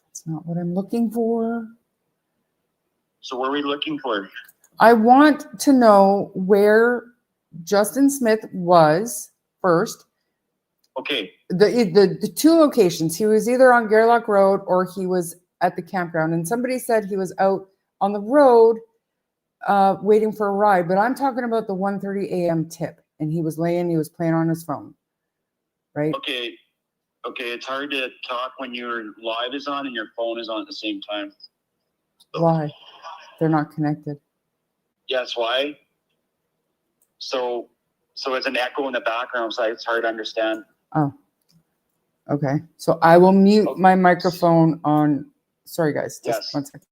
That's not what I'm looking for. So what are we looking for? I want to know where Justin Smith was first. Okay. The two locations. He was either on Gerlach Road or he was at the campground. And somebody said he was out on the road waiting for a ride. But I'm talking about the 1:30 a.m. tip. And he was playing on his phone. Right? Okay, it's hard to talk when your live is on and your phone is on at the same time. So, why? They're not connected. Yeah, that's why. So it's an echo in the background, so it's hard to understand. Oh, okay. So I will mute my microphone on. Sorry, guys. Just Yes. 1 second.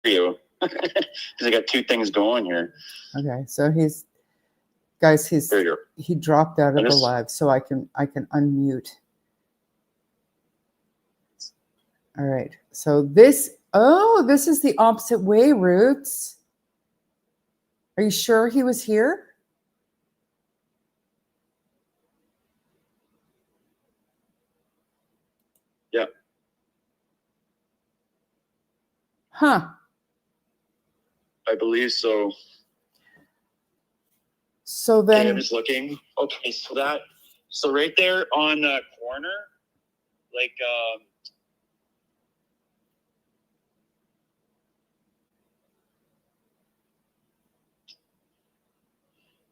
You, because I got two things going here. Okay. So he's, guys, There you go. he dropped out of the Just- live, so I can unmute. All right. So this is the opposite way, Roots. Are you sure he was here? Yeah. Huh. I believe so. So Okay, I'm then, just looking. Okay, so right there on the corner, like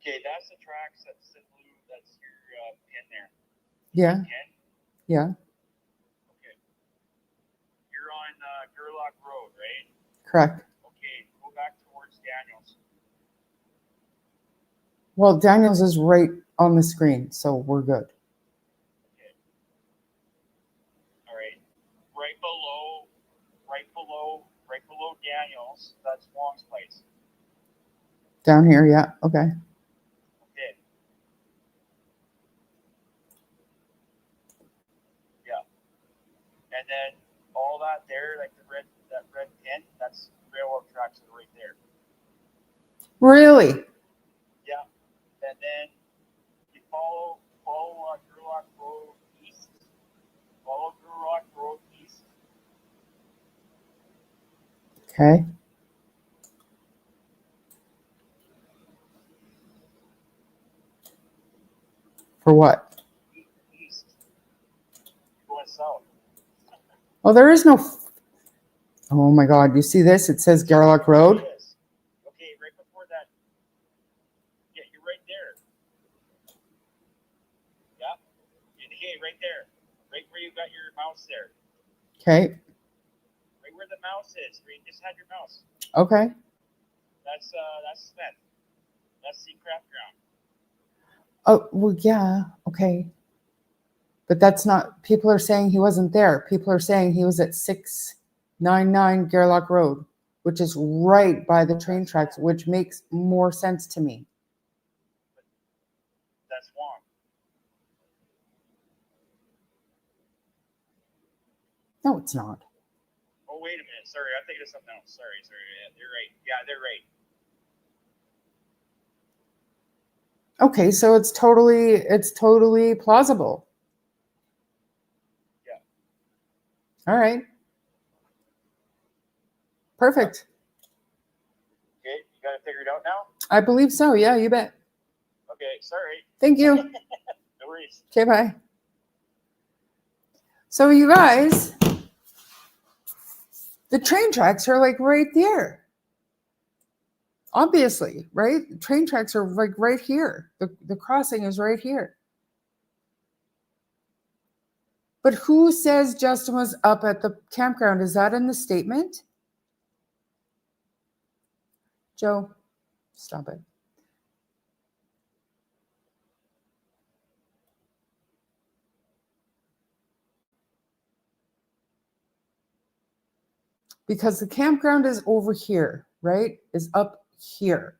okay, that's the tracks that's the blue, that's your pin there. yeah, Pin? yeah, Okay. You're on Gerlach Road, right? correct. Okay, go back towards Daniels. Well, Daniels is right on the screen, so we're good. Okay. All right. Right below Daniels, that's Wong's place. Down here, yeah, okay. Okay. Yeah. And then all that there, like that red pin, that's railroad tracks that are right there. Really? Yeah. And then you follow Gerlach Road east. Follow Gerlach Road east. Okay. For what? East. You're going south. Oh, there is no. Oh my God! You see this? It says Garlock Road. Yes. Okay, right before that. Yeah, you're right there. Yeah. Okay, right there. Right where you got your mouse there. Okay. Right where the mouse is, where you just had your mouse. Okay. That's Smith. That's the craft ground. Oh, well, yeah. Okay. But that's not, people are saying he wasn't there. People are saying he was at 699 Gerlach Road, which is right by the train tracks, which makes more sense to me. That's wrong. No, it's not. Oh, wait a minute. Sorry, I'm thinking of something else. Sorry. Yeah, they're right. Yeah, they're right. Okay, so it's totally plausible. Yeah. All right. Perfect. Okay, you got it figured out now? I believe so. Yeah, you bet. Okay, sorry. Thank you. No worries. Okay, bye. So you guys, the train tracks are like right there. Obviously, right? The train tracks are like right here. The crossing is right here. But who says Justin was up at the campground? Is that in the statement? Joe, stop it. Because the campground is over here, right? Is up here.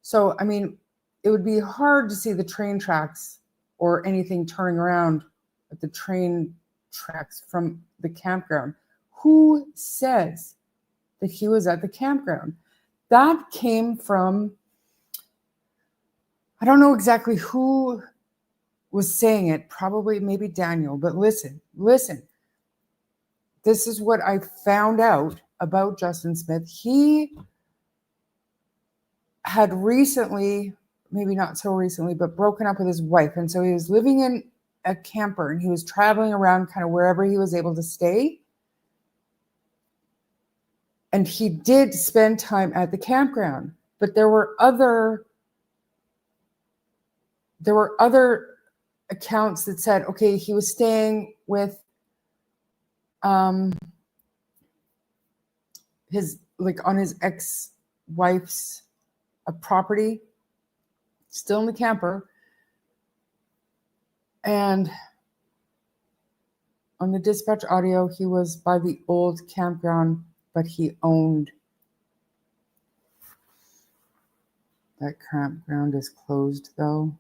So, I mean, it would be hard to see the train tracks or anything turning around at the train tracks from the campground. Who says that he was at the campground? That came from, I don't know exactly who was saying it, probably maybe Daniel, but listen. This is what I found out about Justin Smith. He had recently, maybe not so recently, but broken up with his wife. And so he was living in a camper and he was traveling around kind of wherever he was able to stay. And he did spend time at the campground, but there were other accounts that said, okay, he was staying with his, like on his ex-wife's property, still in the camper. And on the dispatch audio, he was by the old campground, but he owned. That campground is closed though.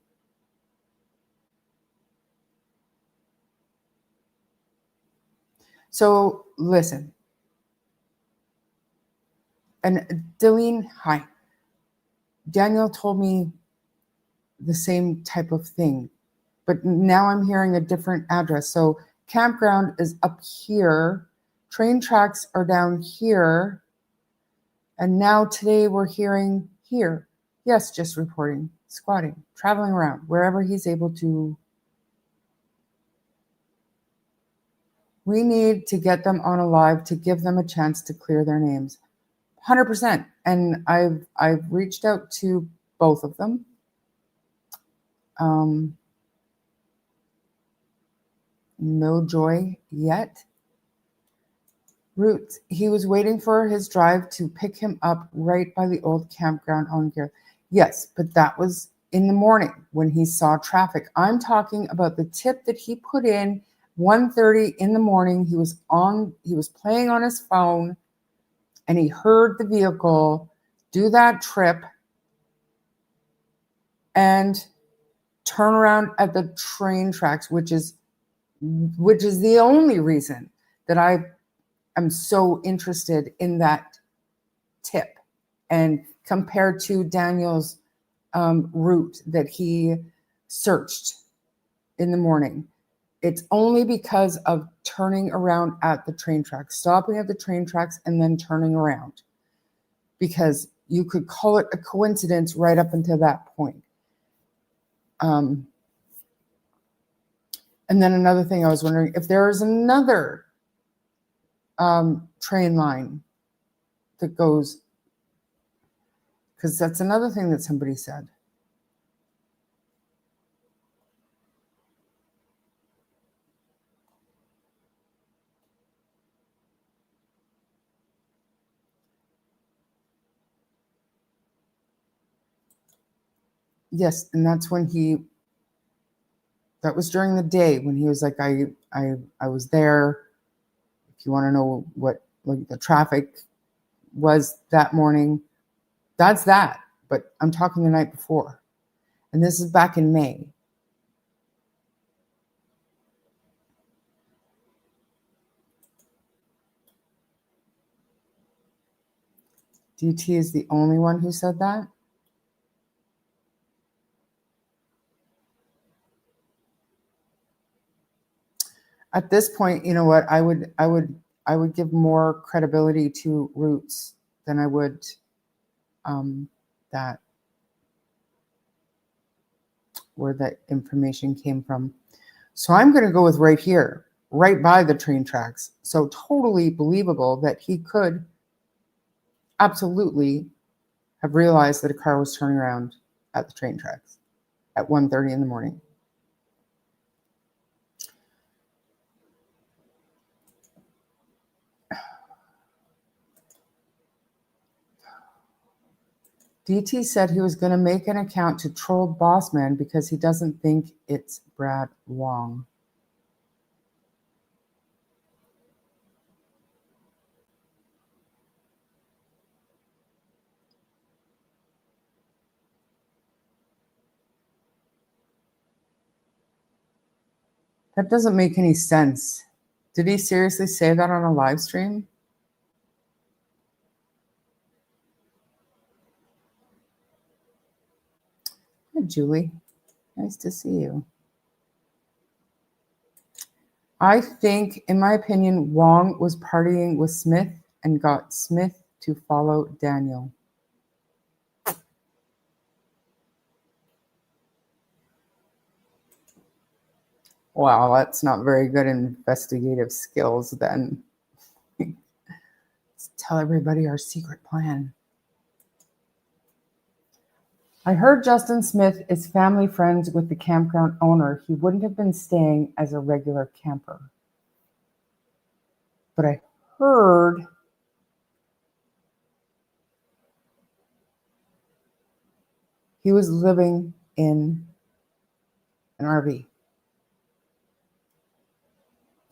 So listen. And Delene, hi. Daniel told me the same type of thing, but now I'm hearing a different address. So campground is up here. Train tracks are down here. And now today we're hearing here. Yes, just reporting, squatting, traveling around, wherever he's able to. We need to get them on a live to give them a chance to clear their names. 100%. And I've reached out to both of them. No joy yet. Roots, he was waiting for his drive to pick him up right by the old campground on Gear. Yes, but that was in the morning when he saw traffic. I'm talking about the tip that he put in 1:30 in the morning. He was playing on his phone and he heard the vehicle do that trip and turn around at the train tracks, which is the only reason that I'm so interested in that tip. And compared to Daniel's route that he searched in the morning, it's only because of turning around at the train tracks, stopping at the train tracks and then turning around. Because you could call it a coincidence right up until that point. And then another thing I was wondering if there is another train line that goes, because that's another thing that somebody said. Yes, and that's when that was during the day when he was like, I was there. If you want to know what like the traffic was that morning, that's that. But I'm talking the night before. And this is back in May. DT is the only one who said that. At this point, you know what? I would give more credibility to Roots than I would that where that information came from. So I'm going to go with right here, right by the train tracks. So totally believable that he could absolutely have realized that a car was turning around at the train tracks at 1:30 in the morning. DT said he was going to make an account to troll Bossman because he doesn't think it's Brad Wong. That doesn't make any sense. Did he seriously say that on a live stream? Hi, Julie. Nice to see you. I think, in my opinion, Wong was partying with Smith and got Smith to follow Daniel. Wow, that's not very good investigative skills then. Let's tell everybody our secret plan. I heard Justin Smith is family friends with the campground owner. He wouldn't have been staying as a regular camper. But I heard he was living in an RV.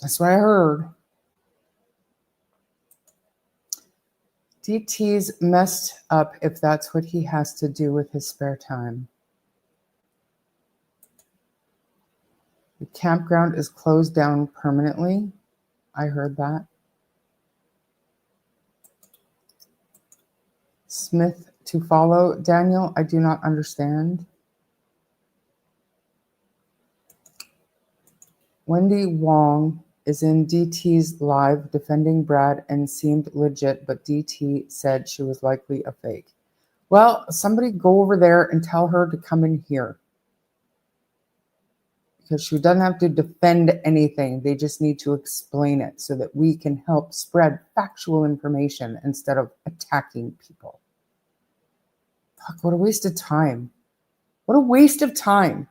That's what I heard. DT's messed up if that's what he has to do with his spare time. The campground is closed down permanently. I heard that. Smith to follow Daniel, I do not understand. Wendy Wong is in DT's live defending Brad and seemed legit, but DT said she was likely a fake. Well, somebody go over there and tell her to come in here. Because she doesn't have to defend anything. They just need to explain it so that we can help spread factual information instead of attacking people. Fuck, what a waste of time. What a waste of time.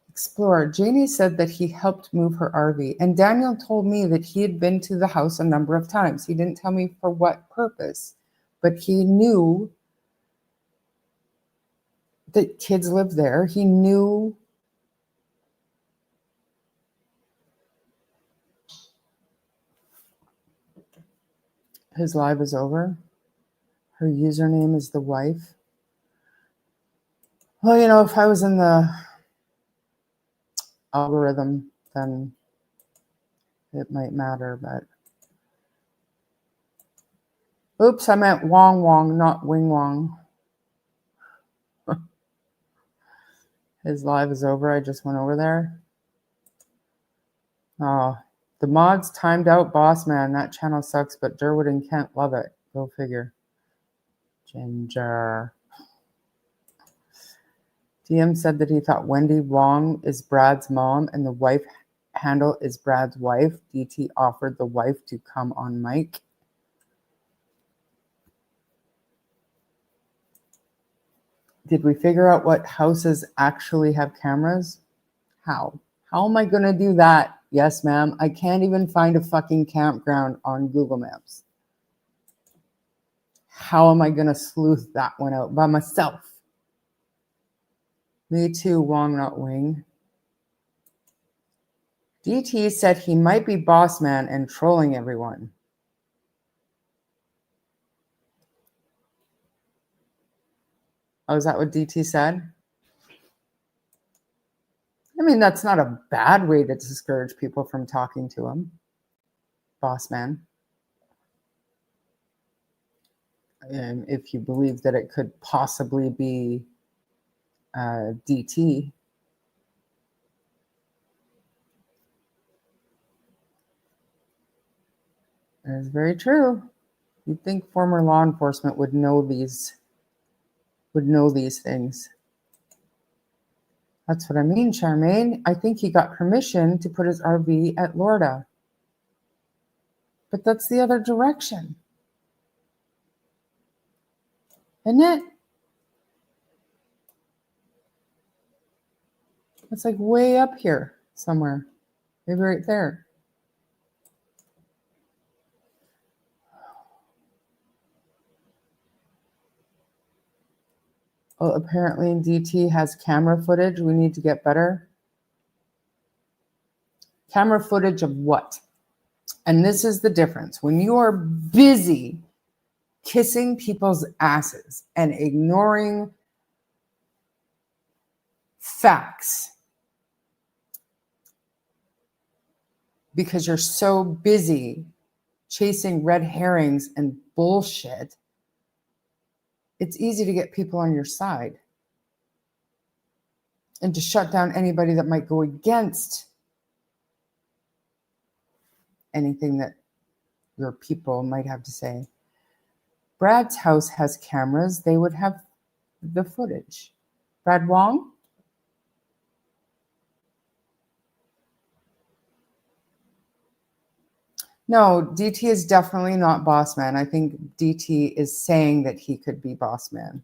Explorer, Janie said that he helped move her RV, and Daniel told me that he had been to the house a number of times. He didn't tell me for what purpose, but he knew that kids lived there. He knew his live is over. Her username is the wife. Well, you know, if I was in the algorithm, then it might matter, but oops, I meant Wong Wong, not Wing Wong. His live is over. I just went over there. Oh, the mods timed out Boss Man. That channel sucks, but Durwood and Kent love it. Go figure. Ginger. DM said that he thought Wendy Wong is Brad's mom and the wife handle is Brad's wife. DT offered the wife to come on mic. Did we figure out what houses actually have cameras? How? How am I going to do that? Yes, ma'am. I can't even find a fucking campground on Google Maps. How am I going to sleuth that one out by myself? Me too, Wong, not Wing. DT said he might be boss man and trolling everyone. Oh, is that what DT said? I mean, that's not a bad way to discourage people from talking to him. Boss man. And if you believe that it could possibly be DT. That is very true. You'd think former law enforcement would know these things. That's what I mean, Charmaine. I think he got permission to put his RV at Lairg. But that's the other direction. Isn't it? It's like way up here somewhere. Maybe right there. Well, apparently DT has camera footage. We need to get better. Camera footage of what? And this is the difference. When you are busy kissing people's asses and ignoring facts because you're so busy chasing red herrings and bullshit, it's easy to get people on your side and to shut down anybody that might go against anything that your people might have to say. Brad's house has cameras. They would have the footage. Brad Wong? No, DT is definitely not boss man. I think DT is saying that he could be boss man.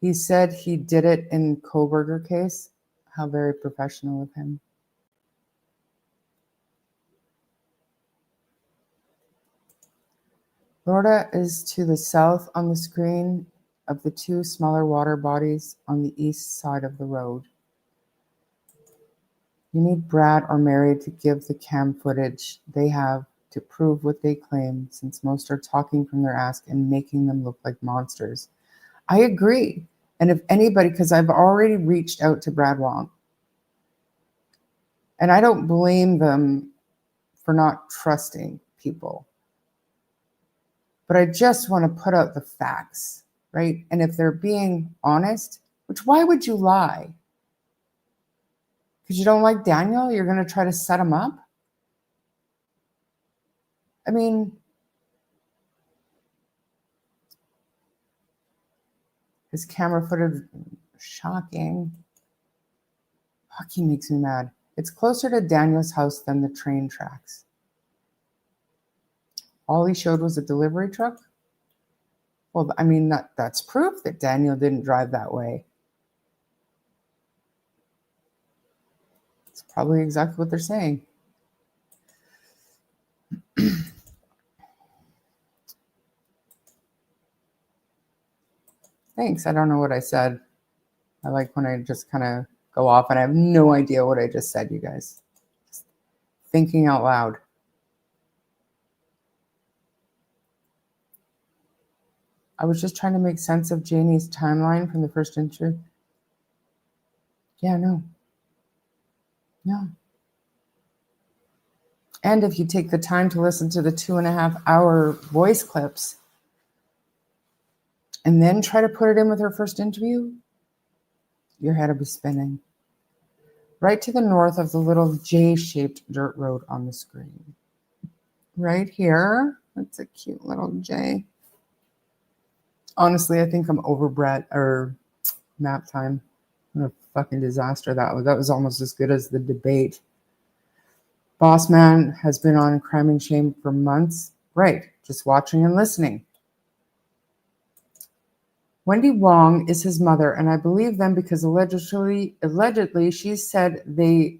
He said he did it in Koberger case. How very professional of him. Lairg is to the south on the screen of the two smaller water bodies on the east side of the road. You need Brad or Mary to give the cam footage they have to prove what they claim, since most are talking from their ass and making them look like monsters. I agree. And if anybody, because I've already reached out to Brad Wong, and I don't blame them for not trusting people, but I just want to put out the facts, right? And if they're being honest, which why would you lie? Because you don't like Daniel? You're going to try to set him up? I mean, his camera footage, shocking. Fuck, he makes me mad. It's closer to Daniel's house than the train tracks. All he showed was a delivery truck? Well, I mean, that's proof that Daniel didn't drive that way. It's probably exactly what they're saying. Thanks. I don't know what I said. I like when I just kind of go off and I have no idea what I just said, you guys. Just thinking out loud. I was just trying to make sense of Janie's timeline from the first interview. Yeah, no. And if you take the time to listen to the 2.5-hour voice clips and then try to put it in with her first interview, your head will be spinning. Right to the north of the little J-shaped dirt road on the screen. Right here. That's a cute little J. Honestly, I think I'm over nap time. What a fucking disaster that was. That was almost as good as the debate. Boss man has been on Crime and Shame for months. Right, just watching and listening. Wendy Wong is his mother, and I believe them because allegedly she said they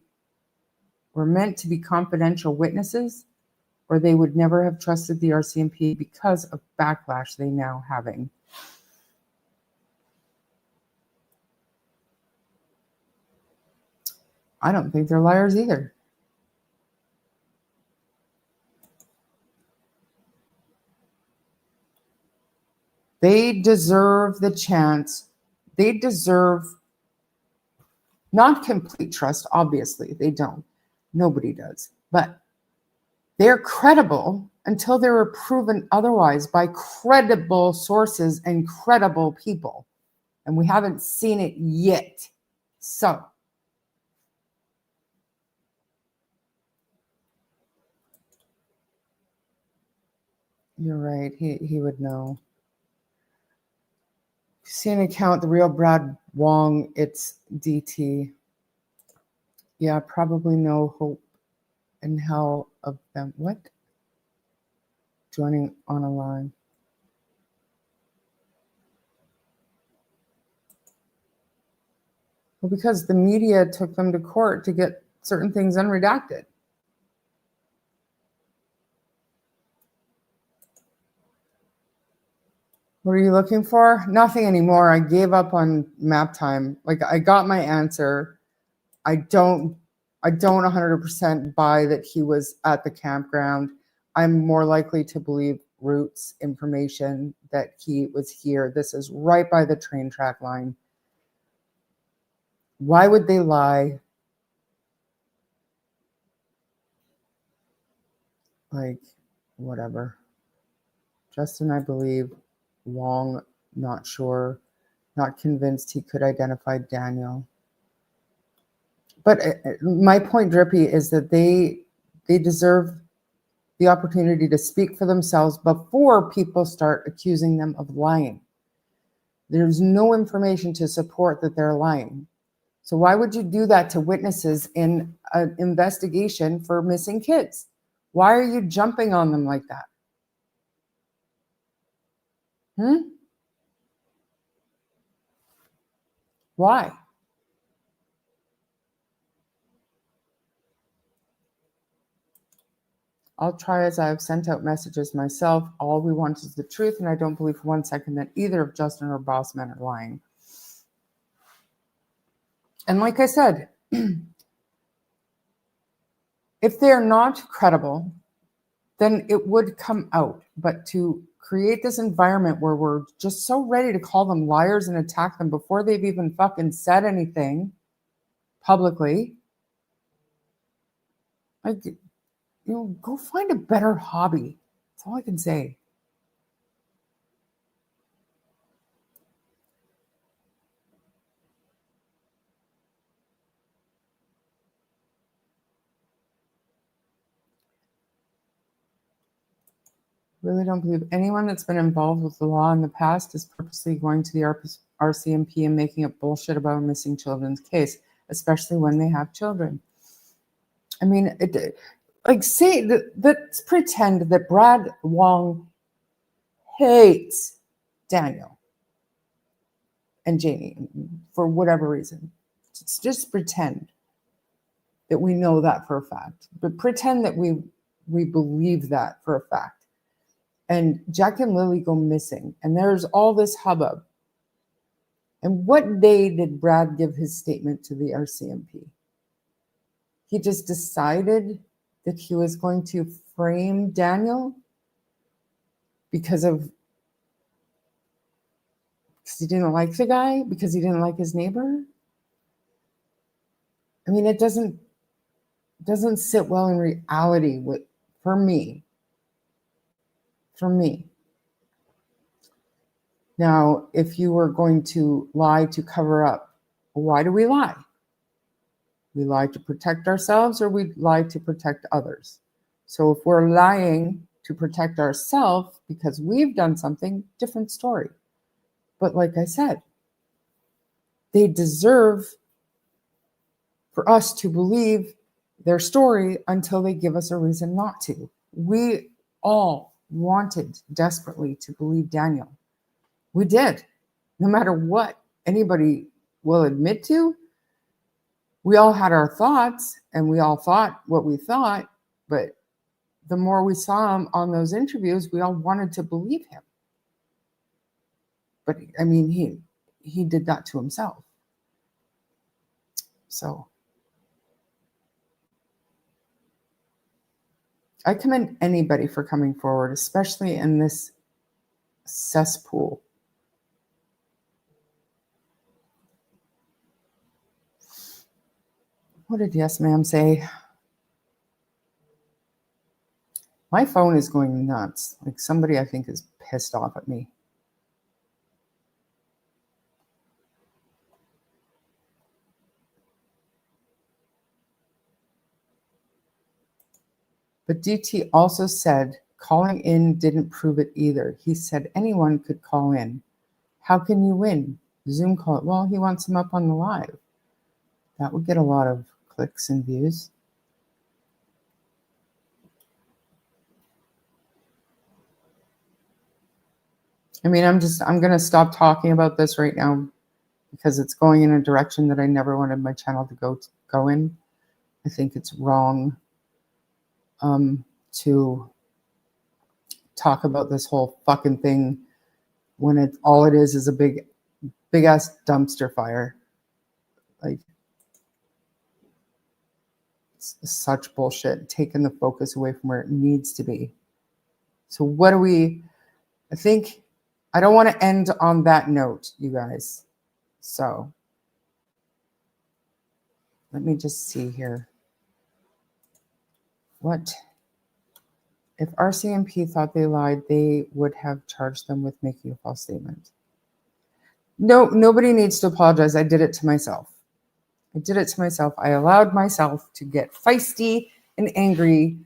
were meant to be confidential witnesses. or they would never have trusted the RCMP because of backlash they now having. I don't think they're liars either. They deserve the chance. They deserve not complete trust, obviously. They don't. Nobody does. But they're credible until they were proven otherwise by credible sources and credible people. And we haven't seen it yet. So, you're right. He would know. See an account, the real Brad Wong, it's DT. Yeah, probably no hope in hell of them. What? Joining on a line. Well, because the media took them to court to get certain things unredacted. What are you looking for? Nothing anymore. I gave up on map time. Like, I got my answer. I don't 100% buy that he was at the campground. I'm more likely to believe Root's information that he was here. This is right by the train track line. Why would they lie? Like, whatever. Justin, I believe. Wong, not sure. Not convinced he could identify Daniel. But my point, Drippy, is that they deserve the opportunity to speak for themselves before people start accusing them of lying. There's no information to support that they're lying. So why would you do that to witnesses in an investigation for missing kids? Why are you jumping on them like that? Why? I'll try as I have sent out messages myself. All we want is the truth, and I don't believe for 1 second that either of Justin or Bossman are lying. And like I said, if they're not credible, then it would come out. But to create this environment where we're just so ready to call them liars and attack them before they've even fucking said anything publicly, like, go find a better hobby. That's all I can say. Really don't believe anyone that's been involved with the law in the past is purposely going to the RCMP and making up bullshit about a missing children's case, especially when they have children. I mean, let's pretend that Brad Wong hates Daniel and Jamie for whatever reason. Just pretend that we know that for a fact, but pretend that we believe that for a fact. And Jack and Lily go missing, and there's all this hubbub. And what day did Brad give his statement to the RCMP? He just decided that he was going to frame Daniel because he didn't like the guy, because he didn't like his neighbor. I mean, it doesn't sit well in reality for me. Now, if you were going to lie to cover up, why do we lie? We lie to protect ourselves, or we lie to protect others. So if we're lying to protect ourselves because we've done something, different story. But like I said, they deserve for us to believe their story until they give us a reason not to. We all wanted desperately to believe Daniel. We did. No matter what anybody will admit to, we all had our thoughts and we all thought what we thought, but the more we saw him on those interviews, we all wanted to believe him. But I mean, he did that to himself. So I commend anybody for coming forward, especially in this cesspool. What did Yes Ma'am say? My phone is going nuts. Like somebody I think is pissed off at me. But DT also said calling in didn't prove it either. He said anyone could call in. How can you win? Zoom call it. Well, he wants him up on the live. That would get a lot of clicks and views. I mean, I'm going to stop talking about this right now because it's going in a direction that I never wanted my channel to go in. I think it's wrong to talk about this whole fucking thing when all it is a big ass dumpster fire. Like, it's such bullshit, taking the focus away from where it needs to be. So I don't want to end on that note, you guys. So let me just see here. What if RCMP thought they lied, they would have charged them with making a false statement. No, nobody needs to apologize. I did it to myself. I allowed myself to get feisty and angry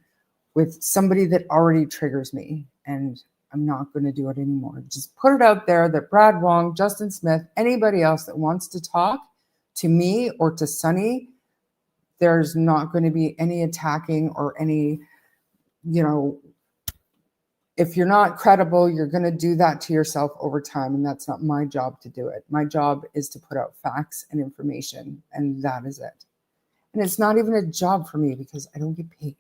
with somebody that already triggers me, and I'm not going to do it anymore. Just put it out there that Brad Wong, Justin Smith, anybody else that wants to talk to me or to Sunny, there's not going to be any attacking or any, if you're not credible, you're going to do that to yourself over time, and that's not my job to do it. My job is to put out facts and information, and that is it. And it's not even a job for me because I don't get paid.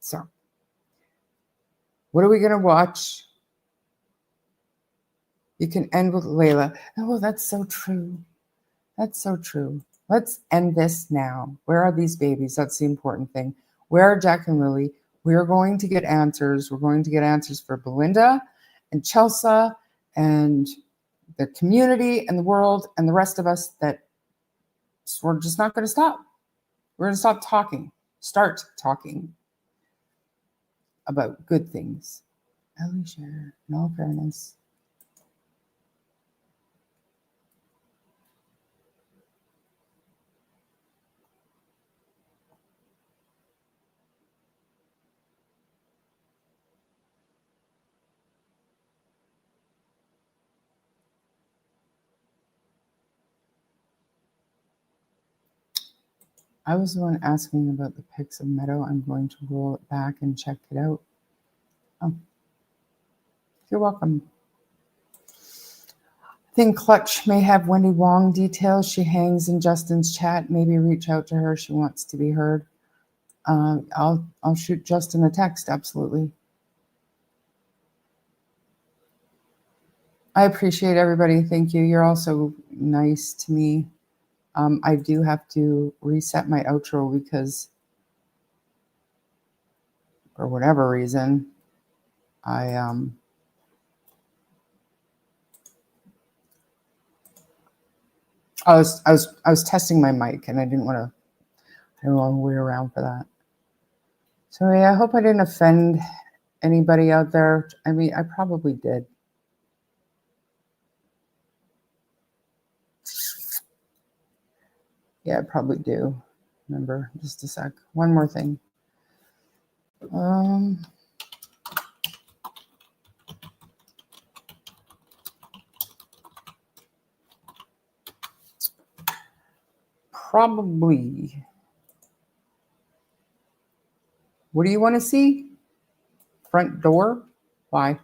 So, what are we going to watch? You can end with Layla. Oh, that's so true. That's so true. Let's end this now. Where are these babies? That's the important thing. Where are Jack and Lily? We're going to get answers. We're going to get answers for Belinda and Chelsea and the community and the world and the rest of us that we're just not going to stop. We're going to stop talking. Start talking about good things. Ellie share, in all fairness. I was the one asking about the pics of Meadow. I'm going to roll it back and check it out. Oh, you're welcome. I think Clutch may have Wendy Wong details. She hangs in Justin's chat. Maybe reach out to her. She wants to be heard. I'll shoot Justin a text. Absolutely. I appreciate everybody. Thank you. You're also nice to me. I do have to reset my outro because for whatever reason, I was testing my mic and I didn't want to wait around for that. So yeah, I hope I didn't offend anybody out there. I mean, I probably did. Yeah, I probably do. Remember, just a sec. One more thing. Probably. What do you want to see? Front door? Why?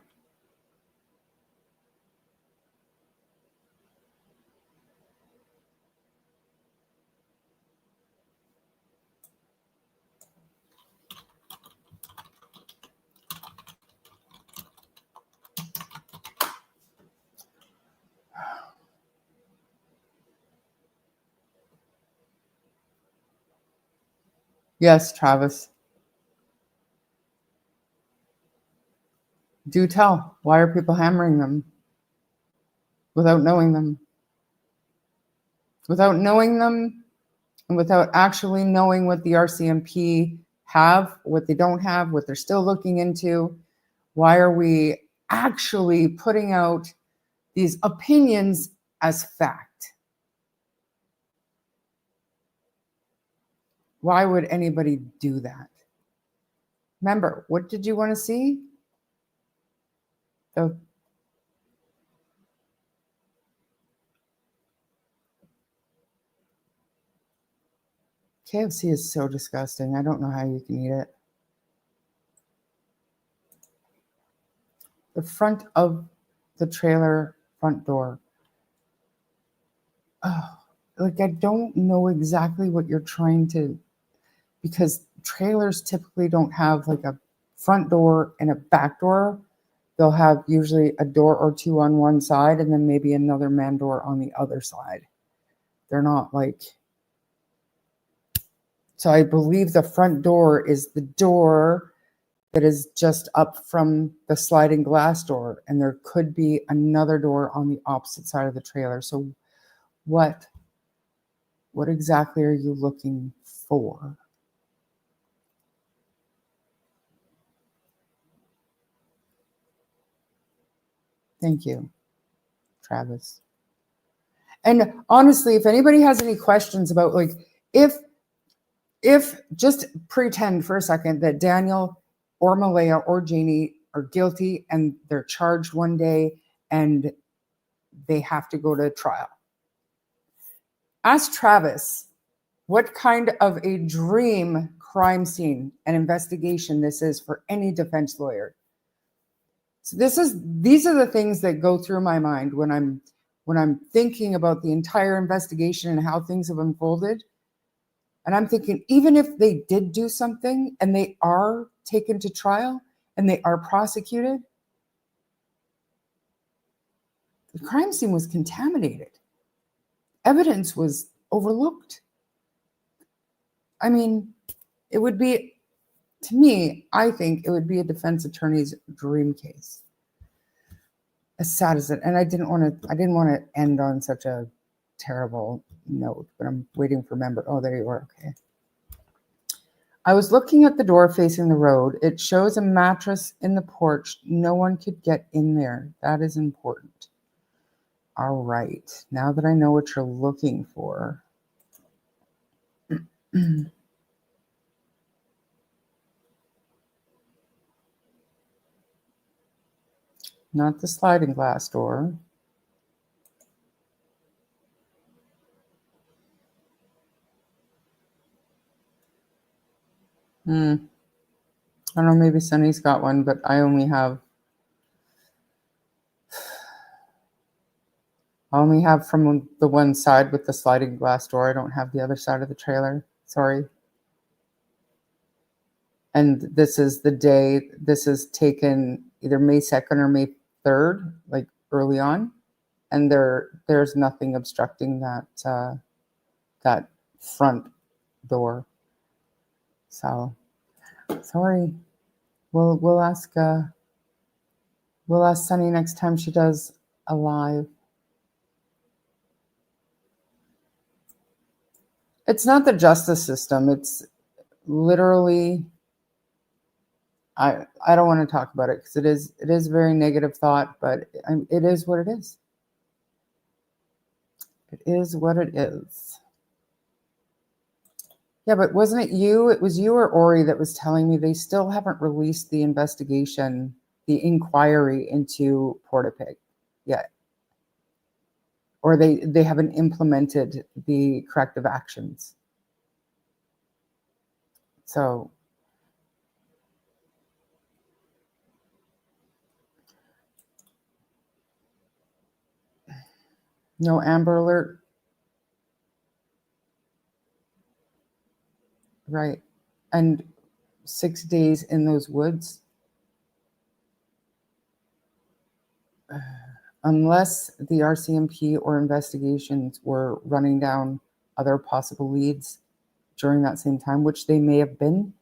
Yes, Travis. Do tell. Why are people hammering them without knowing them? Without knowing them and without actually knowing what the RCMP have, what they don't have, what they're still looking into. Why are we actually putting out these opinions as fact? Why would anybody do that? Remember, what did you want to see? The KFC is so disgusting. I don't know how you can eat it. The front of the trailer front door. Oh, like I don't know exactly what you're trying to, because trailers typically don't have like a front door and a back door. They'll have usually a door or two on one side and then maybe another man door on the other side. They're not like, so I believe the front door is the door that is just up from the sliding glass door, and there could be another door on the opposite side of the trailer. So what exactly are you looking for? Thank you, Travis. And honestly, if anybody has any questions about, like, if just pretend for a second that Daniel or Malaya or Janie are guilty and they're charged one day and they have to go to trial. Ask Travis what kind of a dream crime scene and investigation this is for any defense lawyer. So these are the things that go through my mind when I'm thinking about the entire investigation and how things have unfolded. And I'm thinking, even if they did do something and they are taken to trial and they are prosecuted, the crime scene was contaminated. Evidence was overlooked. I mean, it would be, to me, I think it would be a defense attorney's dream case. As sad as it, and I didn't want to end on such a terrible note, but I'm waiting for member. Oh, there you are. Okay. I was looking at the door facing the road. It shows a mattress in the porch. No one could get in there. That is important. All right. Now that I know what you're looking for. Not the sliding glass door. I don't know, maybe Sunny's got one, but I only have from the one side with the sliding glass door. I don't have the other side of the trailer. Sorry. And this is the day, this is taken either May 2nd or May 3rd, like early on. And there's nothing obstructing that that front door. So sorry. We'll ask Sunny next time she does a live. It's not the justice system. It's literally, I don't want to talk about it because it is a very negative thought, but it is what it is. It is what it is. Yeah, but wasn't it you? It was you or Ori that was telling me they still haven't released the investigation, the inquiry into Portapig yet. Or they haven't implemented the corrective actions. So no Amber Alert. Right. And 6 days in those woods. Unless the RCMP or investigations were running down other possible leads, during that same time, which they may have been.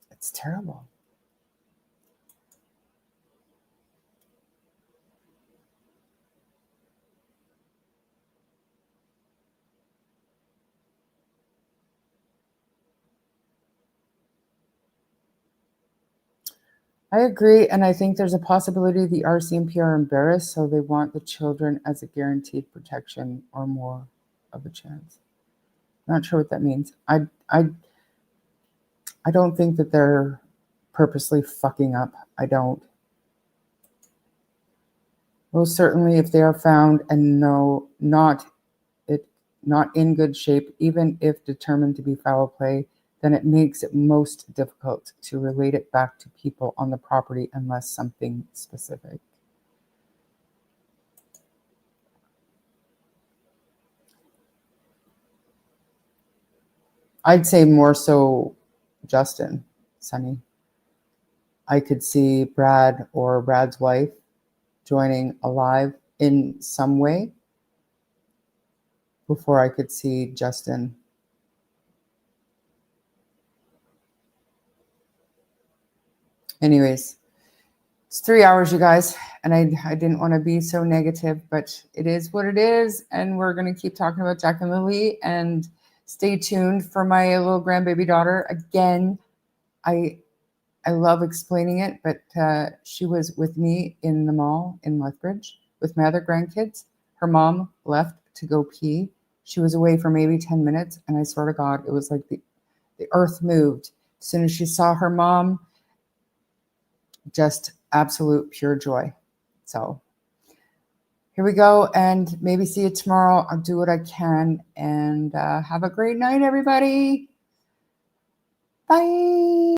It's terrible. I agree, and I think there's a possibility the RCMP are embarrassed, so they want the children as a guaranteed protection or more of a chance. Not sure what that means. I don't think that they're purposely fucking up. I don't. Well, certainly, if they are found and not in good shape, even if determined to be foul play, then it makes it most difficult to relate it back to people on the property unless something specific. I'd say more so Justin, Sonny. I could see Brad or Brad's wife joining alive in some way before I could see Justin. Anyways, it's 3 hours, you guys, and I didn't want to be so negative, but it is what it is, and we're going to keep talking about Jack and Lily, and stay tuned for my little grandbaby daughter. Again, I love explaining it, but she was with me in the mall in Lethbridge with my other grandkids. Her mom left to go pee. She was away for maybe 10 minutes, and I swear to God, it was like the earth moved. As soon as she saw her mom, just absolute pure joy. So here we go, and maybe see you tomorrow. I'll do what I can, and have a great night, everybody. Bye.